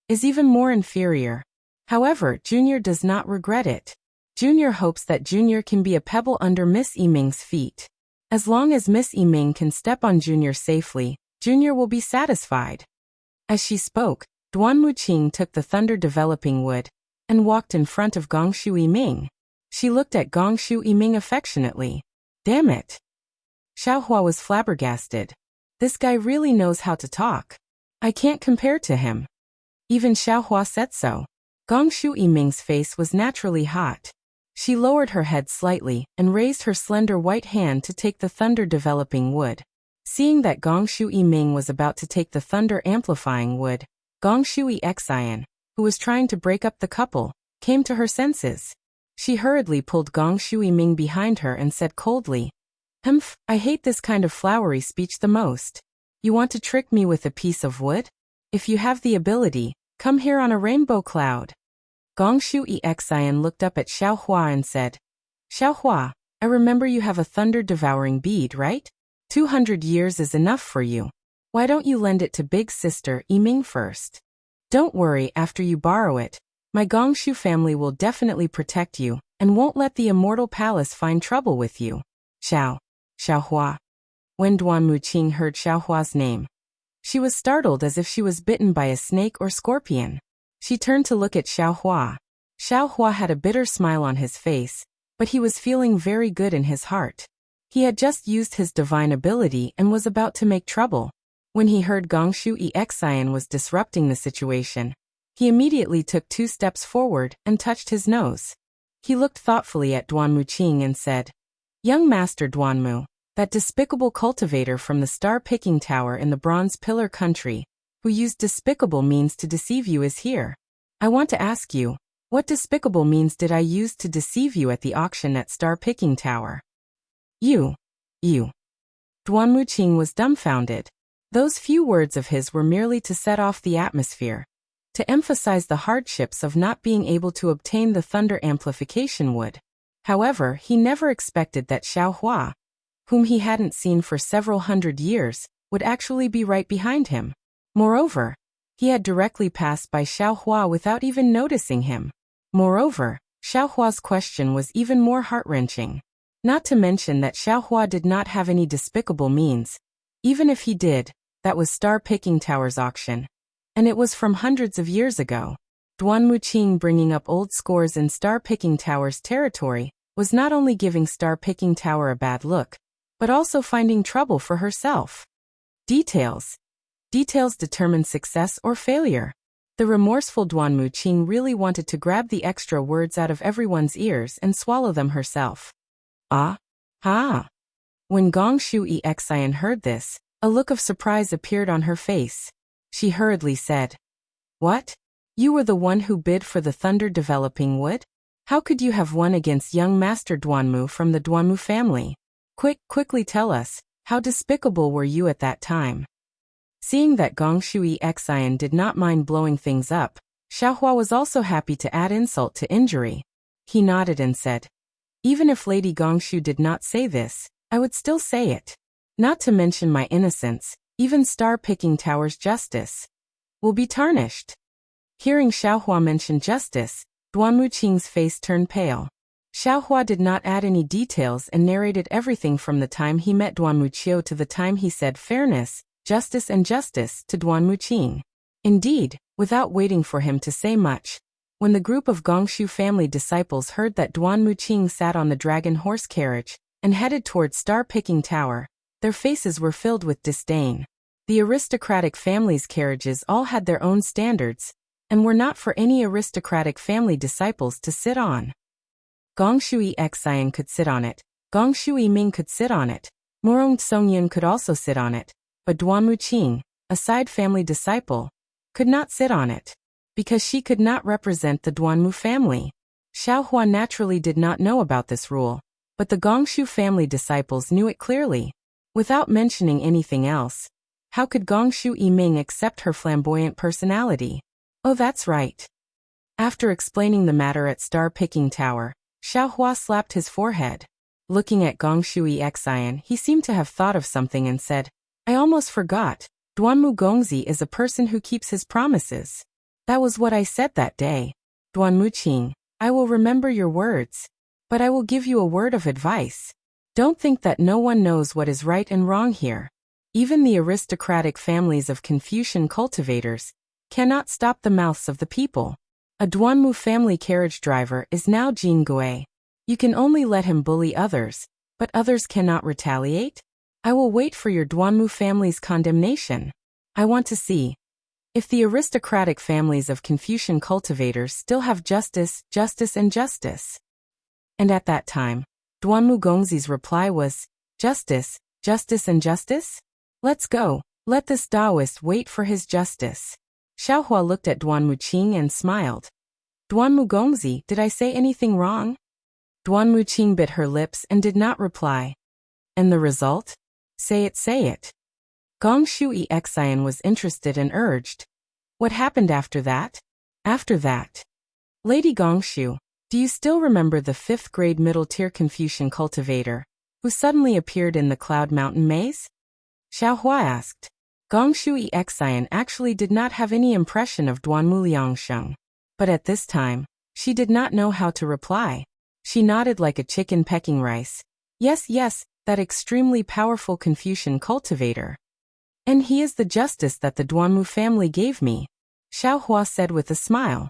is even more inferior. However, Junior does not regret it. Junior hopes that Junior can be a pebble under Miss Yiming's feet. As long as Miss Yiming can step on Junior safely, Junior will be satisfied. As she spoke, Duan Muqing took the thunder-developing wood and walked in front of Gong Shu Yiming. She looked at Gong Shu Yiming affectionately. Damn it! Xiaohua was flabbergasted. This guy really knows how to talk. I can't compare to him. Even Xiaohua said so. Gong Shu Yiming's face was naturally hot. She lowered her head slightly and raised her slender white hand to take the thunder-developing wood. Seeing that Gong Shu Yiming was about to take the thunder-amplifying wood, Gong Shui Xian, who was trying to break up the couple, came to her senses. She hurriedly pulled Gong Shu Yiming behind her and said coldly, "Humph, I hate this kind of flowery speech the most. You want to trick me with a piece of wood? If you have the ability, come here on a rainbow cloud." Gong Shui Xian looked up at Xiaohua and said, "Xiaohua, I remember you have a thunder-devouring bead, right? 200 years is enough for you. Why don't you lend it to big sister Yiming first? Don't worry, after you borrow it, my Gongshu family will definitely protect you and won't let the immortal palace find trouble with you." Xiaohua. When Duan Muqing heard Xiaohua's name, she was startled as if she was bitten by a snake or scorpion. She turned to look at Xiaohua. Xiaohua had a bitter smile on his face, but he was feeling very good in his heart. He had just used his divine ability and was about to make trouble. When he heard Gong Shui Xian was disrupting the situation, he immediately took 2 steps forward and touched his nose. He looked thoughtfully at Duan Muqing and said, "Young Master Duanmu, that despicable cultivator from the star-picking tower in the Bronze Pillar Country, who used despicable means to deceive you, is here. I want to ask you, what despicable means did I use to deceive you at the auction at Star-Picking Tower?" You. Duan Muqing was dumbfounded. Those few words of his were merely to set off the atmosphere, to emphasize the hardships of not being able to obtain the thunder amplification wood. However, he never expected that Xiaohua, whom he hadn't seen for several hundred years, would actually be right behind him. Moreover, he had directly passed by Xiaohua without even noticing him. Moreover, Xiaohua's question was even more heart-wrenching. Not to mention that Xiaohua did not have any despicable means. Even if he did, that was Star-Picking Tower's auction. And it was from hundreds of years ago. Duan Muqing bringing up old scores in Star-Picking Tower's territory was not only giving Star-Picking Tower a bad look, but also finding trouble for herself. Details. Details determine success or failure. The remorseful Duan Muqing really wanted to grab the extra words out of everyone's ears and swallow them herself. Ah? Ha! When Gong Shui Xian heard this, a look of surprise appeared on her face. She hurriedly said, "What? You were the one who bid for the Thunder Developing Wood? How could you have won against young Master Duanmu from the Duanmu family? Quickly tell us, how despicable were you at that time?" Seeing that Gong Shui Xian did not mind blowing things up, Xiaohua was also happy to add insult to injury. He nodded and said, "Even if Lady Gongshu did not say this, I would still say it. Not to mention my innocence, even Star-Picking Tower's justice will be tarnished." Hearing Xiaohua mention justice, Duan Muqing's face turned pale. Xiaohua did not add any details and narrated everything from the time he met Duan Muqiu to the time he said fairness, justice to Duan Muqing. Indeed, without waiting for him to say much, when the group of Gongshu family disciples heard that Duan Muqing sat on the dragon horse carriage and headed towards Star-Picking Tower, their faces were filled with disdain. The aristocratic family's carriages all had their own standards, and were not for any aristocratic family disciples to sit on. Gong Shui Xian could sit on it, Gong Shui Ming could sit on it, Murong Songyun could also sit on it, but Duan Muqing, a side family disciple, could not sit on it, because she could not represent the Duanmu family. Xiaohua naturally did not know about this rule, but the Gongshu family disciples knew it clearly. Without mentioning anything else, how could Gongshu Yiming accept her flamboyant personality? Oh, that's right. After explaining the matter at Star-Picking Tower, Xiaohua slapped his forehead. Looking at Gong Shui Xian, he seemed to have thought of something and said, "I almost forgot. Duanmu Gongzi is a person who keeps his promises. That was what I said that day. Duan Muqing, I will remember your words. But I will give you a word of advice. Don't think that no one knows what is right and wrong here. Even the aristocratic families of Confucian cultivators cannot stop the mouths of the people. A Duanmu family carriage driver is now Jin Gui. You can only let him bully others, but others cannot retaliate. I will wait for your Duanmu family's condemnation. I want to see if the aristocratic families of Confucian cultivators still have justice. And at that time, Duanmu Gongzi's reply was, justice. Let's go. Let this Taoist wait for his justice. Xiaohua looked at Duan Muqing and smiled. Duanmu Gongzi, did I say anything wrong? Duan Muqing bit her lips and did not reply. And the result? Say it. Gong Shui Xian was interested and urged. What happened after that? After that. Lady Gongshu, do you still remember the 5th grade middle-tier Confucian cultivator, who suddenly appeared in the Cloud Mountain maze? Xiaohua asked. Gong Shui Xian actually did not have any impression of Duanmu Liangsheng, but at this time, she did not know how to reply. She nodded like a chicken pecking rice. Yes, that extremely powerful Confucian cultivator. And he is the justice that the Duanmu family gave me, Xiaohua said with a smile.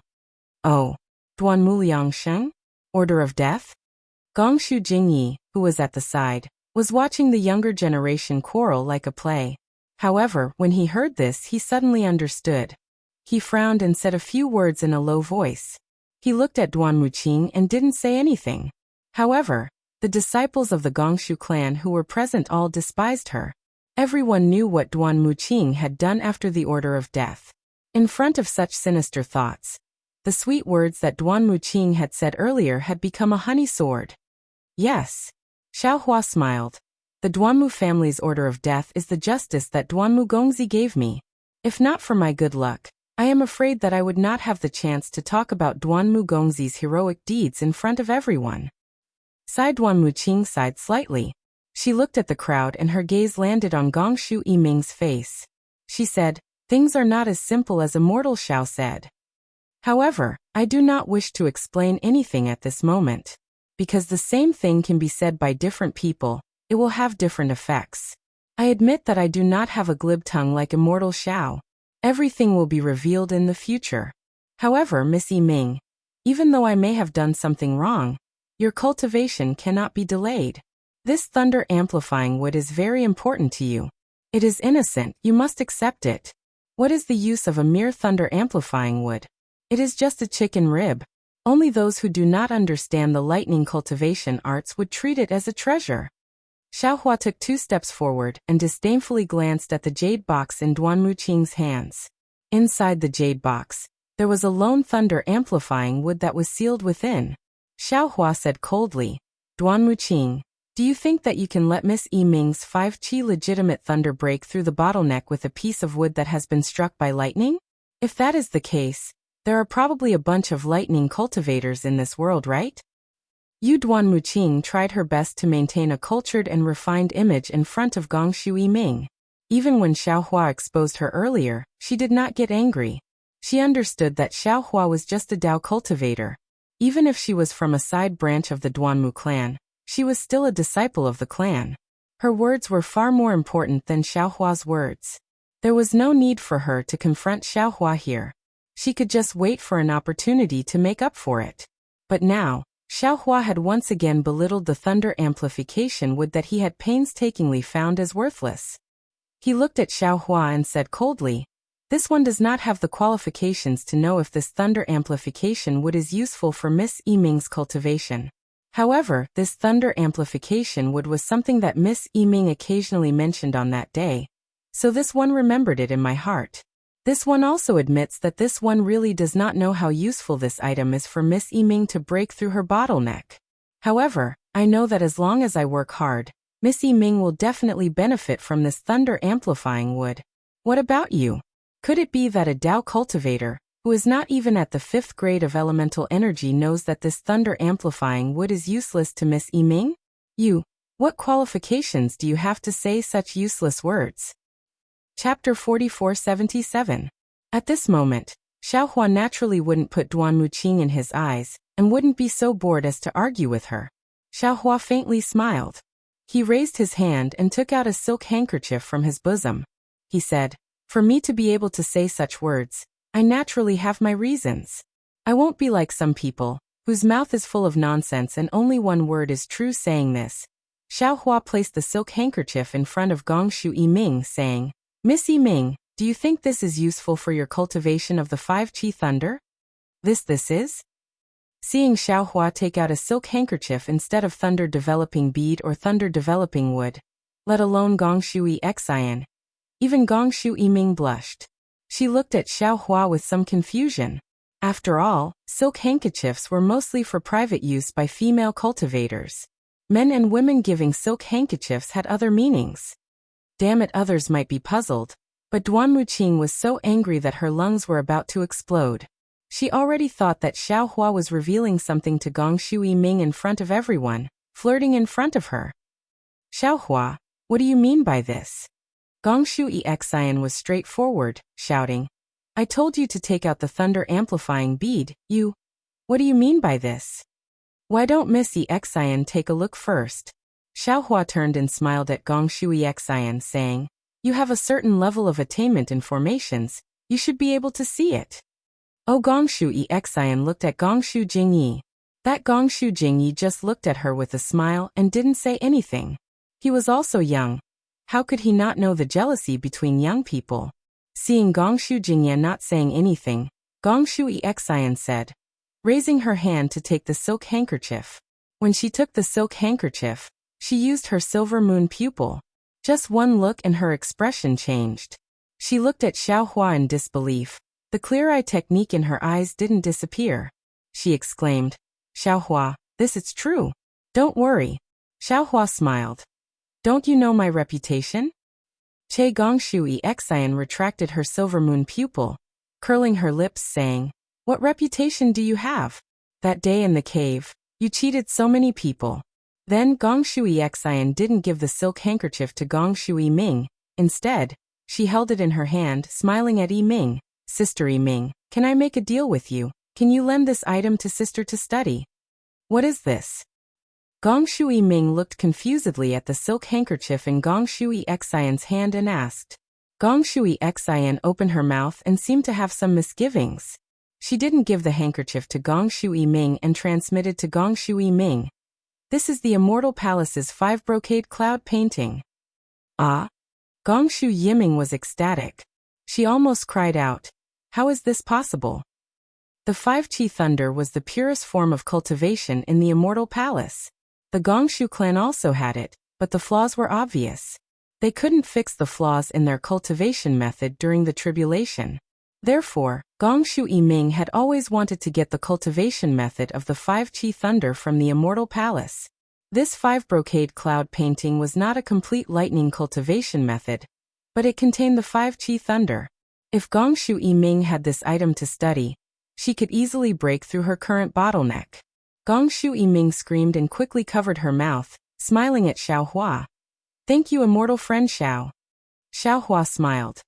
Oh, Duanmu Liangsheng? Order of Death? Gongshu Jingyi, who was at the side, was watching the younger generation quarrel like a play. However, when he heard this, he suddenly understood. He frowned and said a few words in a low voice. He looked at Duan Muqing and didn't say anything. However, the disciples of the Gongshu clan who were present all despised her. Everyone knew what Duan Muqing had done after the Order of Death. In front of such sinister thoughts, the sweet words that Duan Muqing had said earlier had become a honey sword. Yes. Xiaohua smiled. The Duanmu family's Order of Death is the justice that Duanmu Gongzi gave me. If not for my good luck, I am afraid that I would not have the chance to talk about Duanmu Gongzi's heroic deeds in front of everyone. Duan Muqing sighed slightly. She looked at the crowd and her gaze landed on Gongshu Yiming's face. She said, "Things are not as simple as Immortal Xiao said. However, I do not wish to explain anything at this moment. Because the same thing can be said by different people, it will have different effects. I admit that I do not have a glib tongue like Immortal Xiao. Everything will be revealed in the future. However, Miss Yiming, even though I may have done something wrong, Your cultivation cannot be delayed. This thunder-amplifying wood is very important to you. It is innocent, you must accept it. What is the use of a mere thunder-amplifying wood? It is just a chicken rib. Only those who do not understand the lightning cultivation arts would treat it as a treasure. Xiaohua took 2 steps forward and disdainfully glanced at the jade box in Duan Muqing's hands. Inside the jade box, there was a lone thunder-amplifying wood that was sealed within. Xiaohua said coldly, Duan Muqing, do you think that you can let Miss Yiming's 5-qi legitimate thunder break through the bottleneck with a piece of wood that has been struck by lightning? If that is the case, there are probably a bunch of lightning cultivators in this world, right? Yu Duan Muqing tried her best to maintain a cultured and refined image in front of Gongshu Yiming. Even when Xiaohua exposed her earlier, she did not get angry. She understood that Xiaohua was just a Dao cultivator. Even if she was from a side branch of the Duanmu clan, she was still a disciple of the clan. Her words were far more important than Xiaohua's words. There was no need for her to confront Xiaohua here. She could just wait for an opportunity to make up for it. But now, Xiaohua had once again belittled the thunder amplification wood that he had painstakingly found as worthless. He looked at Xiaohua and said coldly, this one does not have the qualifications to know if this thunder amplification wood is useful for Miss Yiming's cultivation. However, this thunder amplification wood was something that Miss Yiming occasionally mentioned on that day, so this one remembered it in my heart. This one also admits that this one really does not know how useful this item is for Miss Yiming to break through her bottleneck. However, I know that as long as I work hard, Miss Yiming will definitely benefit from this thunder amplifying wood. What about you? Could it be that a Dao cultivator, who is not even at the 5th grade of elemental energy, knows that this thunder amplifying wood is useless to Miss Yiming? You, what qualifications do you have to say such useless words? Chapter 4477. At this moment, Xiaohua naturally wouldn't put Duan Muqing in his eyes, and wouldn't be so bored as to argue with her. Xiaohua faintly smiled. He raised his hand and took out a silk handkerchief from his bosom. He said, for me to be able to say such words, I naturally have my reasons. I won't be like some people, whose mouth is full of nonsense and only one word is true. Saying this, Xiaohua placed the silk handkerchief in front of Gongshu Yiming, saying, Miss Yiming, do you think this is useful for your cultivation of the 5-qi thunder? This is? Seeing Xiaohua take out a silk handkerchief instead of thunder-developing bead or thunder-developing wood, let alone Gongshu Xian, even Gongshu Yiming blushed. She looked at Xiaohua with some confusion. After all, silk handkerchiefs were mostly for private use by female cultivators. Men and women giving silk handkerchiefs had other meanings. Damn it, others might be puzzled, but Duan Muqing was so angry that her lungs were about to explode. She already thought that Xiaohua was revealing something to Gongshu Yiming in front of everyone, flirting in front of her. Xiaohua, what do you mean by this? Gongshu Xian was straightforward, shouting, I told you to take out the thunder-amplifying bead, you. What do you mean by this? Why don't Miss Xian take a look first? Xiaohua turned and smiled at Gongshu Xian, saying, you have a certain level of attainment in formations, you should be able to see it. Oh, Gongshu Xian looked at Gongshu Jingyi. That Gongshu Jingyi just looked at her with a smile and didn't say anything. He was also young. How could he not know the jealousy between young people? Seeing Gongshu Jingyi not saying anything, Gongshu Xian said, raising her hand to take the silk handkerchief. When she took the silk handkerchief, she used her silver moon pupil. Just one look and her expression changed. She looked at Xiaohua in disbelief. The clear-eye technique in her eyes didn't disappear. She exclaimed, Xiaohua, this is true. Don't worry. Xiaohua smiled. Don't you know my reputation? Che Gongshu Xian retracted her silver moon pupil, curling her lips, saying, what reputation do you have? That day in the cave, you cheated so many people. Then Gongshu Xian didn't give the silk handkerchief to Gongshu Yiming. Instead, she held it in her hand, smiling at Yiming. Sister Yiming, can I make a deal with you? Can you lend this item to sister to study? What is this? Gongshu Yiming looked confusedly at the silk handkerchief in Gongshu Xian's hand and asked. Gongshu Xian opened her mouth and seemed to have some misgivings. She didn't give the handkerchief to Gong Shu Yiming and transmitted to Gong Shu Yiming. This is the Immortal Palace's 5 brocade cloud painting. Ah? Gong Shu Yiming was ecstatic. She almost cried out. How is this possible? The 5 Qi Thunder was the purest form of cultivation in the Immortal Palace. The Gongshu clan also had it, but the flaws were obvious. They couldn't fix the flaws in their cultivation method during the tribulation. Therefore, Gong Shu Yiming had always wanted to get the cultivation method of the 5 Qi Thunder from the Immortal Palace. This 5 brocade cloud painting was not a complete lightning cultivation method, but it contained the 5 Qi Thunder. If Gong Shu Yiming had this item to study, she could easily break through her current bottleneck. Gong Shu Yiming screamed and quickly covered her mouth, smiling at Xiao Hua. Thank you, immortal friend Xiao. Xiao Hua smiled.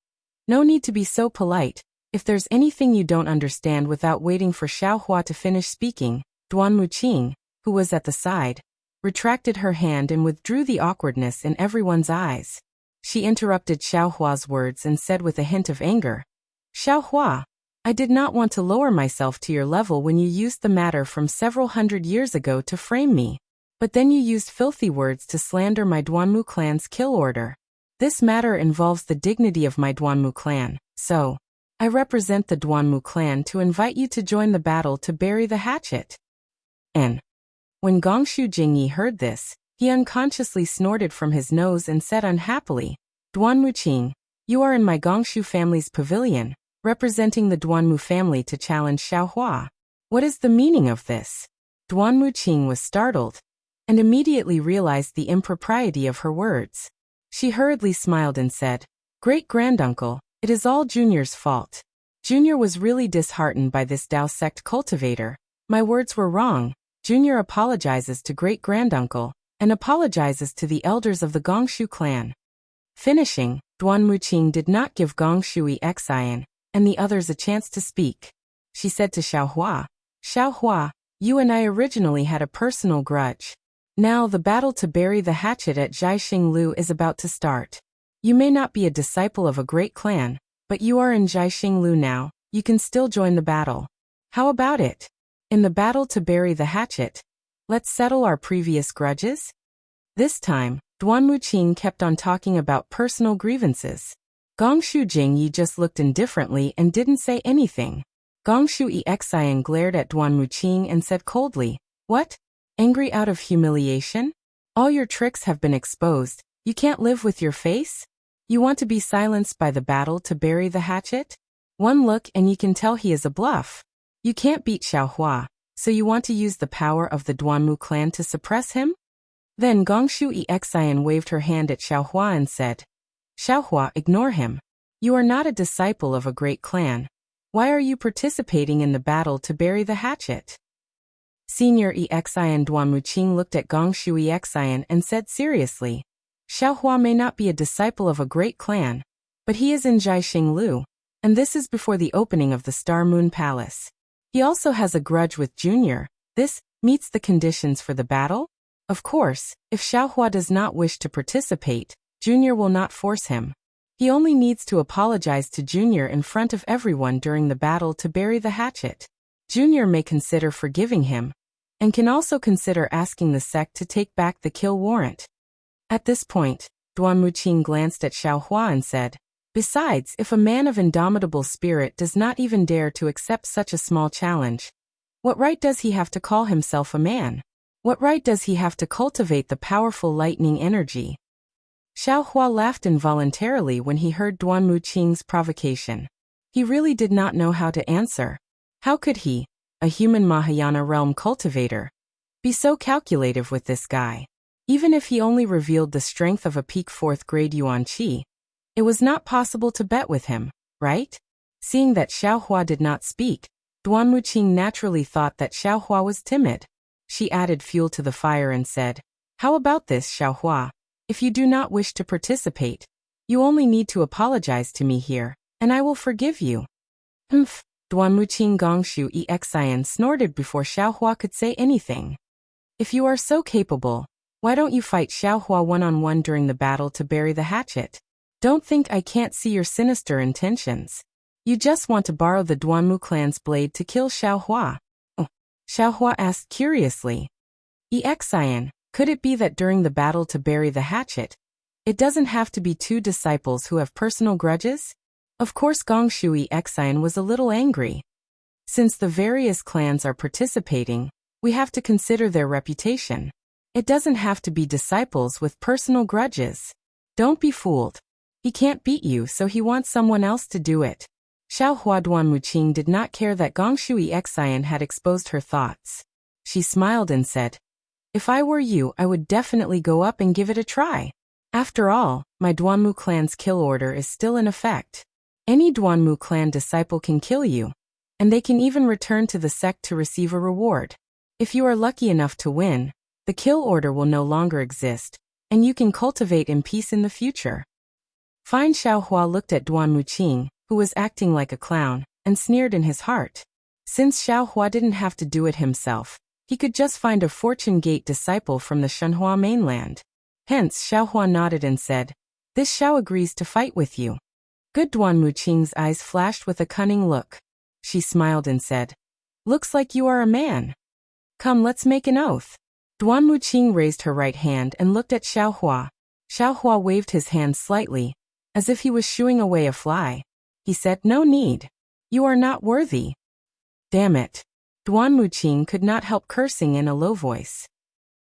No need to be so polite. If there's anything you don't understand. Without waiting for Xiao Hua to finish speaking, Duan Muqing, who was at the side, retracted her hand and withdrew the awkwardness in everyone's eyes. She interrupted Xiao Hua's words and said with a hint of anger, Xiao Hua, I did not want to lower myself to your level when you used the matter from several hundred years ago to frame me. But then you used filthy words to slander my Duanmu clan's kill order. This matter involves the dignity of my Duanmu clan, so I represent the Duanmu clan to invite you to join the battle to bury the hatchet. And when Gongshu Jingyi heard this, he unconsciously snorted from his nose and said unhappily, Duanmu Qing, you are in my Gongshu family's pavilion, representing the Duanmu family to challenge Xiao Hua. What is the meaning of this? Duanmu Qing was startled and immediately realized the impropriety of her words. She hurriedly smiled and said, Great-granduncle, it is all Junior's fault. Junior was really disheartened by this Dao sect cultivator. My words were wrong. Junior apologizes to great-granduncle and apologizes to the elders of the Gongshu clan. Finishing, Duanmu Qing did not give Gongshu Xian and the others a chance to speak. She said to Xiao Hua, you and I originally had a personal grudge. Now the battle to bury the hatchet at Jiaxing Lu is about to start. You may not be a disciple of a great clan, but you are in Jiaxing Lu now. You can still join the battle. How about it? In the battle to bury the hatchet, let's settle our previous grudges? This time, Duanmu Qing kept on talking about personal grievances. Gongshu Jingyi just looked indifferently and didn't say anything. Gongshu Xian glared at Duanmu Qing and said coldly, What? Angry out of humiliation? All your tricks have been exposed. You can't live with your face? You want to be silenced by the battle to bury the hatchet? One look and you can tell he is a bluff. You can't beat Xiao Hua, so you want to use the power of the Duanmu clan to suppress him? Then Gongshu Xian waved her hand at Xiao Hua and said, Xiao Hua, ignore him. You are not a disciple of a great clan. Why are you participating in the battle to bury the hatchet? Senior Xian Duanmu Qing looked at Gongshu Xian and said seriously, Xiao Hua may not be a disciple of a great clan, but he is in Jiaxing Lu, and this is before the opening of the Star Moon Palace. He also has a grudge with Junior. This meets the conditions for the battle? Of course, if Xiao Hua does not wish to participate, Junior will not force him. He only needs to apologize to Junior in front of everyone during the battle to bury the hatchet. Junior may consider forgiving him, and can also consider asking the sect to take back the kill warrant. At this point, Duanmu Qing glanced at Xiao Hua and said, Besides, if a man of indomitable spirit does not even dare to accept such a small challenge, what right does he have to call himself a man? What right does he have to cultivate the powerful lightning energy? Xiao Hua laughed involuntarily when he heard Duanmu Qing's provocation. He really did not know how to answer. How could he, a human Mahayana realm cultivator, be so calculative with this guy? Even if he only revealed the strength of a peak 4th grade Yuan Qi, it was not possible to bet with him, right? Seeing that Xiao Hua did not speak, Duanmu Qing naturally thought that Xiao Hua was timid. She added fuel to the fire and said, How about this, Xiao Hua? If you do not wish to participate, you only need to apologize to me here, and I will forgive you. Humph, Duanmu Qing Gongshu Xian snorted before Xiao Hua could say anything. If you are so capable, why don't you fight Xiao Hua one-on-one during the battle to bury the hatchet? Don't think I can't see your sinister intentions. You just want to borrow the Duanmu clan's blade to kill Xiaohua. Oh, Xiaohua asked curiously. Xian, could it be that during the battle to bury the hatchet, it doesn't have to be two disciples who have personal grudges? Of course Gongshu Xian was a little angry. Since the various clans are participating, we have to consider their reputation. It doesn't have to be disciples with personal grudges. Don't be fooled. He can't beat you, so he wants someone else to do it. Xiaohua Duanmuqing did not care that Gongshu Xian had exposed her thoughts. She smiled and said, if I were you, I would definitely go up and give it a try. After all, my Duanmu clan's kill order is still in effect. Any Duanmu clan disciple can kill you, and they can even return to the sect to receive a reward. If you are lucky enough to win, the kill order will no longer exist, and you can cultivate in peace in the future. Fine Xiaohua looked at Duanmuqing, who was acting like a clown, and sneered in his heart. Since Xiaohua didn't have to do it himself, he could just find a Fortune Gate disciple from the Shenhua mainland. Hence Xiaohua nodded and said, this Xiao agrees to fight with you. Good. Duanmuqing's eyes flashed with a cunning look. She smiled and said, looks like you are a man. Come, let's make an oath. Duanmuqing raised her right hand and looked at Xiaohua. Xiaohua waved his hand slightly, as if he was shooing away a fly. He said, no need. You are not worthy. Damn it. Duanmuqing could not help cursing in a low voice.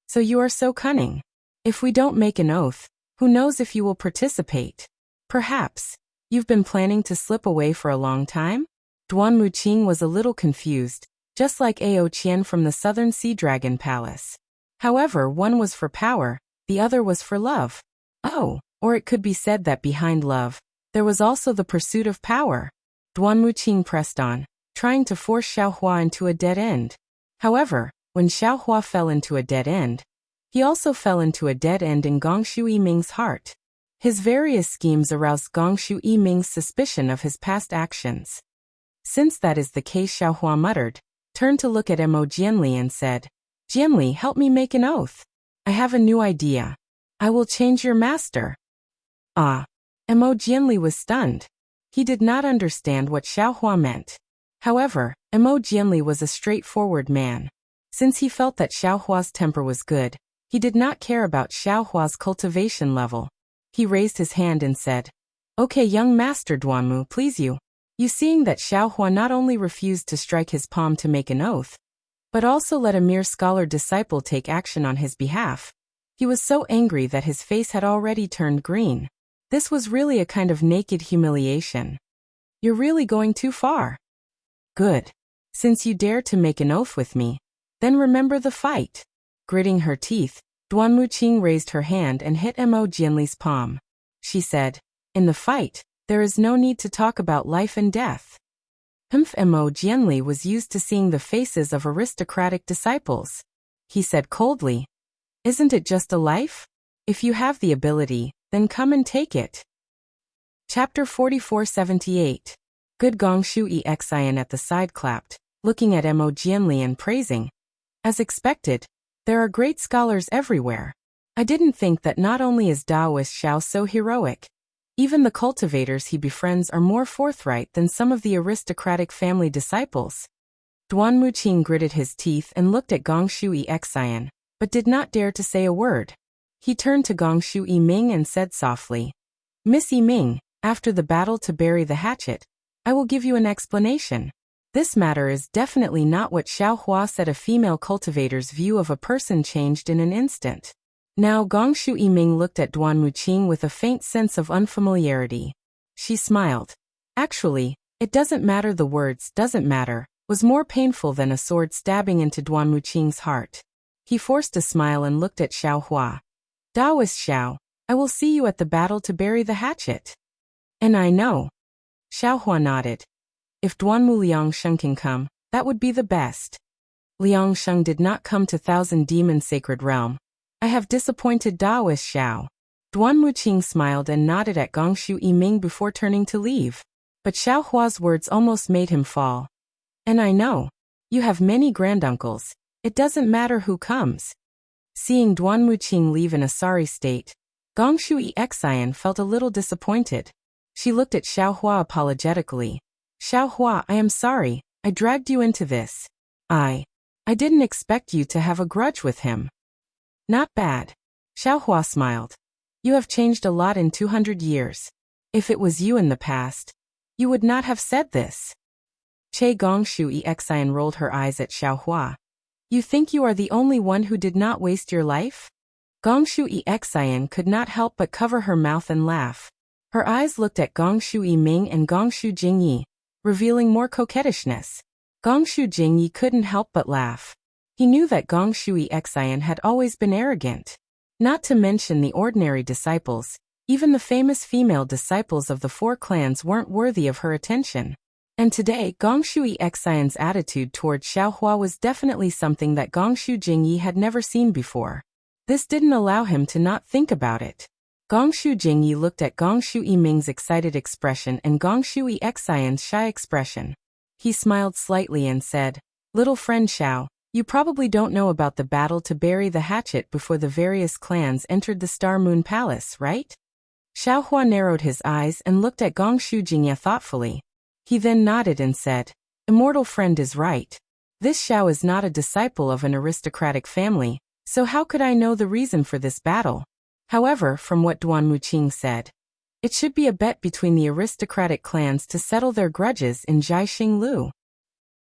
So you are so cunning. If we don't make an oath, who knows if you will participate? Perhaps. You've been planning to slip away for a long time? Duanmuqing was a little confused, just like Ao Qian from the Southern Sea Dragon Palace. However, one was for power, the other was for love. Oh, or it could be said that behind love, there was also the pursuit of power. Duanmuqing pressed on, trying to force Xiaohua into a dead end. However, when Xiaohua fell into a dead end, he also fell into a dead end in Gongshu Yiming's heart. His various schemes aroused Gongshu Yiming's suspicion of his past actions. Since that is the case, Xiaohua muttered, turned to look at Mo Jianli and said, Jianli, help me make an oath. I have a new idea. I will change your master. Ah. Mo Jianli was stunned. He did not understand what Xiaohua meant. However, Mo Jianli was a straightforward man. Since he felt that Xiaohua's temper was good, he did not care about Xiaohua's cultivation level. He raised his hand and said, okay, young master Duanmu, please you. You seeing that Xiaohua not only refused to strike his palm to make an oath, but also let a mere scholar disciple take action on his behalf. He was so angry that his face had already turned green. This was really a kind of naked humiliation. You're really going too far. Good. Since you dare to make an oath with me, then remember the fight. Gritting her teeth, Duanmuqing raised her hand and hit Mo Jianli's palm. She said, in the fight, there is no need to talk about life and death. Mo Jianli was used to seeing the faces of aristocratic disciples. He said coldly, isn't it just a life? If you have the ability, then come and take it. Chapter 4478. Good. Gongshu Xian at the side clapped, looking at Mo Jianli and praising. As expected, there are great scholars everywhere. I didn't think that not only is Daoist Xiao so heroic, even the cultivators he befriends are more forthright than some of the aristocratic family disciples. Duanmuqing gritted his teeth and looked at Gongshu Xian, but did not dare to say a word. He turned to Gongshu Yiming and said softly, Miss Yiming, after the battle to bury the hatchet, I will give you an explanation. This matter is definitely not what Xiaohua said. A female cultivator's view of a person changed in an instant. Now Gongshu Yiming looked at Duanmuqing with a faint sense of unfamiliarity. She smiled. Actually, it doesn't matter, the words doesn't matter was more painful than a sword stabbing into Duanmuqing's heart. He forced a smile and looked at Xiaohua. Daoist Xiao, I will see you at the battle to bury the hatchet. And I know. Xiaohua nodded. If Duanmu Liangsheng can come, that would be the best. Liangsheng did not come to Thousand Demon Sacred Realm. I have disappointed Daoist Xiao. Duanmuqing smiled and nodded at Gongshu Yiming before turning to leave. But Xiaohua's words almost made him fall. And I know. You have many granduncles. It doesn't matter who comes. Seeing Duanmuqing leave in a sorry state, Gongshu Xian felt a little disappointed. She looked at Xiaohua apologetically. Xiaohua, I am sorry, I dragged you into this. I didn't expect you to have a grudge with him. Not bad. Xiaohua smiled. You have changed a lot in 200 years. If it was you in the past, you would not have said this. Che Gongshu Exian rolled her eyes at Xiaohua. You think you are the only one who did not waste your life? Gongshu Exian could not help but cover her mouth and laugh. Her eyes looked at Gongshu Ming and Gongshu Jingyi, revealing more coquettishness. Gongshu Jingyi couldn't help but laugh. He knew that Gongshu Exian had always been arrogant. Not to mention the ordinary disciples, even the famous female disciples of the 4 clans weren't worthy of her attention. And today, Gongshu Exian's attitude toward Xiaohua was definitely something that Gongshu Jingyi had never seen before. This didn't allow him to not think about it. Gongshu Jingyi looked at Gongshu Ming's excited expression and Gongshu Exian's shy expression. He smiled slightly and said, Little friend Xiao, you probably don't know about the battle to bury the hatchet before the various clans entered the Star Moon Palace, right? Xiaohua narrowed his eyes and looked at Gongshu Jingyi thoughtfully. He then nodded and said, Immortal friend is right. This Xiao is not a disciple of an aristocratic family, so how could I know the reason for this battle? However, from what Duan Muqing said, it should be a bet between the aristocratic clans to settle their grudges in Jiaxing Lu.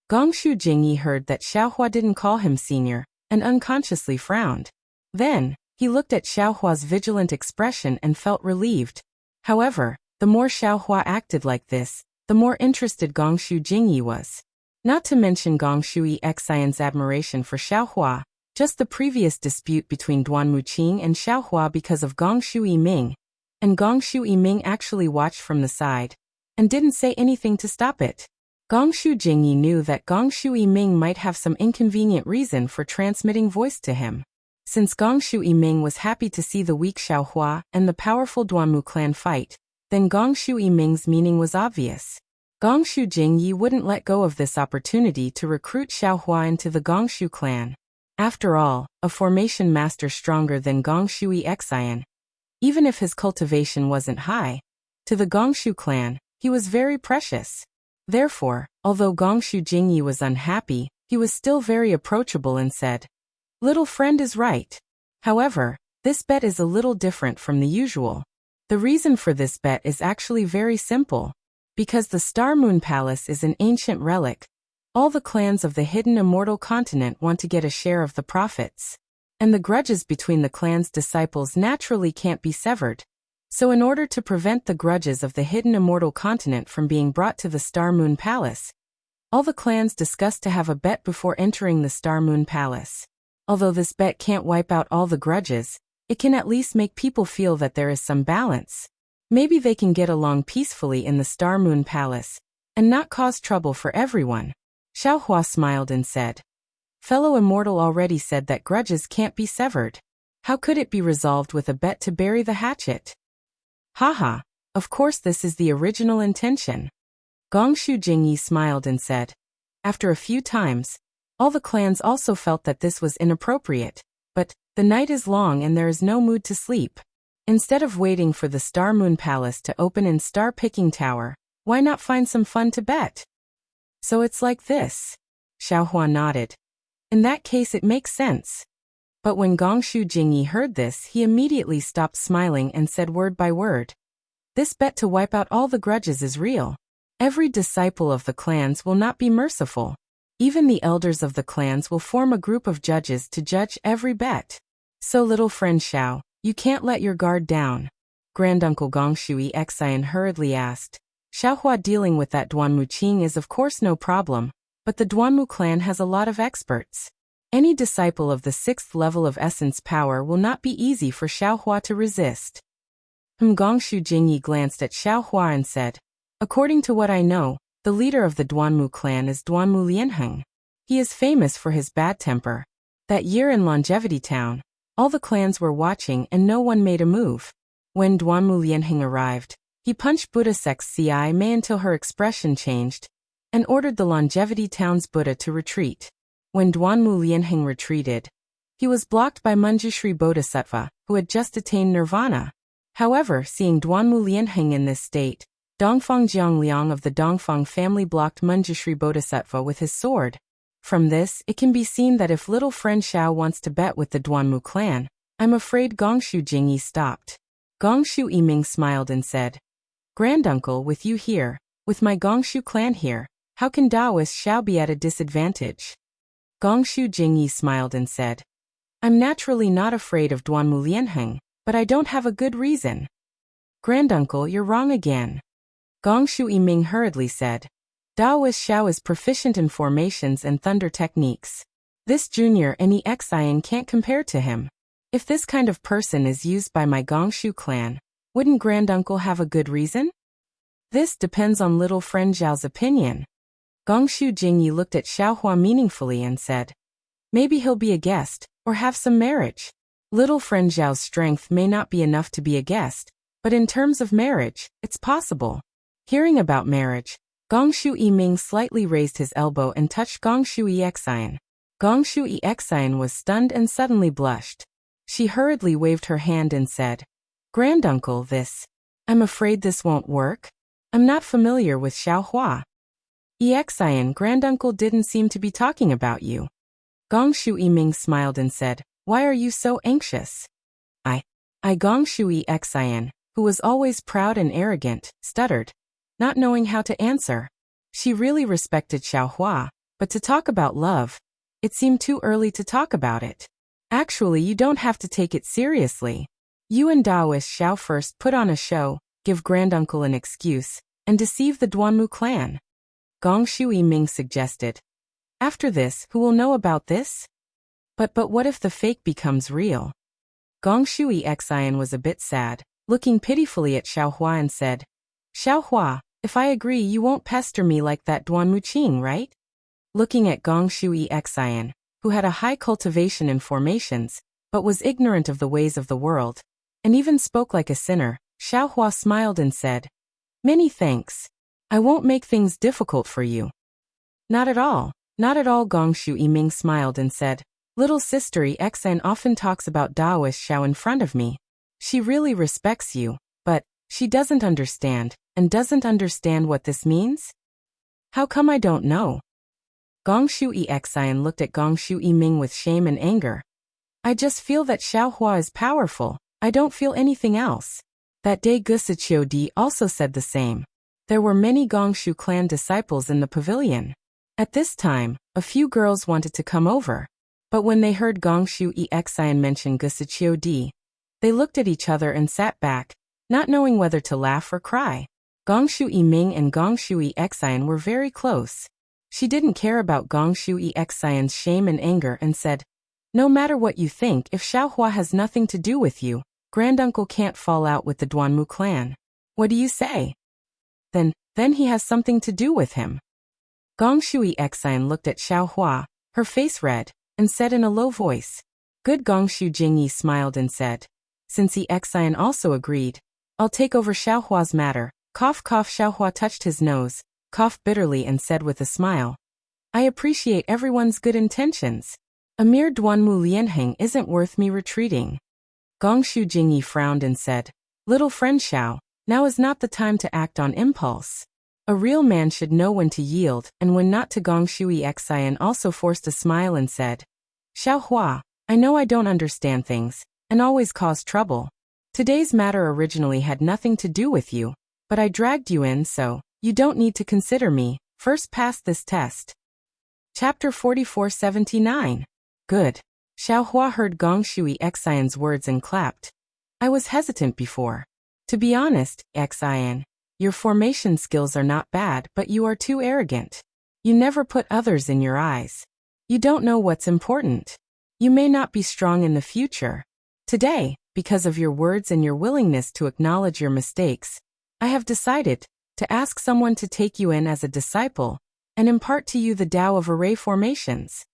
Gongshu Jingyi heard that Xiaohua didn't call him senior, and unconsciously frowned. Then, he looked at Xiaohua's vigilant expression and felt relieved. However, the more Xiaohua acted like this, the more interested Gongshu Jingyi was. Not to mention Gongshu Exian's admiration for Xiaohua, just the previous dispute between Duan Muqing and Xiaohua because of Gongshu Ming, and Gongshu Ming actually watched from the side, and didn't say anything to stop it. Gongshu Jingyi knew that Gongshu Ming might have some inconvenient reason for transmitting voice to him. Since Gongshu Ming was happy to see the weak Xiaohua and the powerful Duanmu clan fight, then Gongshu Ming's meaning was obvious. Gongshu Jingyi wouldn't let go of this opportunity to recruit Xiaohua into the Gongshu clan. After all, a formation master stronger than Gongshu Exian, even if his cultivation wasn't high, to the Gongshu clan, he was very precious. Therefore, although Gongshu Jingyi was unhappy, he was still very approachable and said, Little friend is right. However, this bet is a little different from the usual. The reason for this bet is actually very simple. Because the Star Moon Palace is an ancient relic, all the clans of the hidden immortal continent want to get a share of the profits. And the grudges between the clan's disciples naturally can't be severed. So in order to prevent the grudges of the hidden immortal continent from being brought to the Star Moon Palace, all the clans discussed to have a bet before entering the Star Moon Palace. Although this bet can't wipe out all the grudges, it can at least make people feel that there is some balance. Maybe they can get along peacefully in the Star Moon Palace, and not cause trouble for everyone. Xiaohua smiled and said, Fellow Immortal already said that grudges can't be severed. How could it be resolved with a bet to bury the hatchet? Haha, of course this is the original intention. Gongshu Jingyi smiled and said, After a few times, all the clans also felt that this was inappropriate, but the night is long and there is no mood to sleep. Instead of waiting for the Star Moon Palace to open in Star Picking Tower, why not find some fun to bet? So it's like this. Xiaohua nodded. In that case it makes sense. But when Gongshu Jingyi heard this, he immediately stopped smiling and said word by word, This bet to wipe out all the grudges is real. Every disciple of the clans will not be merciful. Even the elders of the clans will form a group of judges to judge every bet. So little friend Xiao, you can't let your guard down. Granduncle Gongshu Exian hurriedly asked. Xiaohua dealing with that Duanmu Qing is of course no problem, but the Duanmu clan has a lot of experts. Any disciple of the 6th level of essence power will not be easy for Xiaohua to resist. Gongshu Jingyi glanced at Xiaohua and said, According to what I know, the leader of the Duanmu clan is Duanmu Lianheng. He is famous for his bad temper. That year in Longevity Town, all the clans were watching and no one made a move. When Duanmu Lianheng arrived, he punched Buddha Sect's Ci Mei until her expression changed, and ordered the Longevity Town's Buddha to retreat. When Duanmu Lianheng retreated, he was blocked by Manjushri Bodhisattva, who had just attained nirvana. However, seeing Duanmu Lianheng in this state, Dongfang Jiangliang of the Dongfang family blocked Manjushri Bodhisattva with his sword. From this, it can be seen that if little friend Xiao wants to bet with the Duanmu clan, I'm afraid Gongshu Jingyi stopped. Gongshu Yiming smiled and said, Granduncle, with you here, with my Gongshu clan here, how can Taoist Xiao be at a disadvantage? Gongshu Jingyi smiled and said, I'm naturally not afraid of Duanmu Lianheng, but I don't have a good reason. Granduncle, you're wrong again. Gongshu Yiming hurriedly said, Taoist Xiao is proficient in formations and thunder techniques. This junior Xian can't compare to him. If this kind of person is used by my Gongshu clan, wouldn't Granduncle have a good reason? This depends on little friend Zhao's opinion. Gongshu Jingyi looked at Xiaohua meaningfully and said, Maybe he'll be a guest, or have some marriage. Little friend Zhao's strength may not be enough to be a guest, but in terms of marriage, it's possible. Hearing about marriage, Gongshu Yiming slightly raised his elbow and touched Gongshu Xian. Gongshu Xian was stunned and suddenly blushed. She hurriedly waved her hand and said, Granduncle, I'm afraid this won't work. I'm not familiar with Xiaohua. Xian, Granduncle didn't seem to be talking about you. Gongshu Yiming smiled and said, Why are you so anxious? I Gongshu Xian, who was always proud and arrogant, stuttered, not knowing how to answer. She really respected Xiaohua, but to talk about love, it seemed too early to talk about it. Actually, you don't have to take it seriously. You and Taoist Xiao first put on a show, give Granduncle an excuse, and deceive the Duanmu clan. Gongshu Yiming suggested. After this, who will know about this? But what if the fake becomes real? Gongshu Xian was a bit sad, looking pitifully at Xiaohua and said, Xiaohua, if I agree you won't pester me like that Duanmu Qing, right? Looking at Gongshu Xian, who had a high cultivation in formations, but was ignorant of the ways of the world, and even spoke like a sinner, Xiaohua smiled and said, Many thanks. I won't make things difficult for you. Not at all, Gongshu Yiming smiled and said, Little sister Xian often talks about Taoist Xiao in front of me. She really respects you, but she doesn't understand, and doesn't understand what this means? How come I don't know? Gongshu Xian looked at Gongshu Yiming with shame and anger. I just feel that Xiaohua is powerful, I don't feel anything else. That day Gusiqiu Di also said the same. There were many Gongshu clan disciples in the pavilion. At this time, a few girls wanted to come over. But when they heard Gongshu Xian mention Gusiqiu Di, they looked at each other and sat back, not knowing whether to laugh or cry. Gongshu Yiming and Gongshu Xian were very close. She didn't care about Gongshu Xian's shame and anger and said, No matter what you think, if Xiaohua has nothing to do with you, Granduncle can't fall out with the Duanmu clan. What do you say? Then he has something to do with him. Gongshu Xian looked at Xiaohua, her face red, and said in a low voice. Good. Gongshu Jingyi smiled and said, Since Xian also agreed, I'll take over Xiaohua's matter. Cough cough. Xiaohua touched his nose, coughed bitterly and said with a smile, I appreciate everyone's good intentions. A mere Duanmu Lianheng isn't worth me retreating. Gongshu Jingyi frowned and said, Little friend Xiao, now is not the time to act on impulse. A real man should know when to yield and when not to. Gongshu Xian also forced a smile and said, Xiaohua, I know I don't understand things, and always cause trouble. Today's matter originally had nothing to do with you, but I dragged you in so, you don't need to consider me. First pass this test. Chapter 4479. Good. Xiaohua heard Gongshu Xian's words and clapped. I was hesitant before. To be honest, Xian, your formation skills are not bad, but you are too arrogant. You never put others in your eyes. You don't know what's important. You may not be strong in the future. Today, because of your words and your willingness to acknowledge your mistakes, I have decided to ask someone to take you in as a disciple and impart to you the Tao of array formations.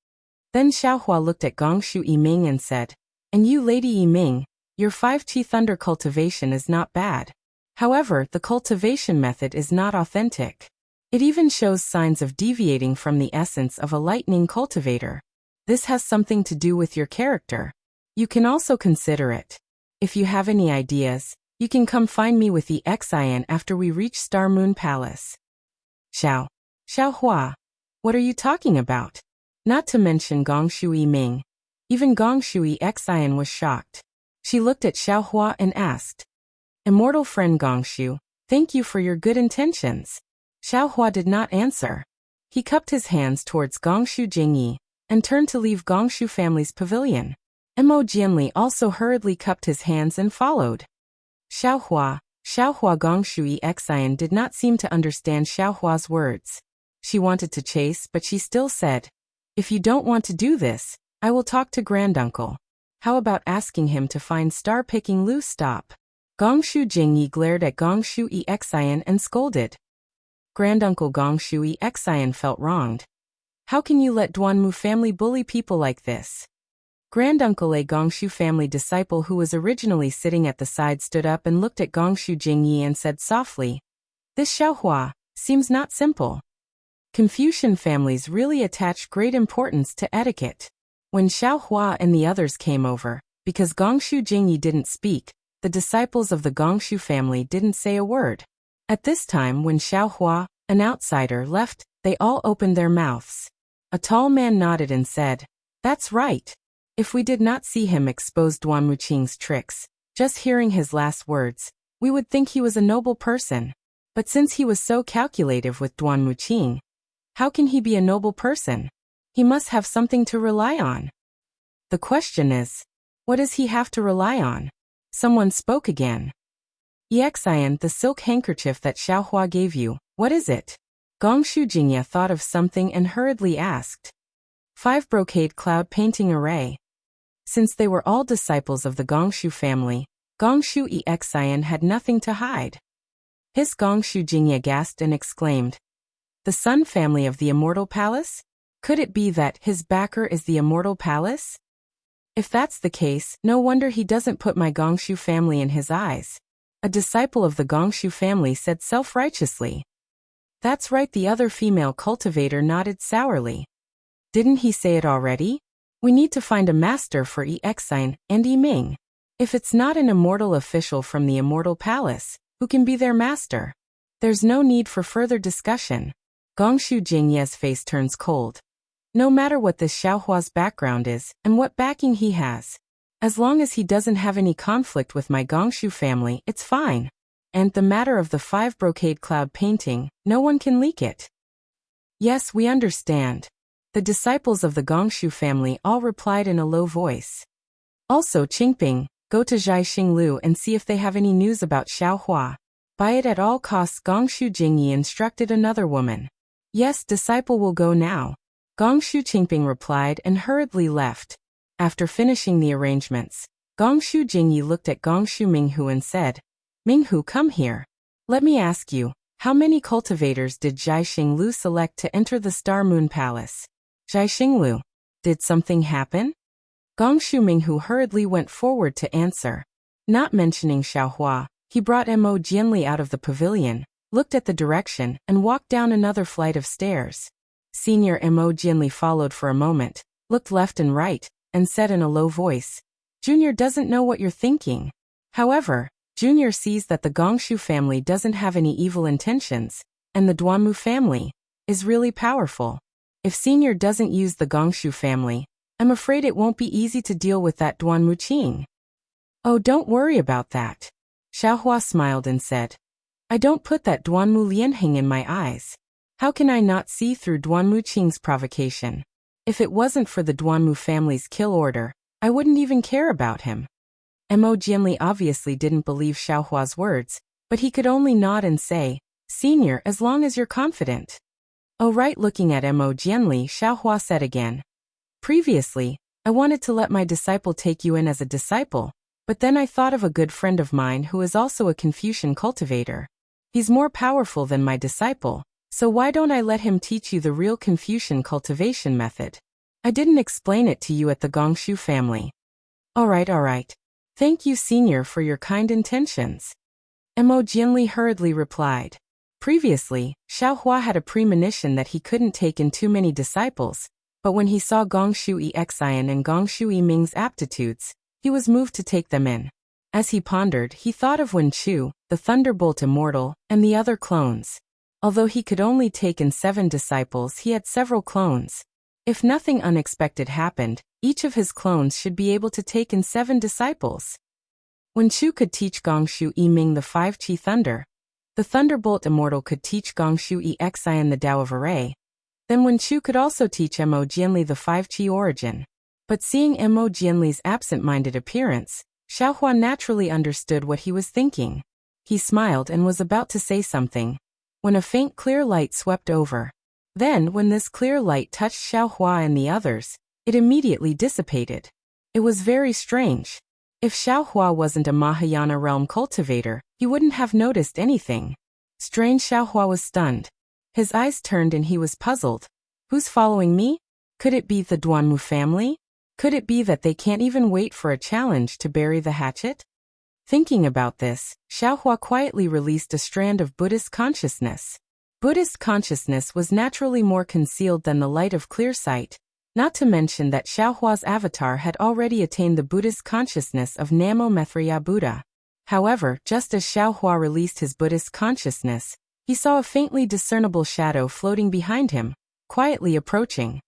Then Xiaohua looked at Gongshu Yiming and said, And you, Lady Yiming, your 5-Qi thunder cultivation is not bad. However, the cultivation method is not authentic. It even shows signs of deviating from the essence of a lightning cultivator. This has something to do with your character. You can also consider it. If you have any ideas, You can come find me with the Xian after we reach Star Moon Palace. Xiao Hua, what are you talking about? Not to mention Gong Shui Ming. Even Gong Shui Xian was shocked. She looked at Xiao Hua and asked, Immortal friend Gong Shu, thank you for your good intentions. Xiao Hua did not answer. He cupped his hands towards Gong Shu Jingyi and turned to leave Gong Shu family's pavilion. Mo Jianli also hurriedly cupped his hands and followed. Xiao Hua Gong Shui Xian did not seem to understand Xiao Hua's words. She wanted to chase, but she still said, If you don't want to do this, I will talk to granduncle. How about asking him to find star-picking Lu stop? Gong Shu Jingyi glared at Gong Shui Xian and scolded. Granduncle Gong Shui Xian felt wronged. How can you let Duanmu family bully people like this? Granduncle A Gong Shu family disciple who was originally sitting at the side stood up and looked at Gong Shu Jingyi and said softly, This Xiao Hua seems not simple. Confucian families really attach great importance to etiquette. When Xiao Hua and the others came over, because Gong Shu Jingyi didn't speak, the disciples of the Gong Shu family didn't say a word. At this time when Xiao Hua, an outsider, left, they all opened their mouths. A tall man nodded and said, That's right. If we did not see him expose Duanmu Qing's tricks, just hearing his last words, we would think he was a noble person. But since he was so calculative with Duanmu Qing, how can he be a noble person? He must have something to rely on. The question is, what does he have to rely on? Someone spoke again. Xian, the silk handkerchief that Xiao Hua gave you, what is it? Gong Shu Jingyi thought of something and hurriedly asked. 5 brocade cloud painting array. Since they were all disciples of the Gong Shu family, Gong Shu Xian had nothing to hide. His Gong Shu Jingyi gasped and exclaimed, The Sun family of the Immortal Palace? Could it be that his backer is the Immortal Palace? If that's the case, no wonder he doesn't put my Gong Shu family in his eyes. A disciple of the Gong Shu family said self-righteously. That's right, the other female cultivator nodded sourly. Didn't he say it already? We need to find a master for Xian and Ming. If it's not an immortal official from the Immortal Palace, who can be their master? There's no need for further discussion. Gong Shu Jingye's face turns cold. No matter what this Xiao Hua's background is and what backing he has, as long as he doesn't have any conflict with my Gong Shu family, it's fine. And the matter of the 5 brocade cloud painting, no one can leak it. Yes, we understand. The disciples of the Gong Shu family all replied in a low voice. Also, Qingping, go to Zhaixing Lu and see if they have any news about Xiao Hua. Buy it at all costs, Gong Shu Jingyi instructed another woman. Yes, disciple will go now. Gong Shu Qingping replied and hurriedly left. After finishing the arrangements, Gong Shu Jingyi looked at Gong Shu Minghu and said, Minghu, come here. Let me ask you, how many cultivators did Zhaixing Lu select to enter the Star Moon Palace? Zhaixing Lu, did something happen? Gong Shu Minghu hurriedly went forward to answer. Not mentioning Xiao Hua, he brought Mo Jianli out of the pavilion, looked at the direction, and walked down another flight of stairs. Senior Mo Jianli followed for a moment, looked left and right, and said in a low voice, Junior doesn't know what you're thinking. However, Junior sees that the Gong Shu family doesn't have any evil intentions, and the Duanmu family is really powerful. If Senior doesn't use the Gong Shu family, I'm afraid it won't be easy to deal with that Duanmu Qing. Oh, don't worry about that. Xiao Hua smiled and said, I don't put that Duanmu Lianheng in my eyes. How can I not see through Duanmu Qing's provocation? If it wasn't for the Duanmu family's kill order, I wouldn't even care about him. Mo Jianli obviously didn't believe Xiao Hua's words, but he could only nod and say, Senior, as long as you're confident. Oh right, looking at Mo Jianli, Xiao Hua said again. Previously, I wanted to let my disciple take you in as a disciple, but then I thought of a good friend of mine who is also a Confucian cultivator. He's more powerful than my disciple. So why don't I let him teach you the real Confucian cultivation method? I didn't explain it to you at the Gong Shu family. All right. Thank you, Senior, for your kind intentions. Mo Jianli hurriedly replied. Previously, Xiao Hua had a premonition that he couldn't take in too many disciples, but when he saw Gong Shu Xian and Gong Shu Ming's aptitudes, he was moved to take them in. As he pondered, he thought of Wen Chu, the Thunderbolt Immortal, and the other clones. Although he could only take in 7 disciples, he had several clones. If nothing unexpected happened, each of his clones should be able to take in 7 disciples. Wen Chu could teach Gongshu Yiming the 5 Qi Thunder. The Thunderbolt Immortal could teach Gongshu Exian the Tao of Array. Then Wen Chu could also teach Mo Jianli the 5 Qi Origin. But seeing Mo Jianli's absent-minded appearance, Xiaohua naturally understood what he was thinking. He smiled and was about to say something, when a faint clear light swept over. Then, when this clear light touched Xiaohua and the others, it immediately dissipated. It was very strange. If Xiaohua wasn't a Mahayana realm cultivator, he wouldn't have noticed anything. Strange. Xiaohua was stunned. His eyes turned and he was puzzled. Who's following me? Could it be the Duanmu family? Could it be that they can't even wait for a challenge to bury the hatchet? Thinking about this, Xiaohua quietly released a strand of Buddhist consciousness. Buddhist consciousness was naturally more concealed than the light of clear sight, not to mention that Xiaohua's avatar had already attained the Buddhist consciousness of Namo Maitreya Buddha. However, just as Xiaohua released his Buddhist consciousness, he saw a faintly discernible shadow floating behind him, quietly approaching.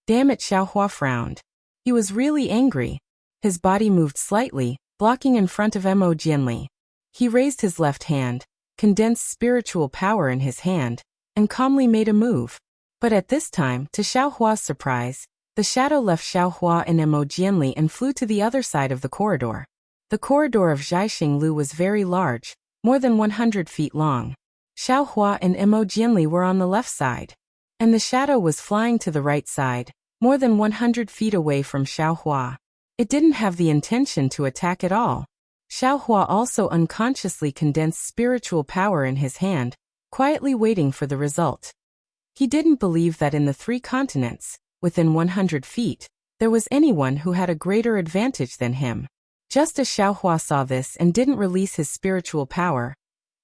Damn it, Xiaohua frowned. He was really angry. His body moved slightly, blocking in front of Mo Jianli. He raised his left hand, condensed spiritual power in his hand, and calmly made a move. But at this time, to Xiaohua's surprise, the shadow left Xiaohua and Mo Jianli and flew to the other side of the corridor. The corridor of Zhaixing Lu was very large, more than 100 feet long. Xiaohua and Mo Jianli were on the left side, and the shadow was flying to the right side, more than 100 feet away from Xiaohua. It didn't have the intention to attack at all. Xiaohua also unconsciously condensed spiritual power in his hand, quietly waiting for the result. He didn't believe that in the 3 continents, within 100 feet, there was anyone who had a greater advantage than him. Just as Xiaohua saw this and didn't release his spiritual power,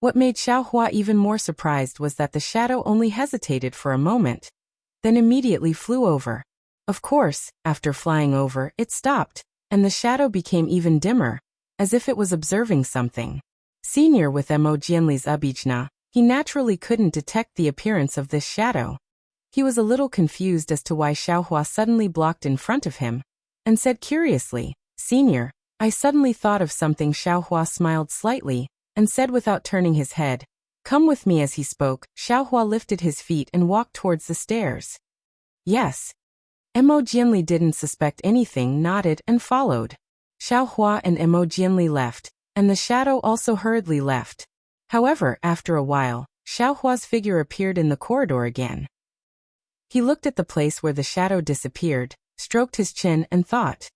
what made Xiaohua even more surprised was that the shadow only hesitated for a moment, then immediately flew over. Of course, after flying over, it stopped, and the shadow became even dimmer, as if it was observing something. Senior with Mo Jianli's Abhijna, he naturally couldn't detect the appearance of this shadow. He was a little confused as to why Xiaohua suddenly blocked in front of him, and said curiously, "Senior, I suddenly thought of something." Xiaohua smiled slightly, and said without turning his head, "Come with me." As he spoke, Xiaohua lifted his feet and walked towards the stairs. Yes. Mo Jianli didn't suspect anything, nodded, and followed. Xiaohua and Mo Jianli left, and the shadow also hurriedly left. However, after a while, Xiaohua's figure appeared in the corridor again. He looked at the place where the shadow disappeared, stroked his chin, and thought.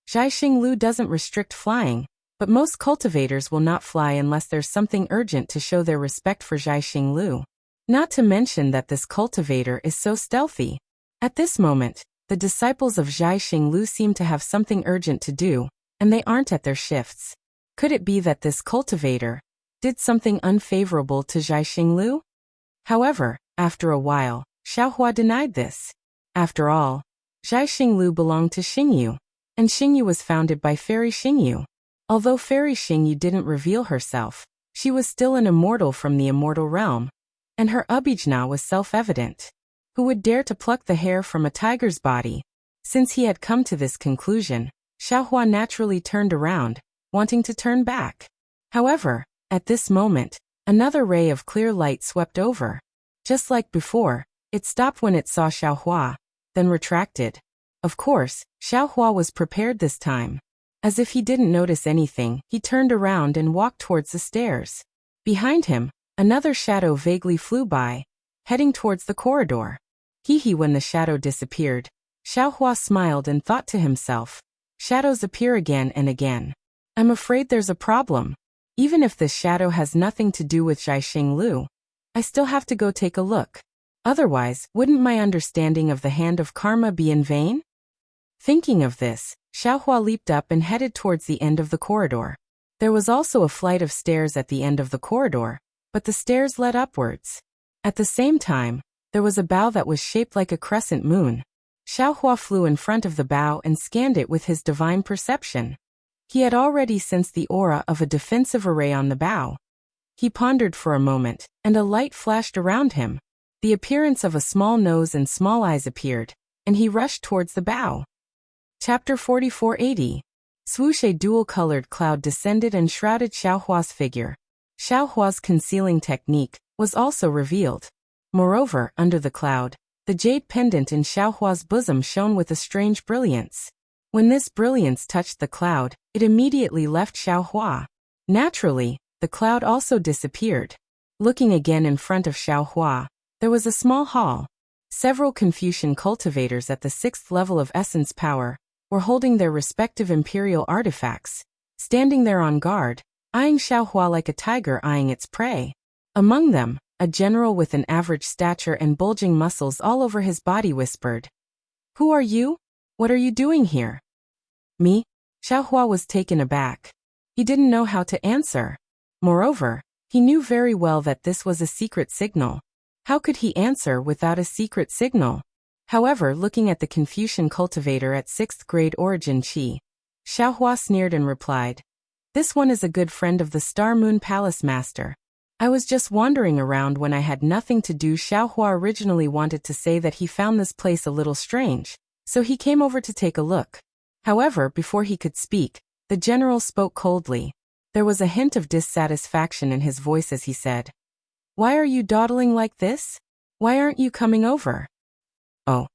Zhaixing Lu doesn't restrict flying, but most cultivators will not fly unless there's something urgent to show their respect for Zhaixing Lu. Not to mention that this cultivator is so stealthy. At this moment, the disciples of Zhaixing Lu seem to have something urgent to do, and they aren't at their shifts. Could it be that this cultivator did something unfavorable to Zhaixing Lu? However, after a while, Xiaohua denied this. After all, Zhaixing Lu belonged to Xingyu, and Xingyu was founded by Fairy Xingyu. Although Fairy Xingyu didn't reveal herself, she was still an immortal from the immortal realm, and her abhijna was self-evident. Who would dare to pluck the hair from a tiger's body? Since he had come to this conclusion, Xiaohua naturally turned around, wanting to turn back. However, at this moment, another ray of clear light swept over. Just like before, it stopped when it saw Xiaohua, then retracted. Of course, Xiaohua was prepared this time. As if he didn't notice anything, he turned around and walked towards the stairs. Behind him, another shadow vaguely flew by, heading towards the corridor. When the shadow disappeared, Xiaohua smiled and thought to himself, shadows appear again and again. I'm afraid there's a problem. Even if this shadow has nothing to do with Zhaixing Lu, I still have to go take a look. Otherwise, wouldn't my understanding of the hand of karma be in vain? Thinking of this, Xiaohua leaped up and headed towards the end of the corridor. There was also a flight of stairs at the end of the corridor, but the stairs led upwards. At the same time, there was a bow that was shaped like a crescent moon. Xiaohua flew in front of the bow and scanned it with his divine perception. He had already sensed the aura of a defensive array on the bow. He pondered for a moment, and a light flashed around him. The appearance of a small nose and small eyes appeared, and he rushed towards the bow. Chapter 4480. Swoosh. A dual-colored cloud descended and shrouded Xiaohua's figure. Xiaohua's concealing technique was also revealed. Moreover, under the cloud, the jade pendant in Xiaohua's bosom shone with a strange brilliance. When this brilliance touched the cloud, it immediately left Xiaohua. Naturally, the cloud also disappeared. Looking again in front of Xiaohua, there was a small hall. Several Confucian cultivators at the 6th level of essence power were holding their respective imperial artifacts, standing there on guard, eyeing Xiaohua like a tiger eyeing its prey. Among them, a general with an average stature and bulging muscles all over his body whispered, "Who are you? What are you doing here?" "Me?" Xiaohua was taken aback. He didn't know how to answer. Moreover, he knew very well that this was a secret signal. How could he answer without a secret signal? However, looking at the Confucian cultivator at 6th grade origin Qi, Xiaohua sneered and replied, "This one is a good friend of the Star Moon Palace Master. I was just wandering around when I had nothing to do." Xiaohua originally wanted to say that he found this place a little strange, so he came over to take a look. However, before he could speak, the general spoke coldly. There was a hint of dissatisfaction in his voice as he said, "Why are you dawdling like this? Why aren't you coming over?" "Oh."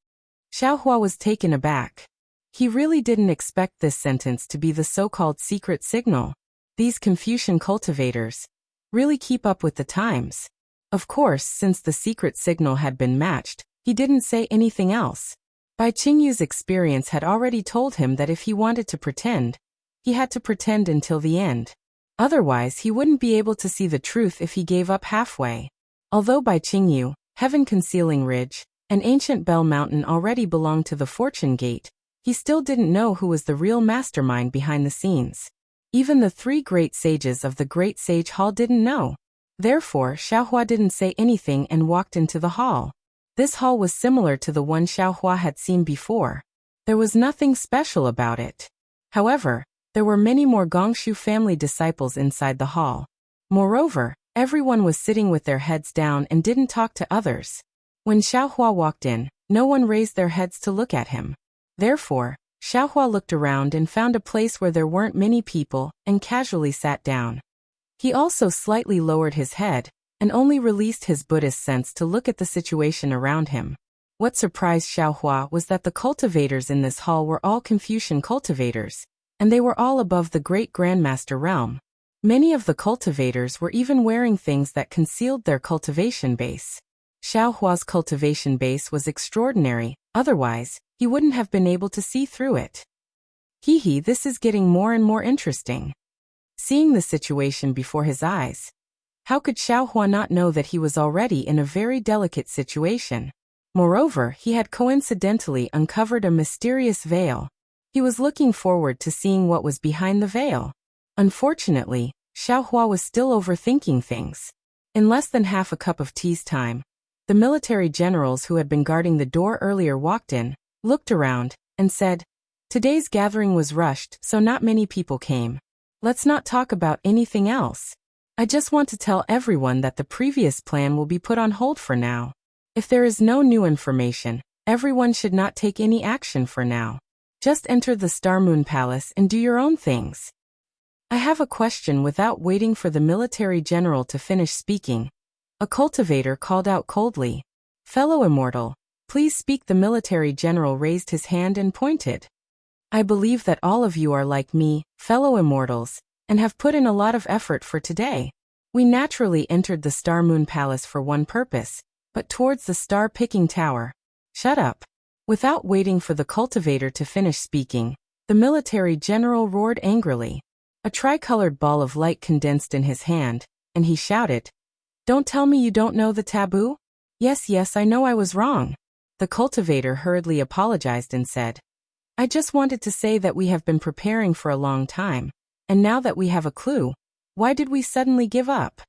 Xiaohua was taken aback. He really didn't expect this sentence to be the so-called secret signal. These Confucian cultivators really keep up with the times. Of course, since the secret signal had been matched, he didn't say anything else. Bai Qingyu's experience had already told him that if he wanted to pretend, he had to pretend until the end. Otherwise, he wouldn't be able to see the truth if he gave up halfway. Although Bai Qingyu, heaven-concealing ridge, an ancient bell mountain already belonged to the Fortune Gate, he still didn't know who was the real mastermind behind the scenes. Even the 3 great sages of the Great Sage Hall didn't know. Therefore, Xiaohua didn't say anything and walked into the hall. This hall was similar to the one Xiaohua had seen before. There was nothing special about it. However, there were many more Gongshu family disciples inside the hall. Moreover, everyone was sitting with their heads down and didn't talk to others. When Xiaohua walked in, no one raised their heads to look at him. Therefore, Xiaohua looked around and found a place where there weren't many people and casually sat down. He also slightly lowered his head and only released his Buddhist sense to look at the situation around him. What surprised Xiaohua was that the cultivators in this hall were all Confucian cultivators, and they were all above the great Grandmaster realm. Many of the cultivators were even wearing things that concealed their cultivation base. Xiaohua's cultivation base was extraordinary, otherwise, he wouldn't have been able to see through it. Hee, this is getting more and more interesting. Seeing the situation before his eyes, how could Xiaohua not know that he was already in a very delicate situation? Moreover, he had coincidentally uncovered a mysterious veil. He was looking forward to seeing what was behind the veil. Unfortunately, Xiaohua was still overthinking things. In less than half a cup of tea's time, the military generals who had been guarding the door earlier walked in, looked around, and said, "Today's gathering was rushed, so not many people came. Let's not talk about anything else. I just want to tell everyone that the previous plan will be put on hold for now. If there is no new information, everyone should not take any action for now. Just enter the Star Moon Palace and do your own things." "I have a question." Without waiting for the military general to finish speaking, a cultivator called out coldly, "Fellow immortal, please speak." The military general raised his hand and pointed. "I believe that all of you are like me, fellow immortals, and have put in a lot of effort for today. We naturally entered the Star Moon Palace for one purpose, but towards the star-picking tower." "Shut up." Without waiting for the cultivator to finish speaking, the military general roared angrily. A tricolored ball of light condensed in his hand, and he shouted, "Don't tell me you don't know the taboo?" Yes, I know I was wrong." The cultivator hurriedly apologized and said, "I just wanted to say that we have been preparing for a long time, and now that we have a clue, why did we suddenly give up?"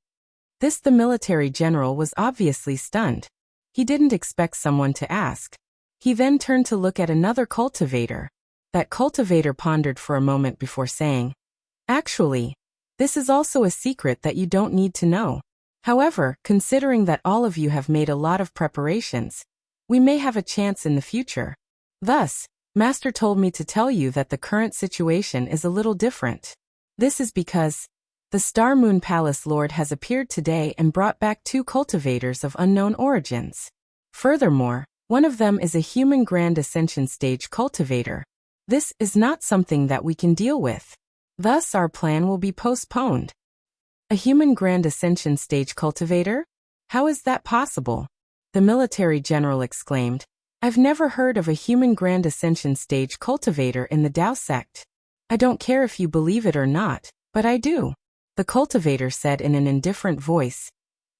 The military general was obviously stunned. He didn't expect someone to ask. He then turned to look at another cultivator. That cultivator pondered for a moment before saying, "Actually, this is also a secret that you don't need to know. However, considering that all of you have made a lot of preparations, we may have a chance in the future. Thus, Master told me to tell you that the current situation is a little different. This is because the Star Moon Palace Lord has appeared today and brought back 2 cultivators of unknown origins. Furthermore, one of them is a human Grand Ascension Stage cultivator. This is not something that we can deal with. Thus, our plan will be postponed." A human Grand Ascension Stage cultivator? How is that possible? The military general exclaimed. "I've never heard of a human Grand Ascension Stage cultivator in the Dao sect. I don't care if you believe it or not, but I do," the cultivator said in an indifferent voice.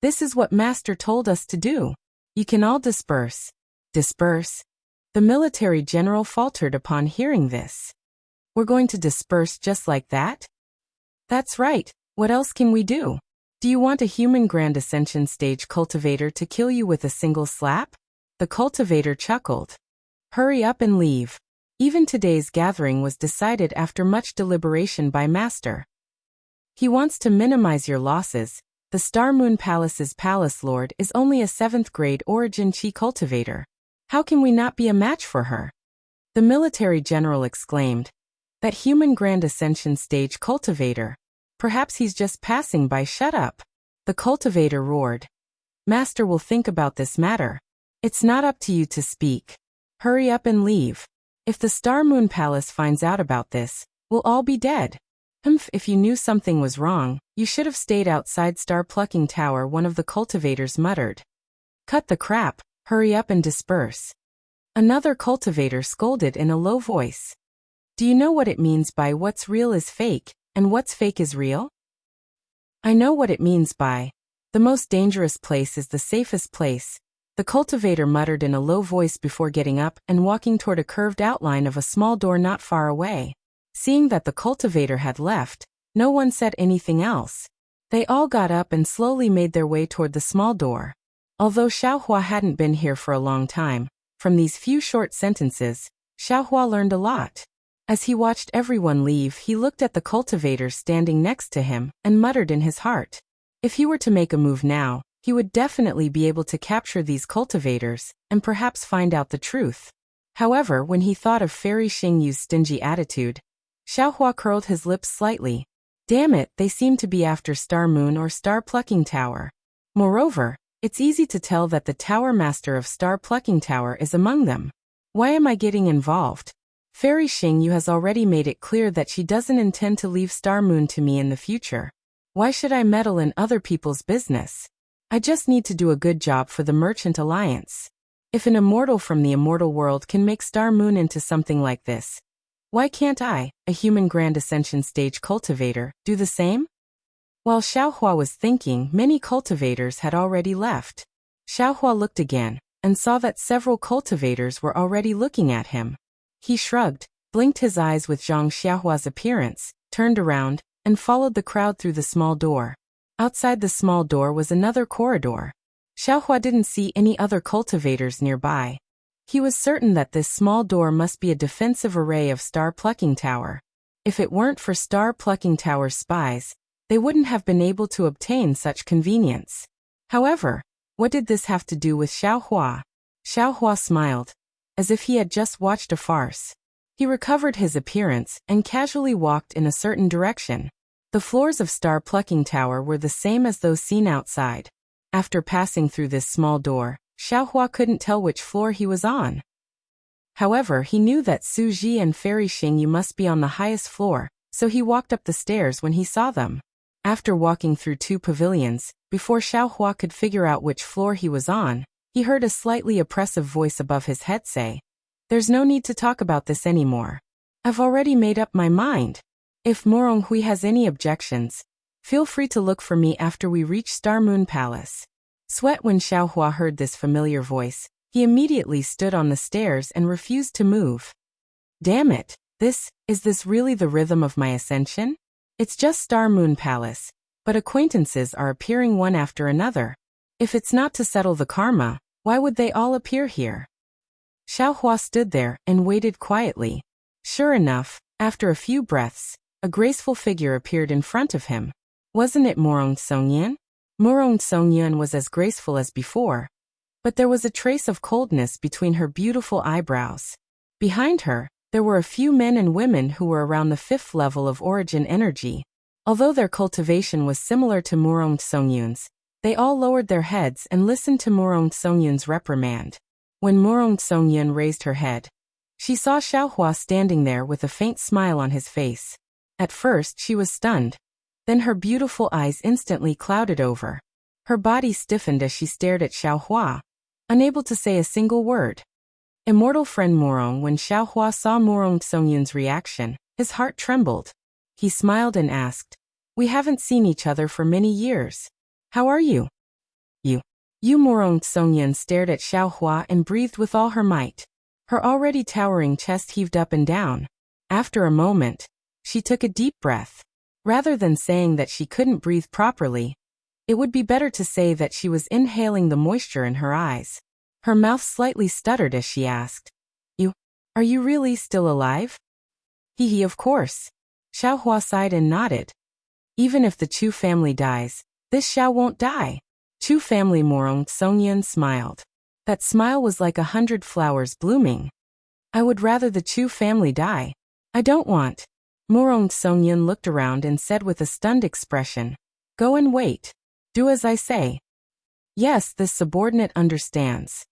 "This is what Master told us to do. You can all disperse." Disperse? The military general faltered upon hearing this. "We're going to disperse just like that?" "That's right. What else can we do? Do you want a human Grand Ascension Stage cultivator to kill you with a single slap?" The cultivator chuckled. "Hurry up and leave. Even today's gathering was decided after much deliberation by Master. He wants to minimize your losses. The Star Moon Palace's Palace Lord is only a 7th grade Origin Chi cultivator. How can we not be a match for her?" The military general exclaimed. "That human Grand Ascension Stage cultivator. Perhaps he's just passing by. Shut up." The cultivator roared. "Master will think about this matter. It's not up to you to speak. Hurry up and leave. If the Star Moon Palace finds out about this, we'll all be dead." If you knew something was wrong, you should have stayed outside Star Plucking Tower," one of the cultivators muttered. "Cut the crap, hurry up and disperse." Another cultivator scolded in a low voice. "Do you know what it means by what's real is fake, and what's fake is real?" "I know what it means by the most dangerous place is the safest place," the cultivator muttered in a low voice before getting up and walking toward a curved outline of a small door not far away. Seeing that the cultivator had left, no one said anything else. They all got up and slowly made their way toward the small door. Although Xiaohua hadn't been here for a long time, from these few short sentences, Xiaohua learned a lot. As he watched everyone leave, he looked at the cultivator standing next to him and muttered in his heart. If he were to make a move now, he would definitely be able to capture these cultivators and perhaps find out the truth. However, when he thought of Fairy Xingyu's stingy attitude, Xiaohua curled his lips slightly. Damn it, they seem to be after Star Moon or Star Plucking Tower. Moreover, it's easy to tell that the Tower Master of Star Plucking Tower is among them. Why am I getting involved? Fairy Xingyu has already made it clear that she doesn't intend to leave Star Moon to me in the future. Why should I meddle in other people's business? I just need to do a good job for the Merchant Alliance. If an immortal from the immortal world can make Star Moon into something like this, why can't I, a human Grand Ascension Stage cultivator, do the same? While Xiaohua was thinking, many cultivators had already left. Xiaohua looked again, and saw that several cultivators were already looking at him. He shrugged, blinked his eyes with Zhang Xiaohua's appearance, turned around, and followed the crowd through the small door. Outside the small door was another corridor. Xiaohua didn't see any other cultivators nearby. He was certain that this small door must be a defensive array of Star Plucking Tower. If it weren't for Star Plucking Tower's spies, they wouldn't have been able to obtain such convenience. However, what did this have to do with Xiaohua? Xiaohua smiled, as if he had just watched a farce. He recovered his appearance and casually walked in a certain direction. The floors of Star Plucking Tower were the same as those seen outside. After passing through this small door, Xiaohua couldn't tell which floor he was on. However, he knew that Su Ji and Fairy Xingyu must be on the highest floor, so he walked up the stairs when he saw them. After walking through 2 pavilions, before Xiaohua could figure out which floor he was on, he heard a slightly oppressive voice above his head say, "There's no need to talk about this anymore. I've already made up my mind. If Moronghui has any objections, feel free to look for me after we reach Star Moon Palace." Sweat when Xiaohua heard this familiar voice. He immediately stood on the stairs and refused to move. Damn it, is this really the rhythm of my ascension? It's just Star Moon Palace, but acquaintances are appearing one after another. If it's not to settle the karma, why would they all appear here? Xiaohua stood there and waited quietly. Sure enough, after a few breaths, a graceful figure appeared in front of him. Wasn't it Morong Songyan? Morong Songyan was as graceful as before, but there was a trace of coldness between her beautiful eyebrows. Behind her, there were a few men and women who were around the 5th level of origin energy. Although their cultivation was similar to Morong Songyan's, they all lowered their heads and listened to Morong Songyan's reprimand. When Morong Songyan raised her head, she saw Xiaohua standing there with a faint smile on his face. At first she was stunned. Then her beautiful eyes instantly clouded over. Her body stiffened as she stared at Xiaohua, unable to say a single word. Immortal friend Morong. When Xiaohua saw Morong Songyan's reaction, his heart trembled. He smiled and asked, "We haven't seen each other for many years. How are you?" You Morong Songyan stared at Xiaohua and breathed with all her might. Her already towering chest heaved up and down. After a moment, she took a deep breath. Rather than saying that she couldn't breathe properly, it would be better to say that she was inhaling the moisture in her eyes. Her mouth slightly stuttered as she asked, Are you really still alive?" Hee, of course. Xiaohua sighed and nodded. "Even if the Chu family dies, this Xiao won't die." Chu family. Morong Songyan smiled. That smile was like 100 flowers blooming. "I would rather the Chu family die. I don't want." Morong Songyan looked around and said with a stunned expression, "Go and wait. Do as I say." Yes, this subordinate understands.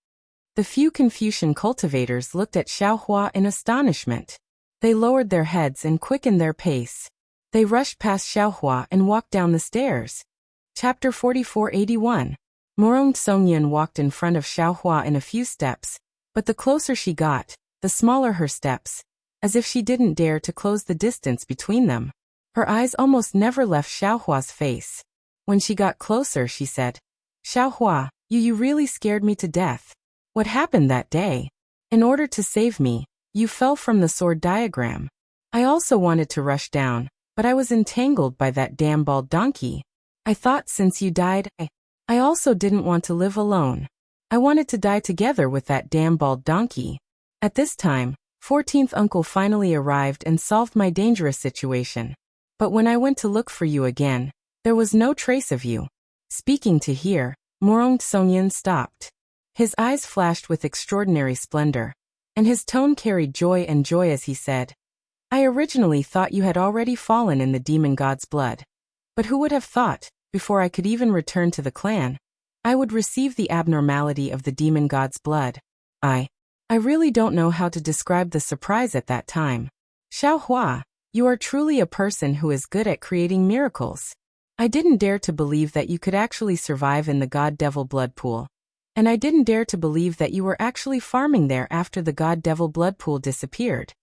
The few Confucian cultivators looked at Xiaohua in astonishment. They lowered their heads and quickened their pace. They rushed past Xiaohua and walked down the stairs. Chapter 4481. Morong Songyan walked in front of Xiaohua in a few steps, but the closer she got, the smaller her steps, as if she didn't dare to close the distance between them. Her eyes almost never left Xiaohua's face. When she got closer, she said, "Xiaohua, you really scared me to death. What happened that day? In order to save me, you fell from the sword diagram. I also wanted to rush down, but I was entangled by that damn bald donkey. I thought since you died, I also didn't want to live alone. I wanted to die together with that damn bald donkey." At this time, 14th uncle finally arrived and solved my dangerous situation. But when I went to look for you again, there was no trace of you. Speaking to here, Morong Songyan stopped. His eyes flashed with extraordinary splendor, and his tone carried joy as he said, "I originally thought you had already fallen in the demon god's blood. But who would have thought, before I could even return to the clan, I would receive the abnormality of the demon god's blood. I really don't know how to describe the surprise at that time. Xiaohua, you are truly a person who is good at creating miracles. I didn't dare to believe that you could actually survive in the god-devil blood pool. And I didn't dare to believe that you were actually farming there after the god-devil blood pool disappeared.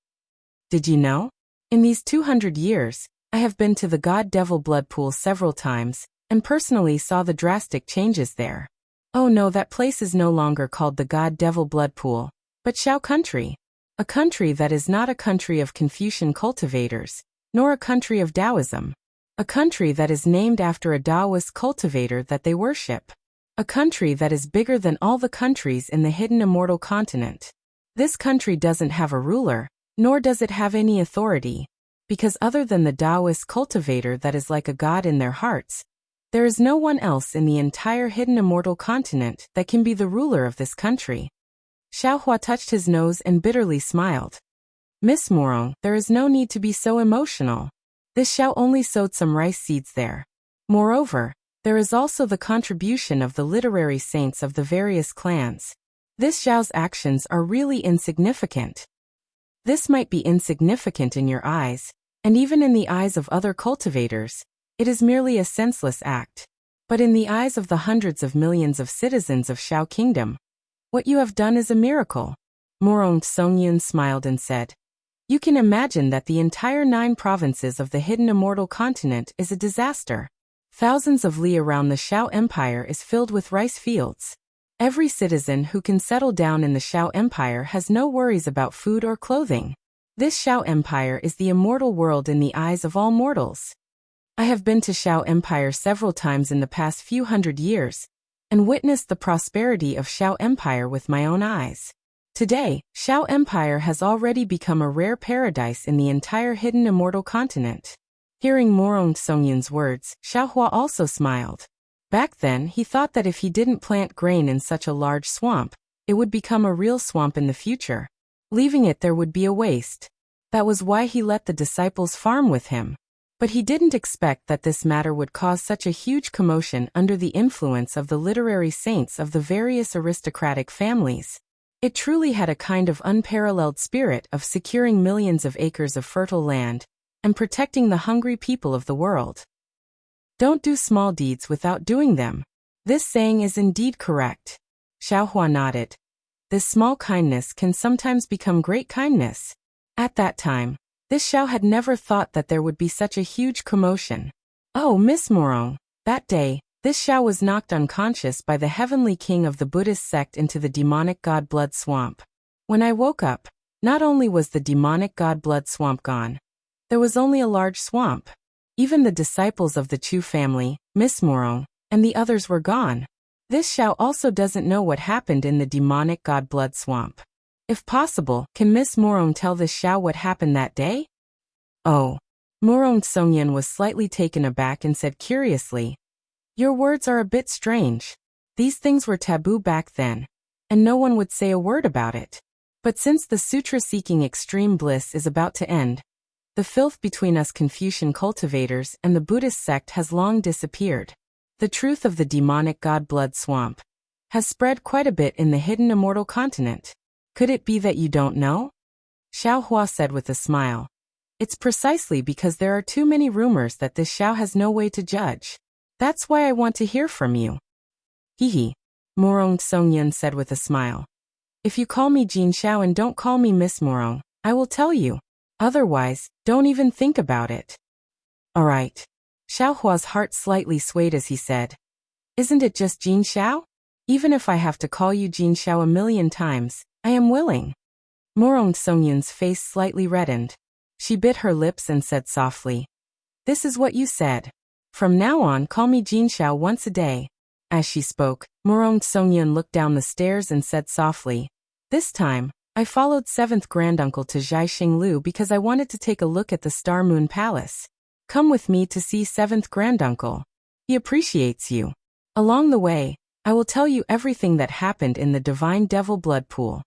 Did you know? In these 200 years, I have been to the god-devil blood pool several times, and personally saw the drastic changes there. Oh no, that place is no longer called the god-devil blood pool, but Xiao country. A country that is not a country of Confucian cultivators, nor a country of Taoism. A country that is named after a Taoist cultivator that they worship. A country that is bigger than all the countries in the hidden immortal continent. This country doesn't have a ruler, nor does it have any authority, because other than the Taoist cultivator that is like a god in their hearts, there is no one else in the entire hidden immortal continent that can be the ruler of this country." Xiaohua touched his nose and bitterly smiled. "Miss Morong, there is no need to be so emotional. This Xiao only sowed some rice seeds there. Moreover, there is also the contribution of the literary saints of the various clans. This Xiao's actions are really insignificant. This might be insignificant in your eyes, and even in the eyes of other cultivators. It is merely a senseless act. But in the eyes of the hundreds of millions of citizens of Xiao Kingdom, what you have done is a miracle." Morong Songyan smiled and said, "You can imagine that the entire 9 provinces of the hidden immortal continent is a disaster. Thousands of li around the Xiao Empire is filled with rice fields. Every citizen who can settle down in the Xiao Empire has no worries about food or clothing. This Xiao Empire is the immortal world in the eyes of all mortals. I have been to Xiao Empire several times in the past few hundred years, and witnessed the prosperity of Xiao Empire with my own eyes. Today, Shao Empire has already become a rare paradise in the entire hidden immortal continent. Hearing Morong Songyun's words, Xiaohua also smiled. Back then, he thought that if he didn't plant grain in such a large swamp, it would become a real swamp in the future. Leaving it there would be a waste. That was why he let the disciples farm with him. But he didn't expect that this matter would cause such a huge commotion under the influence of the literary saints of the various aristocratic families. It truly had a kind of unparalleled spirit of securing millions of acres of fertile land and protecting the hungry people of the world. Don't do small deeds without doing them. This saying is indeed correct. Xiaohua nodded. This small kindness can sometimes become great kindness. At that time, this Xiao had never thought that there would be such a huge commotion. Oh, Miss Morong. That day, this Xiao was knocked unconscious by the heavenly king of the Buddhist sect into the demonic god blood swamp. When I woke up, not only was the demonic god blood swamp gone, there was only a large swamp. Even the disciples of the Chu family, Miss Morong, and the others were gone. This Xiao also doesn't know what happened in the demonic god blood swamp. If possible, can Miss Morong tell this Xiao what happened that day? Oh. Morong Songyun was slightly taken aback and said curiously, your words are a bit strange. These things were taboo back then, and no one would say a word about it. But since the sutra-seeking extreme bliss is about to end, the filth between us Confucian cultivators and the Buddhist sect has long disappeared. The truth of the demonic god blood swamp has spread quite a bit in the hidden immortal continent. Could it be that you don't know? Xiaohua said with a smile. It's precisely because there are too many rumors that this Xiao has no way to judge. That's why I want to hear from you. Hehe. Morong Songyun said with a smile. If you call me Jin Xiao and don't call me Miss Morong, I will tell you. Otherwise, don't even think about it. All right. Xiaohua's heart slightly swayed as he said, isn't it just Jin Xiao? Even if I have to call you Jin Xiao a million times, I am willing. Morong Songyun's face slightly reddened. She bit her lips and said softly, this is what you said. From now on, call me Jin Xiao once a day. As she spoke, Morong Songyun looked down the stairs and said softly, this time, I followed 7th granduncle to Zhaixing Lu because I wanted to take a look at the Star Moon Palace. Come with me to see 7th granduncle. He appreciates you. Along the way, I will tell you everything that happened in the Divine Devil Blood Pool.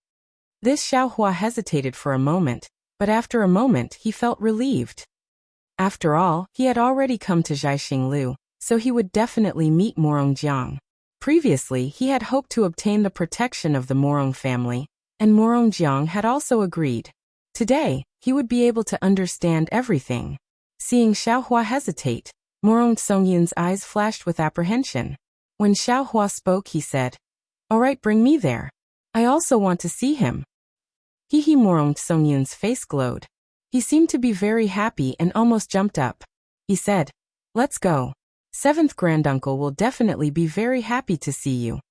This Xiaohua hesitated for a moment, but after a moment he felt relieved. After all, he had already come to Zhaixing Lu, so he would definitely meet Morong Jiang. Previously, he had hoped to obtain the protection of the Morong family, and Morong Jiang had also agreed. Today, he would be able to understand everything. Seeing Xiaohua hesitate, Morong Songyun's eyes flashed with apprehension. When Xiaohua spoke, he said, all right, bring me there. I also want to see him. Hehe. Morong Songyun's face glowed. He seemed to be very happy and almost jumped up. He said, let's go. 7th granduncle will definitely be very happy to see you.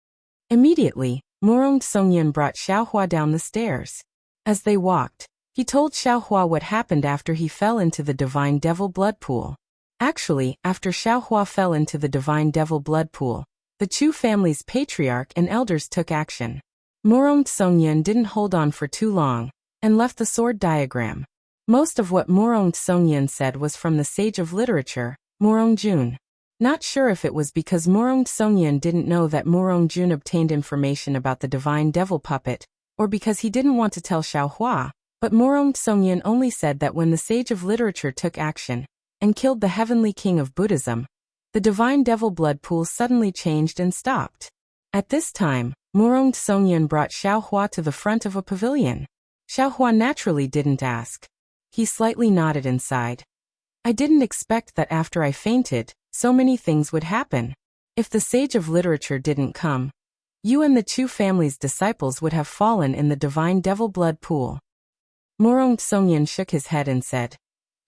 Immediately, Morong Songyun brought Xiaohua down the stairs. As they walked, he told Xiaohua what happened after he fell into the Divine Devil Blood Pool. Actually, after Xiaohua fell into the Divine Devil Blood Pool, the Chu family's patriarch and elders took action. Morong Songyun didn't hold on for too long, and left the sword diagram. Most of what Morong Songyun said was from the sage of literature, Morong Jun. Not sure if it was because Morong Songyun didn't know that Morong Jun obtained information about the divine devil puppet, or because he didn't want to tell Xiaohua, but Morong Songyun only said that when the sage of literature took action and killed the heavenly king of Buddhism, the divine devil blood pool suddenly changed and stopped. At this time, Morong Songyun brought Xiaohua to the front of a pavilion. Xiaohua naturally didn't ask. He slightly nodded and sighed. I didn't expect that after I fainted, so many things would happen. If the sage of literature didn't come, you and the Chu family's disciples would have fallen in the divine devil blood pool. Morong Songyun shook his head and said,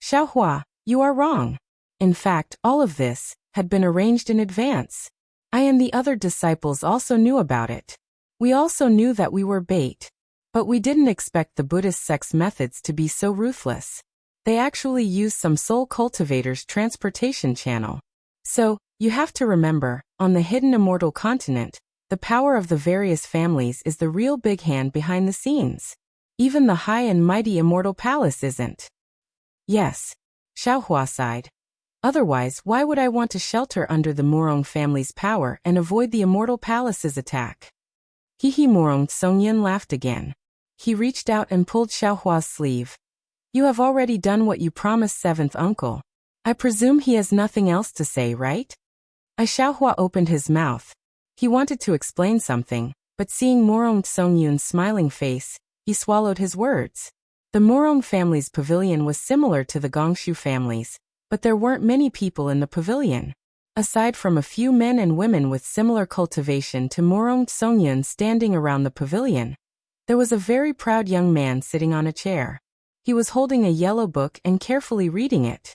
Xiaohua, you are wrong. In fact, all of this had been arranged in advance. I and the other disciples also knew about it. We also knew that we were bait. But we didn't expect the Buddhist sect's methods to be so ruthless. They actually used some soul cultivators' transportation channel. So, you have to remember, on the hidden immortal continent, The power of the various families is the real big hand behind the scenes. Even the high and mighty immortal palace isn't. Yes. Xiaohua sighed. Otherwise, why would I want to shelter under the Morong family's power and avoid the immortal palace's attack? He Morong Songyun laughed again. He reached out and pulled Xiaohua's sleeve. You have already done what you promised, seventh uncle. I presume he has nothing else to say, right? Xiaohua opened his mouth. He wanted to explain something, but seeing Morong Songyun's smiling face, he swallowed his words. The Morong family's pavilion was similar to the Gongshu family's, but there weren't many people in the pavilion. Aside from a few men and women with similar cultivation to Morong Songyun standing around the pavilion, there was a very proud young man sitting on a chair. He was holding a yellow book and carefully reading it.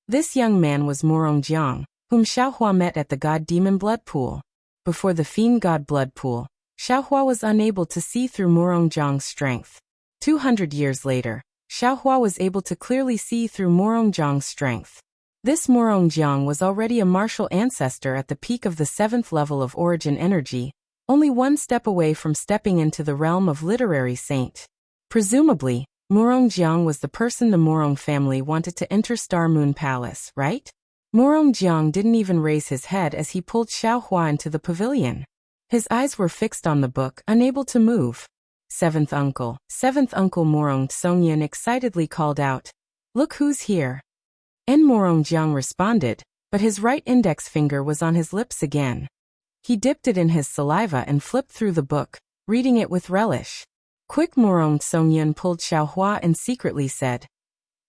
This young man was Morong Jiang, whom Xiaohua met at the God-Demon Blood Pool. Before the Fiend God Blood Pool, Xiaohua was unable to see through Morong Jiang's strength. 200 years later, Xiaohua was able to clearly see through Morong Jiang's strength. This Morong Jiang was already a martial ancestor at the peak of the 7th level of origin energy, only one step away from stepping into the realm of literary saint. Presumably, Morong Jiang was the person the Morong family wanted to enter Star Moon Palace, right? Morong Jiang didn't even raise his head as he pulled Xiaohua into the pavilion. His eyes were fixed on the book, unable to move. Seventh uncle Morong Songyun excitedly called out, "Look who's here." And Morong Jiang responded, but his right index finger was on his lips again. He dipped it in his saliva and flipped through the book, reading it with relish. Quick, Morong Songyun pulled Xiaohua and secretly said,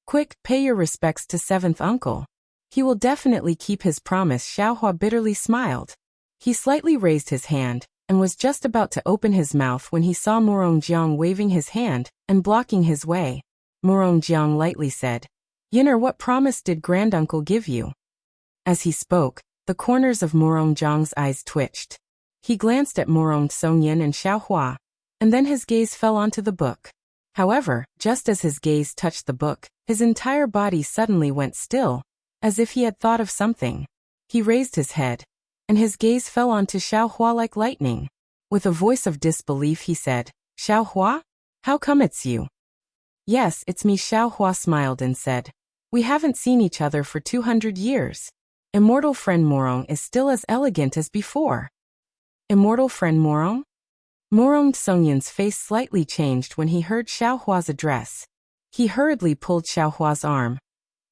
"Quick, pay your respects to seventh uncle. He will definitely keep his promise." Xiaohua bitterly smiled. He slightly raised his hand, and was just about to open his mouth when he saw Morong Jiang waving his hand and blocking his way. Morong Jiang lightly said, "Yin'er, what promise did granduncle give you?" As he spoke, the corners of Morong Jiang's eyes twitched. He glanced at Morong Songyun and Xiaohua, and then his gaze fell onto the book. However, just as his gaze touched the book, his entire body suddenly went still, as if he had thought of something. He raised his head, and his gaze fell onto Xiaohua like lightning. With a voice of disbelief he said, "Xiaohua? How come it's you?" "Yes, it's me." Xiaohua smiled and said, "We haven't seen each other for 200 years. Immortal friend Morong is still as elegant as before." Immortal friend Morong? Morong Songyun's face slightly changed when he heard Xiaohua's address. He hurriedly pulled Xiaohua's arm,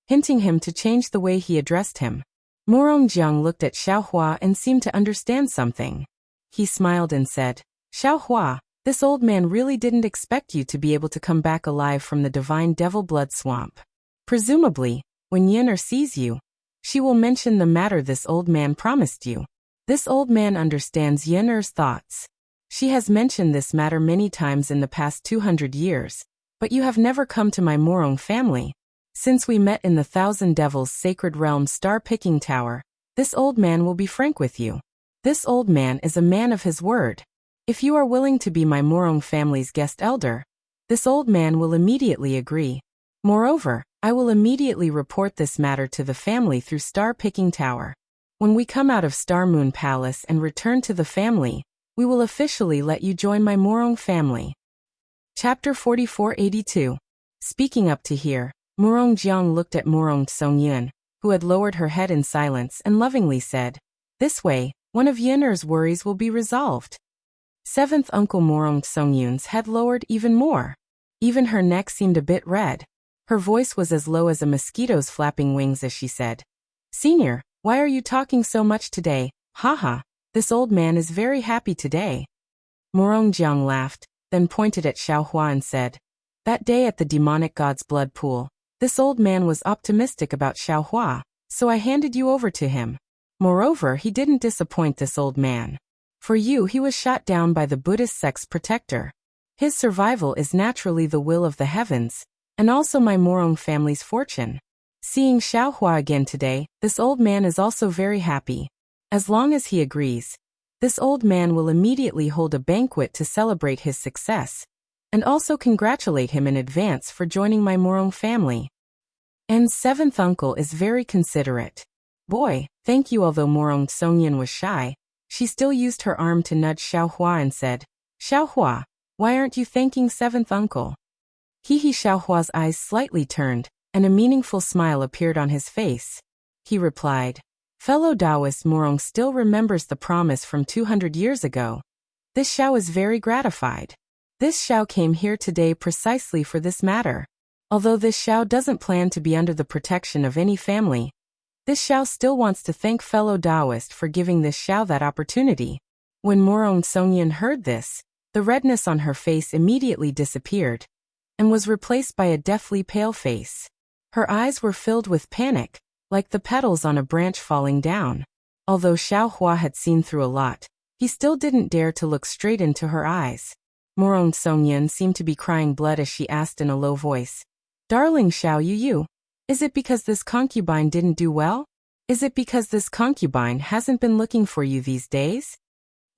hinting him to change the way he addressed him. Morong Jiang looked at Xiaohua and seemed to understand something. He smiled and said, "Xiaohua, this old man really didn't expect you to be able to come back alive from the divine devil blood swamp. Presumably, when Yin'er sees you, she will mention the matter this old man promised you. This old man understands Yin'er's thoughts. She has mentioned this matter many times in the past 200 years, but you have never come to my Morong family. Since we met in the Thousand Devils Sacred Realm Star-Picking Tower, this old man will be frank with you. This old man is a man of his word. If you are willing to be my Morong family's guest elder, this old man will immediately agree. Moreover, I will immediately report this matter to the family through Star-Picking Tower. When we come out of Star Moon Palace and return to the family, we will officially let you join my Morong family." Chapter 4482. Speaking up to here, Morong Jiang looked at Morong Songyun, who had lowered her head in silence, and lovingly said, "This way, one of Yin'er's worries will be resolved." Seventh uncle Morong Songyun's head lowered even more. Even her neck seemed a bit red. Her voice was as low as a mosquito's flapping wings as she said, "Senior, why are you talking so much today? Haha, this old man is very happy today." Morong Jiang laughed, then pointed at Xiaohua and said, "That day at the demonic god's blood pool, this old man was optimistic about Xiaohua, so I handed you over to him. Moreover, he didn't disappoint this old man. For you, he was shot down by the Buddhist sect's protector. His survival is naturally the will of the heavens, and also my Morong family's fortune." Seeing Xiaohua again today, this old man is also very happy. As long as he agrees, this old man will immediately hold a banquet to celebrate his success, and also congratulate him in advance for joining my Morong family. And seventh uncle is very considerate. Boy, thank you. Although Morong Songyun was shy, She still used her arm to nudge Xiaohua and said, Xiaohua, why aren't you thanking seventh uncle? Xiaohua's eyes slightly turned, and a meaningful smile appeared on his face. He replied, fellow Taoist Morong still remembers the promise from 200 years ago. This Xiao is very gratified. This Xiao came here today precisely for this matter. Although this Xiao doesn't plan to be under the protection of any family, this Xiao still wants to thank fellow Taoist for giving this Xiao that opportunity. When Morong Songyan heard this, the redness on her face immediately disappeared and was replaced by a deathly pale face. Her eyes were filled with panic, like the petals on a branch falling down. Although Xiaohua had seen through a lot, he still didn't dare to look straight into her eyes. Morong Songyan seemed to be crying blood as she asked in a low voice, Darling Xiao Yu, is it because this concubine didn't do well? Is it because this concubine hasn't been looking for you these days?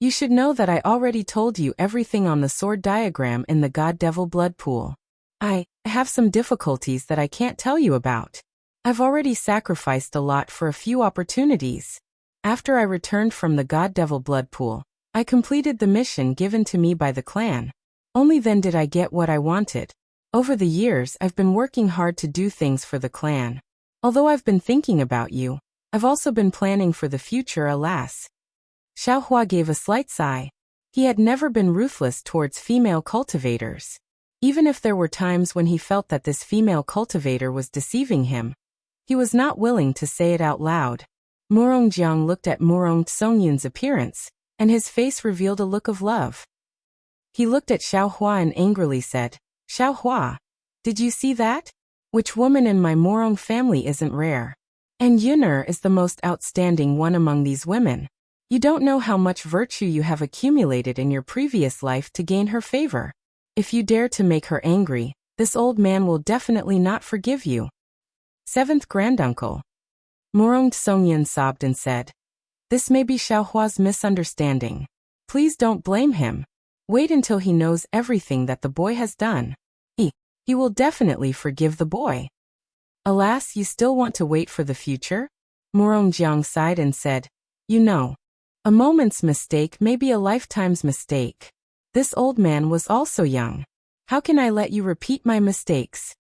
You should know that I already told you everything on the sword diagram in the God-Devil blood pool. I have some difficulties that I can't tell you about. I've already sacrificed a lot for a few opportunities. After I returned from the God-Devil blood pool, I completed the mission given to me by the clan. Only then did I get what I wanted. Over the years, I've been working hard to do things for the clan. Although I've been thinking about you, I've also been planning for the future, alas. Xiaohua gave a slight sigh. He had never been ruthless towards female cultivators. Even if there were times when he felt that this female cultivator was deceiving him, he was not willing to say it out loud. Morong Jiang looked at Morong Songyun's appearance, and his face revealed a look of love. He looked at Xiaohua and angrily said, Xiaohua, did you see that? Which woman in my Morong family isn't rare? And Yuner is the most outstanding one among these women. You don't know how much virtue you have accumulated in your previous life to gain her favor. If you dare to make her angry, this old man will definitely not forgive you. Seventh granduncle. Morong Songyan sobbed and said, This may be Xiaohua's misunderstanding. Please don't blame him. Wait until he knows everything that the boy has done. He will definitely forgive the boy. Alas, you still want to wait for the future? Morong Jiang sighed and said, You know, a moment's mistake may be a lifetime's mistake. This old man was also young. How can I let you repeat my mistakes?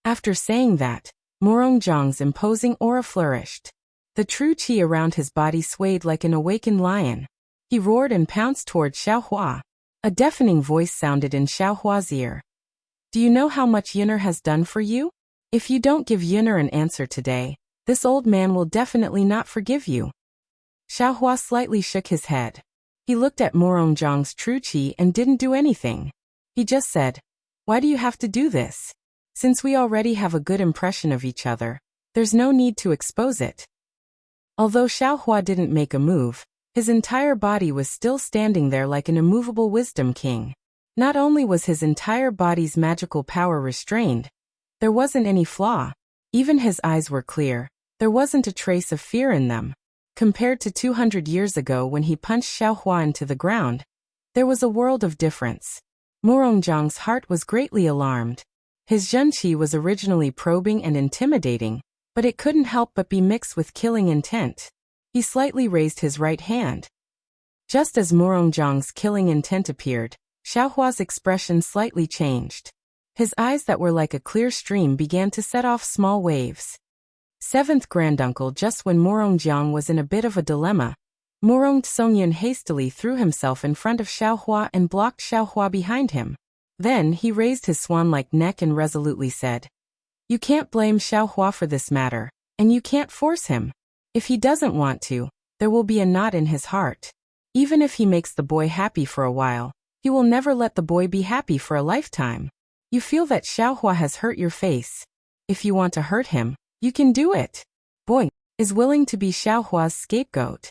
After saying that, Morong Jiang's imposing aura flourished. The true qi around his body swayed like an awakened lion. He roared and pounced toward Xiaohua. A deafening voice sounded in Xiaohua's ear. Do you know how much Yuner has done for you? If you don't give Yuner an answer today, this old man will definitely not forgive you. Xiaohua slightly shook his head. He looked at Morong Jiang's true qi and didn't do anything. He just said, Why do you have to do this? Since we already have a good impression of each other, there's no need to expose it. Although Xiaohua didn't make a move, his entire body was still standing there like an immovable wisdom king. Not only was his entire body's magical power restrained, there wasn't any flaw. Even his eyes were clear. There wasn't a trace of fear in them. Compared to 200 years ago when he punched Xiaohua into the ground, there was a world of difference. Morong Jiang's heart was greatly alarmed. His zhenqi was originally probing and intimidating, but it couldn't help but be mixed with killing intent. He slightly raised his right hand. Just as Morong Jiang's killing intent appeared, Xiaohua's expression slightly changed. His eyes that were like a clear stream began to set off small waves. Seventh granduncle. Just when Morong Jiang was in a bit of a dilemma, Morong Songyan hastily threw himself in front of Xiaohua and blocked Xiaohua behind him. Then he raised his swan-like neck and resolutely said, You can't blame Xiaohua for this matter, and you can't force him. If he doesn't want to, there will be a knot in his heart. Even if he makes the boy happy for a while, he will never let the boy be happy for a lifetime. You feel that Xiaohua has hurt your face. If you want to hurt him, you can do it. Boy is willing to be Xiaohua's scapegoat.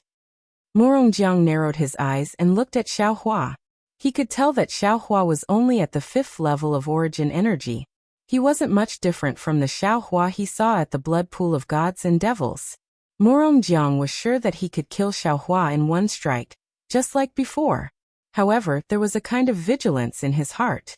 Morong Jiang narrowed his eyes and looked at Xiaohua. He could tell that Xiaohua was only at the 5th level of origin energy. He wasn't much different from the Xiaohua he saw at the blood pool of gods and devils. Morong Jiang was sure that he could kill Xiaohua in one strike, just like before. However, there was a kind of vigilance in his heart.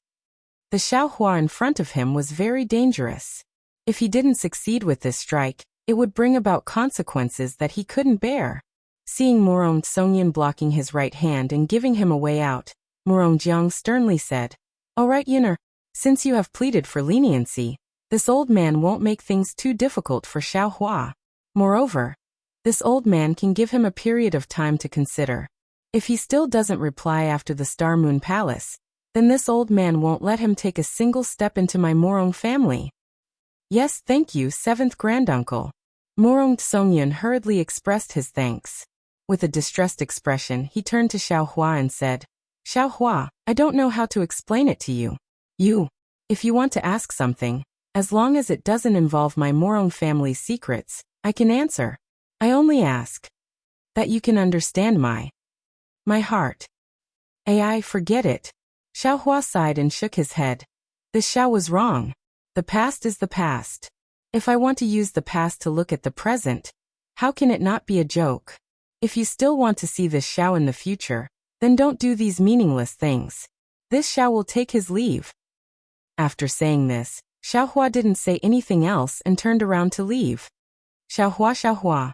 The Xiaohua in front of him was very dangerous. If he didn't succeed with this strike, it would bring about consequences that he couldn't bear. Seeing Morong Songyan blocking his right hand and giving him a way out, Morong Jiang sternly said, "All right, Yinner, since you have pleaded for leniency, this old man won't make things too difficult for Xiaohua. Moreover, this old man can give him a period of time to consider. If he still doesn't reply after the Star Moon Palace, then this old man won't let him take a single step into my Morong family." "Yes, thank you, seventh granduncle." Morong Songyan hurriedly expressed his thanks. With a distressed expression, he turned to Xiaohua and said, "Xiaohua, I don't know how to explain it to you. If you want to ask something, as long as it doesn't involve my Morong family's secrets, I can answer. I only ask that you can understand my heart." "AI, forget it." Xiaohua sighed and shook his head. This Xiao was wrong. The past is the past. If I want to use the past to look at the present, how can it not be a joke? If you still want to see this Xiao in the future, then don't do these meaningless things. This Xiao will take his leave. After saying this, Xiaohua didn't say anything else and turned around to leave. Xiaohua.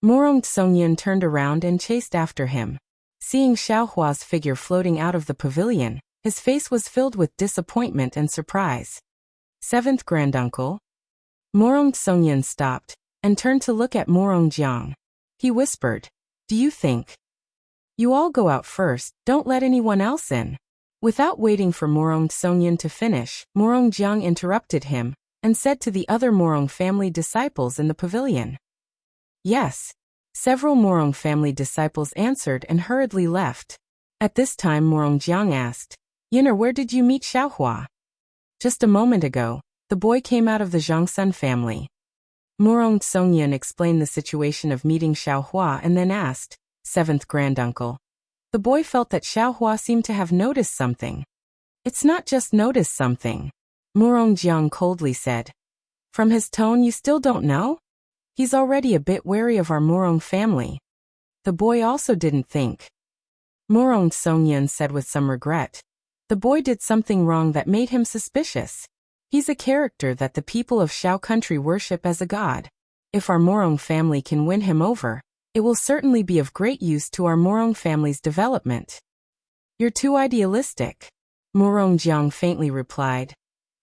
Morong Songyan turned around and chased after him. Seeing Xiaohua's figure floating out of the pavilion, his face was filled with disappointment and surprise. "Seventh granduncle?" Morong Songyan stopped and turned to look at Morong Jiang. He whispered, "Do you think? You all go out first, don't let anyone else in." Without waiting for Morong Songyan to finish, Morong Jiang interrupted him and said to the other Morong family disciples in the pavilion, "Yes." Several Morong family disciples answered and hurriedly left. At this time Morong Jiang asked, "Yinner, where did you meet Xiaohua?" "Just a moment ago, the boy came out of the Zhangsun family." Morong Songyan explained the situation of meeting Xiaohua and then asked, "Seventh granduncle?" The boy felt that Xiaohua seemed to have noticed something. "It's not just noticed something," Morong Jiang coldly said. "From his tone you still don't know? He's already a bit wary of our Morong family." The boy also didn't think. Morong Songyan said with some regret. The boy did something wrong that made him suspicious. He's a character that the people of Xiao country worship as a god. If our Morong family can win him over, it will certainly be of great use to our Morong family's development. "You're too idealistic," Morong Jiang faintly replied.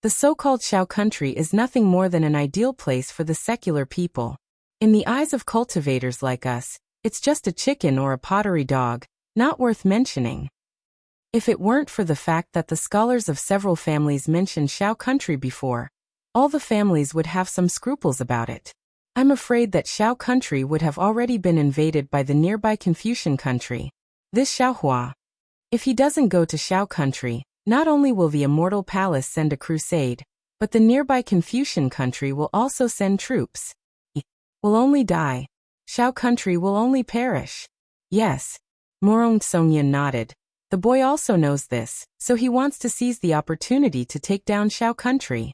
"The so-called Xiao country is nothing more than an ideal place for the secular people. In the eyes of cultivators like us, it's just a chicken or a pottery dog, not worth mentioning. If it weren't for the fact that the scholars of several families mentioned Xiao country before, all the families would have some scruples about it. I'm afraid that Xiao country would have already been invaded by the nearby Confucian country. This Xiaohua, if he doesn't go to Xiao country, not only will the Immortal Palace send a crusade, but the nearby Confucian country will also send troops. Will only die. Xiao country will only perish." "Yes." Morong Songyan nodded. The boy also knows this, so he wants to seize the opportunity to take down Xiao country.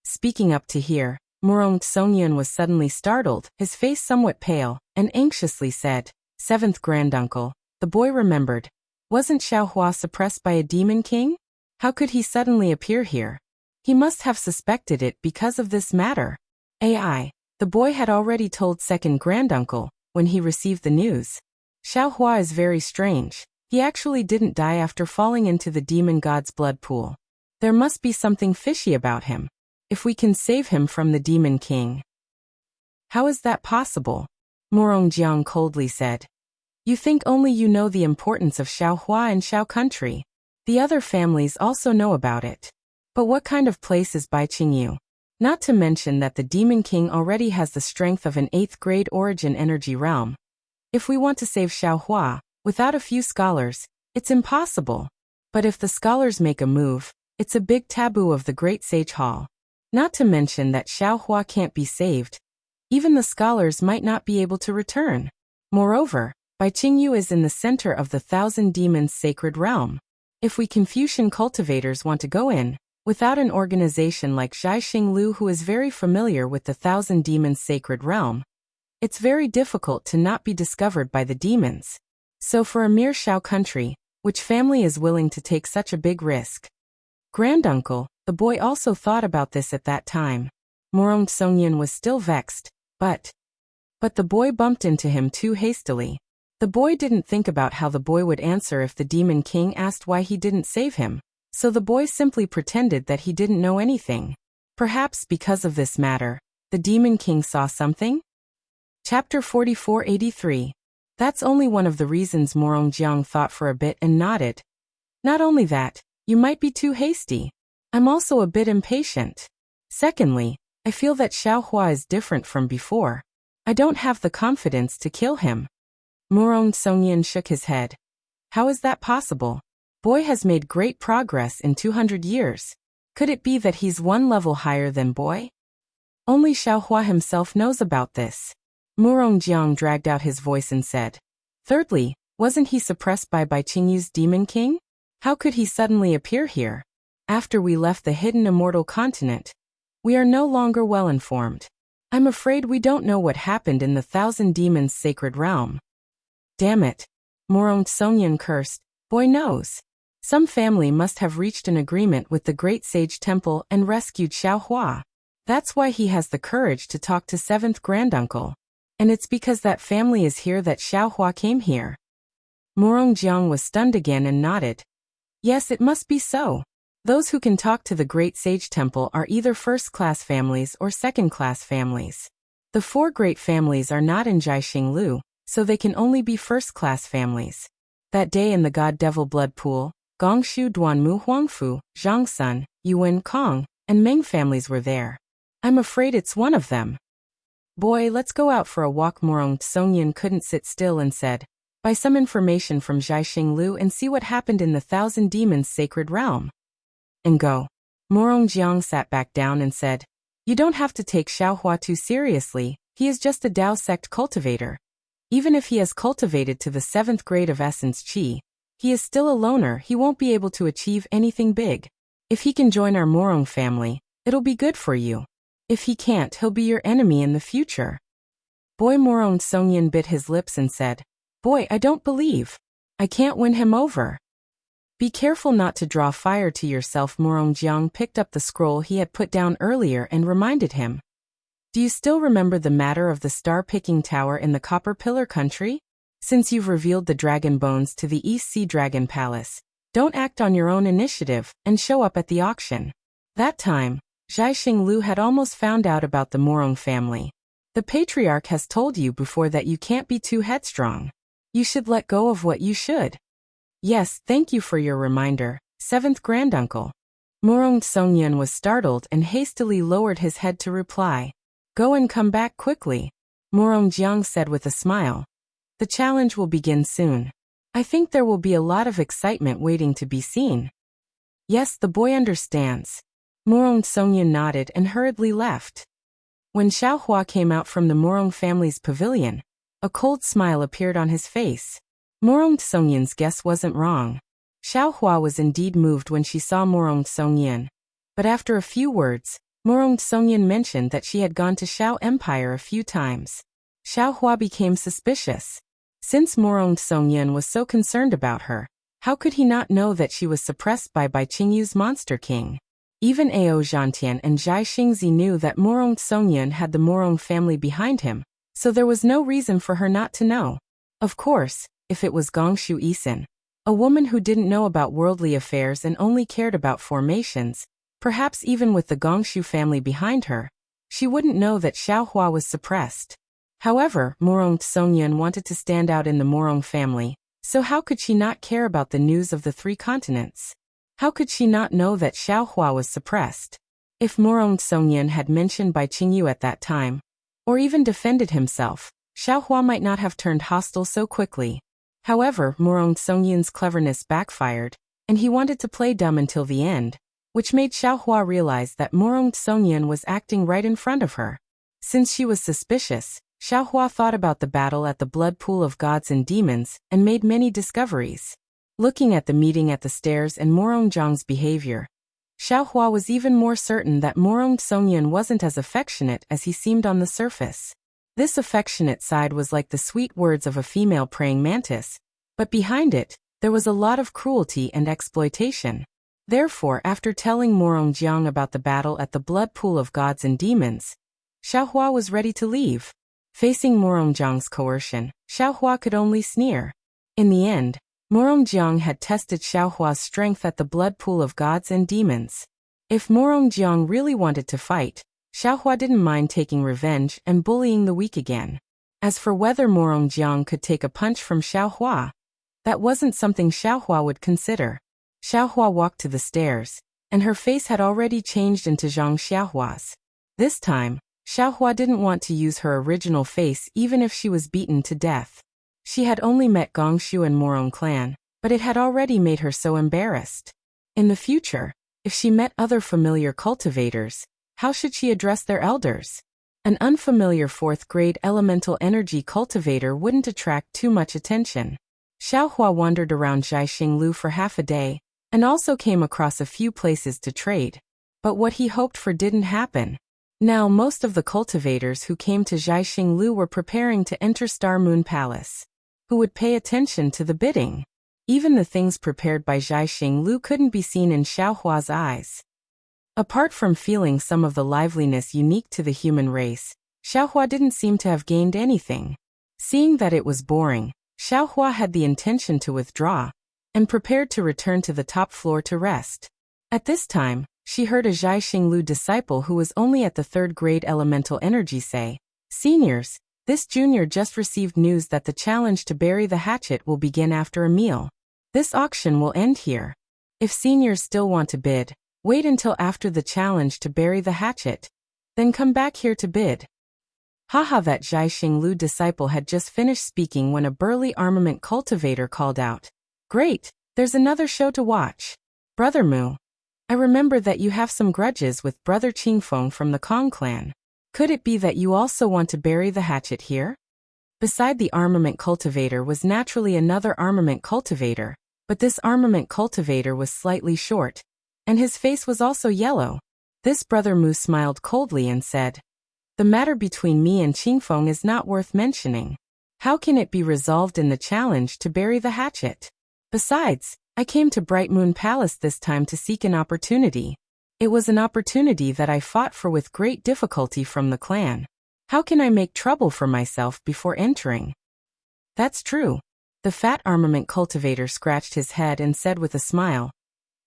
Speaking up to here, Morong Songyan was suddenly startled, his face somewhat pale, and anxiously said, "Seventh granduncle." The boy remembered. Wasn't Xiaohua suppressed by a demon king? How could he suddenly appear here? He must have suspected it because of this matter. AI. The boy had already told second granduncle when he received the news. Xiaohua is very strange. He actually didn't die after falling into the demon god's blood pool. There must be something fishy about him. If we can save him from the demon king. How is that possible? Morong Jiang coldly said. You think only you know the importance of Xiaohua and Xiao country. The other families also know about it. But what kind of place is Baiqingyu? Not to mention that the Demon King already has the strength of an 8th grade origin energy realm. If we want to save Xiaohua, without a few scholars, it's impossible. But if the scholars make a move, it's a big taboo of the Great Sage Hall. Not to mention that Xiaohua can't be saved. Even the scholars might not be able to return. Moreover, Baiqingyu is in the center of the Thousand Demons sacred realm. If we Confucian cultivators want to go in, without an organization like Zhai Xinglu who is very familiar with the Thousand Demons sacred realm, it's very difficult to not be discovered by the demons. So for a mere Xiao country, which family is willing to take such a big risk? Granduncle, the boy also thought about this at that time. Morong Songyan was still vexed, but the boy bumped into him too hastily. The boy didn't think about how the boy would answer if the Demon King asked why he didn't save him, so the boy simply pretended that he didn't know anything. Perhaps because of this matter, the Demon King saw something? Chapter 4483. That's only one of the reasons Morongjiang thought for a bit and nodded. Not only that, you might be too hasty. I'm also a bit impatient. Secondly, I feel that Xiaohua is different from before. I don't have the confidence to kill him. Murong Songyan shook his head. How is that possible? Boy has made great progress in 200 years. Could it be that he's one level higher than Boy? Only Xiaohua himself knows about this. Murongjiang dragged out his voice and said. Thirdly, wasn't he suppressed by Qingyu's Demon King? How could he suddenly appear here? After we left the hidden immortal continent, we are no longer well informed. I'm afraid we don't know what happened in the Thousand Demons' sacred realm. Damn it. Murong Songyan cursed. Boy knows. Some family must have reached an agreement with the Great Sage Temple and rescued Xiaohua. That's why he has the courage to talk to 7th Granduncle. And it's because that family is here that Xiaohua came here. Murongjiang was stunned again and nodded. Yes, it must be so. Those who can talk to the Great Sage Temple are either first-class families or second-class families. The 4 great families are not in Jiaxinglu, so they can only be first-class families. That day in the God-Devil Blood Pool, Gongshu Duanmu Huangfu, Zhangsun, Yuan Kong, and Meng families were there. I'm afraid it's one of them. Boy, let's go out for a walk. Murong Songyan couldn't sit still and said, buy some information from Jiaxinglu and see what happened in the Thousand Demons' sacred realm. And go. Murongjiang sat back down and said, you don't have to take Xiaohua too seriously, he is just a Dao sect cultivator. Even if he has cultivated to the 7th grade of Essence Qi, he is still a loner. He won't be able to achieve anything big. If he can join our Murong family, it'll be good for you. If he can't, he'll be your enemy in the future. Boy Murong Songyan bit his lips and said, boy, I don't believe. I can't win him over. Be careful not to draw fire to yourself. Murongjiang picked up the scroll he had put down earlier and reminded him. Do you still remember the matter of the star-picking tower in the Copper Pillar country? Since you've revealed the dragon bones to the East Sea Dragon Palace, don't act on your own initiative and show up at the auction. That time, Jiaxinglu had almost found out about the Murong family. The patriarch has told you before that you can't be too headstrong. You should let go of what you should. Yes, thank you for your reminder, 7th Granduncle. Murong Songyan was startled and hastily lowered his head to reply. Go and come back quickly. Murongjiang said with a smile. The challenge will begin soon. I think there will be a lot of excitement waiting to be seen. Yes, the boy understands. Murong Songyan nodded and hurriedly left. When Xiaohua came out from the Murong family's pavilion, a cold smile appeared on his face. Murong Songyan's guess wasn't wrong. Xiaohua was indeed moved when she saw Murong Songyan. But after a few words, Murong Songyan mentioned that she had gone to Xiao Empire a few times. Xiaohua became suspicious. Since Murong Songyan was so concerned about her, how could he not know that she was suppressed by Qingyu's Monster King? Even Ao Zhantian and Zhai Xingzi knew that Murong Songyan had the Murong family behind him, so there was no reason for her not to know. Of course, if it was Gongshu Isin, a woman who didn't know about worldly affairs and only cared about formations, perhaps even with the Gongshu family behind her, she wouldn't know that Xiaohua was suppressed. However, Murong Songyan wanted to stand out in the Murong family, so how could she not care about the news of the 3 continents? How could she not know that Xiaohua was suppressed? If Murong Songyan had mentioned Qingyu at that time, or even defended himself, Xiaohua might not have turned hostile so quickly. However, Murong Songyan's cleverness backfired, and he wanted to play dumb until the end, which made Xiaohua realize that Murong Songyan was acting right in front of her. Since she was suspicious, Xiaohua thought about the battle at the blood pool of gods and demons and made many discoveries. Looking at the meeting at the stairs and Murongjiang's behavior, Xiaohua was even more certain that Murong Songyan wasn't as affectionate as he seemed on the surface. This affectionate side was like the sweet words of a female praying mantis, but behind it, there was a lot of cruelty and exploitation. Therefore, after telling Murongjiang about the battle at the blood pool of gods and demons, Xiaohua was ready to leave. Facing Morongjiang's coercion, Xiaohua could only sneer. In the end, Morongjiang had tested Xiaohua's strength at the blood pool of gods and demons. If Morongjiang really wanted to fight, Xiaohua didn't mind taking revenge and bullying the weak again. As for whether Morongjiang could take a punch from Xiaohua, that wasn't something Xiaohua would consider. Xiaohua walked to the stairs, and her face had already changed into Zhang Xiaohua's. This time, Xiaohua didn't want to use her original face even if she was beaten to death. She had only met Gongshu and Morong clan, but it had already made her so embarrassed. In the future, if she met other familiar cultivators, how should she address their elders? An unfamiliar 4th grade elemental energy cultivator wouldn't attract too much attention. Xiaohua wandered around Zhaixinglu for half a day, and also came across a few places to trade. But what he hoped for didn't happen. Now most of the cultivators who came to Zhaixinglu were preparing to enter Star Moon Palace. Who would pay attention to the bidding? Even the things prepared by Zhaixinglu couldn't be seen in Xiaohua's eyes. Apart from feeling some of the liveliness unique to the human race, Xiaohua didn't seem to have gained anything. Seeing that it was boring, Xiaohua had the intention to withdraw, and prepared to return to the top floor to rest. At this time, she heard a Zhaixinglu disciple who was only at the 3rd grade elemental energy say, "Seniors, this junior just received news that the challenge to bury the hatchet will begin after a meal. This auction will end here. If seniors still want to bid, wait until after the challenge to bury the hatchet. Then come back here to bid." Haha, that Zhaixinglu disciple had just finished speaking when a burly armament cultivator called out, "Great, there's another show to watch. Brother Mu, I remember that you have some grudges with Brother Qingfeng from the Kong clan. Could it be that you also want to bury the hatchet here?" Beside the armament cultivator was naturally another armament cultivator, but this armament cultivator was slightly short, and his face was also yellow. This Brother Mu smiled coldly and said, "The matter between me and Qingfeng is not worth mentioning. How can it be resolved in the challenge to bury the hatchet? Besides, I came to Bright Moon Palace this time to seek an opportunity. It was an opportunity that I fought for with great difficulty from the clan. How can I make trouble for myself before entering?" "That's true." The fat armament cultivator scratched his head and said with a smile,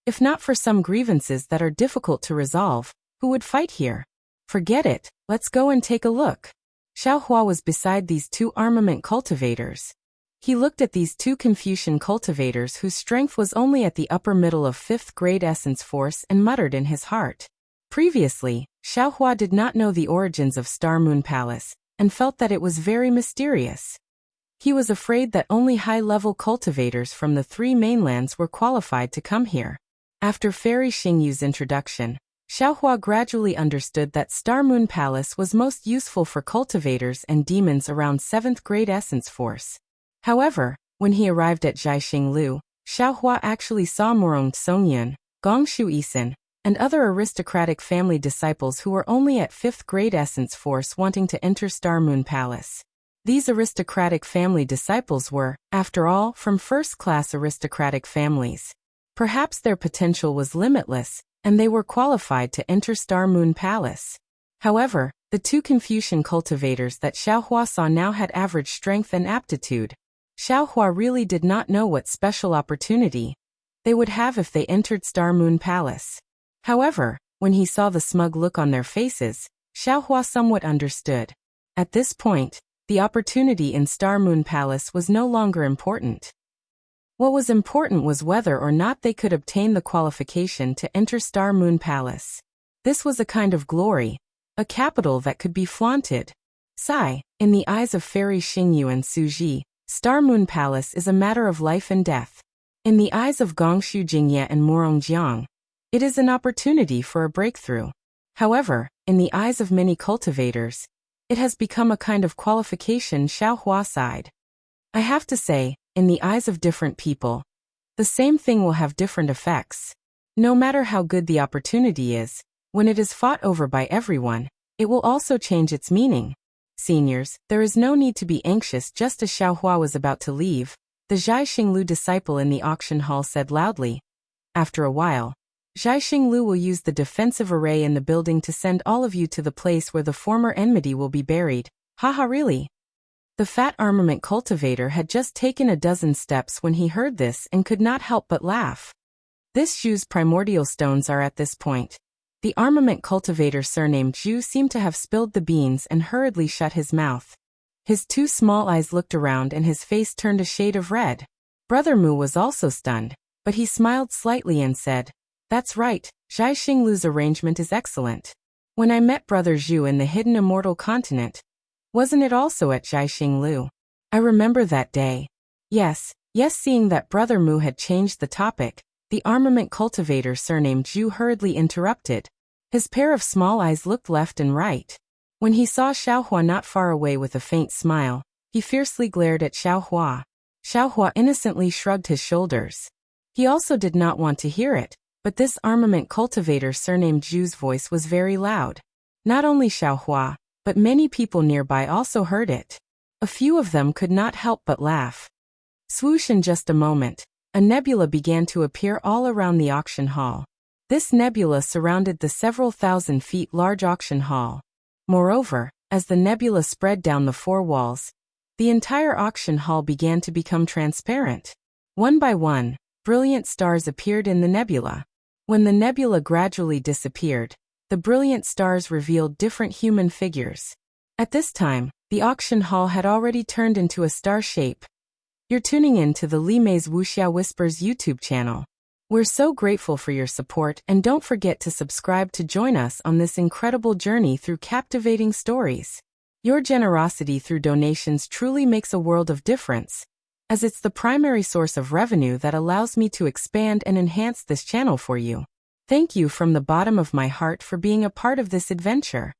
"If not for some grievances that are difficult to resolve, who would fight here? Forget it, let's go and take a look." Xiaohua was beside these 2 armament cultivators. He looked at these 2 Confucian cultivators whose strength was only at the upper middle of 5th grade essence force and muttered in his heart. Previously, Xiaohua did not know the origins of Star Moon Palace, and felt that it was very mysterious. He was afraid that only high-level cultivators from the 3 mainlands were qualified to come here. After Fairy Xingyu's introduction, Xiaohua gradually understood that Star Moon Palace was most useful for cultivators and demons around 7th grade essence force. However, when he arrived at Zhaixinglu, Xiaohua actually saw Morong Songyun, Gongshu Isin, and other aristocratic family disciples who were only at 5th grade essence force wanting to enter Star Moon Palace. These aristocratic family disciples were, after all, from first-class aristocratic families. Perhaps their potential was limitless, and they were qualified to enter Star Moon Palace. However, the 2 Confucian cultivators that Xiaohua saw now had average strength and aptitude. Xiaohua really did not know what special opportunity they would have if they entered Star Moon Palace. However, when he saw the smug look on their faces, Xiaohua somewhat understood. At this point, the opportunity in Star Moon Palace was no longer important. What was important was whether or not they could obtain the qualification to enter Star Moon Palace. This was a kind of glory, a capital that could be flaunted. In the eyes of Fairy Xingyu and Su Ji, Star Moon Palace is a matter of life and death. In the eyes of Gongshu Jingye and Morongjiang, it is an opportunity for a breakthrough. However, in the eyes of many cultivators, it has become a kind of qualification. Xiaohua sighed. I have to say, in the eyes of different people, the same thing will have different effects. No matter how good the opportunity is, when it is fought over by everyone, it will also change its meaning. Seniors, there is no need to be anxious. Just as Xiaohua was about to leave, the Zhaixinglu disciple in the auction hall said loudly. After a while, Zhaixinglu will use the defensive array in the building to send all of you to the place where the former enmity will be buried. Haha, really? The fat armament cultivator had just taken a dozen steps when he heard this and could not help but laugh. This Zhu's primordial stones are at this point. The armament cultivator surnamed Zhu seemed to have spilled the beans and hurriedly shut his mouth. His two small eyes looked around and his face turned a shade of red. Brother Mu was also stunned, but he smiled slightly and said, "That's right, Zhai Xinglu's arrangement is excellent. When I met Brother Zhu in the hidden immortal continent, wasn't it also at Zhai Xinglu? I remember that day." Yes, seeing that Brother Mu had changed the topic, the armament cultivator surnamed Zhu hurriedly interrupted. His pair of small eyes looked left and right. When he saw Xiaohua not far away with a faint smile, he fiercely glared at Xiaohua. Xiaohua innocently shrugged his shoulders. He also did not want to hear it, but this armament cultivator surnamed Zhu's voice was very loud. Not only Xiaohua, but many people nearby also heard it. A few of them could not help but laugh. Swoosh, in just a moment, a nebula began to appear all around the auction hall. This nebula surrounded the several thousand feet large auction hall. Moreover, as the nebula spread down the four walls, the entire auction hall began to become transparent. One by one, brilliant stars appeared in the nebula. When the nebula gradually disappeared, the brilliant stars revealed different human figures. At this time, the auction hall had already turned into a star shape. You're tuning in to the Li Mei's Wuxia Whispers YouTube channel. We're so grateful for your support, and don't forget to subscribe to join us on this incredible journey through captivating stories. Your generosity through donations truly makes a world of difference, as it's the primary source of revenue that allows me to expand and enhance this channel for you. Thank you from the bottom of my heart for being a part of this adventure.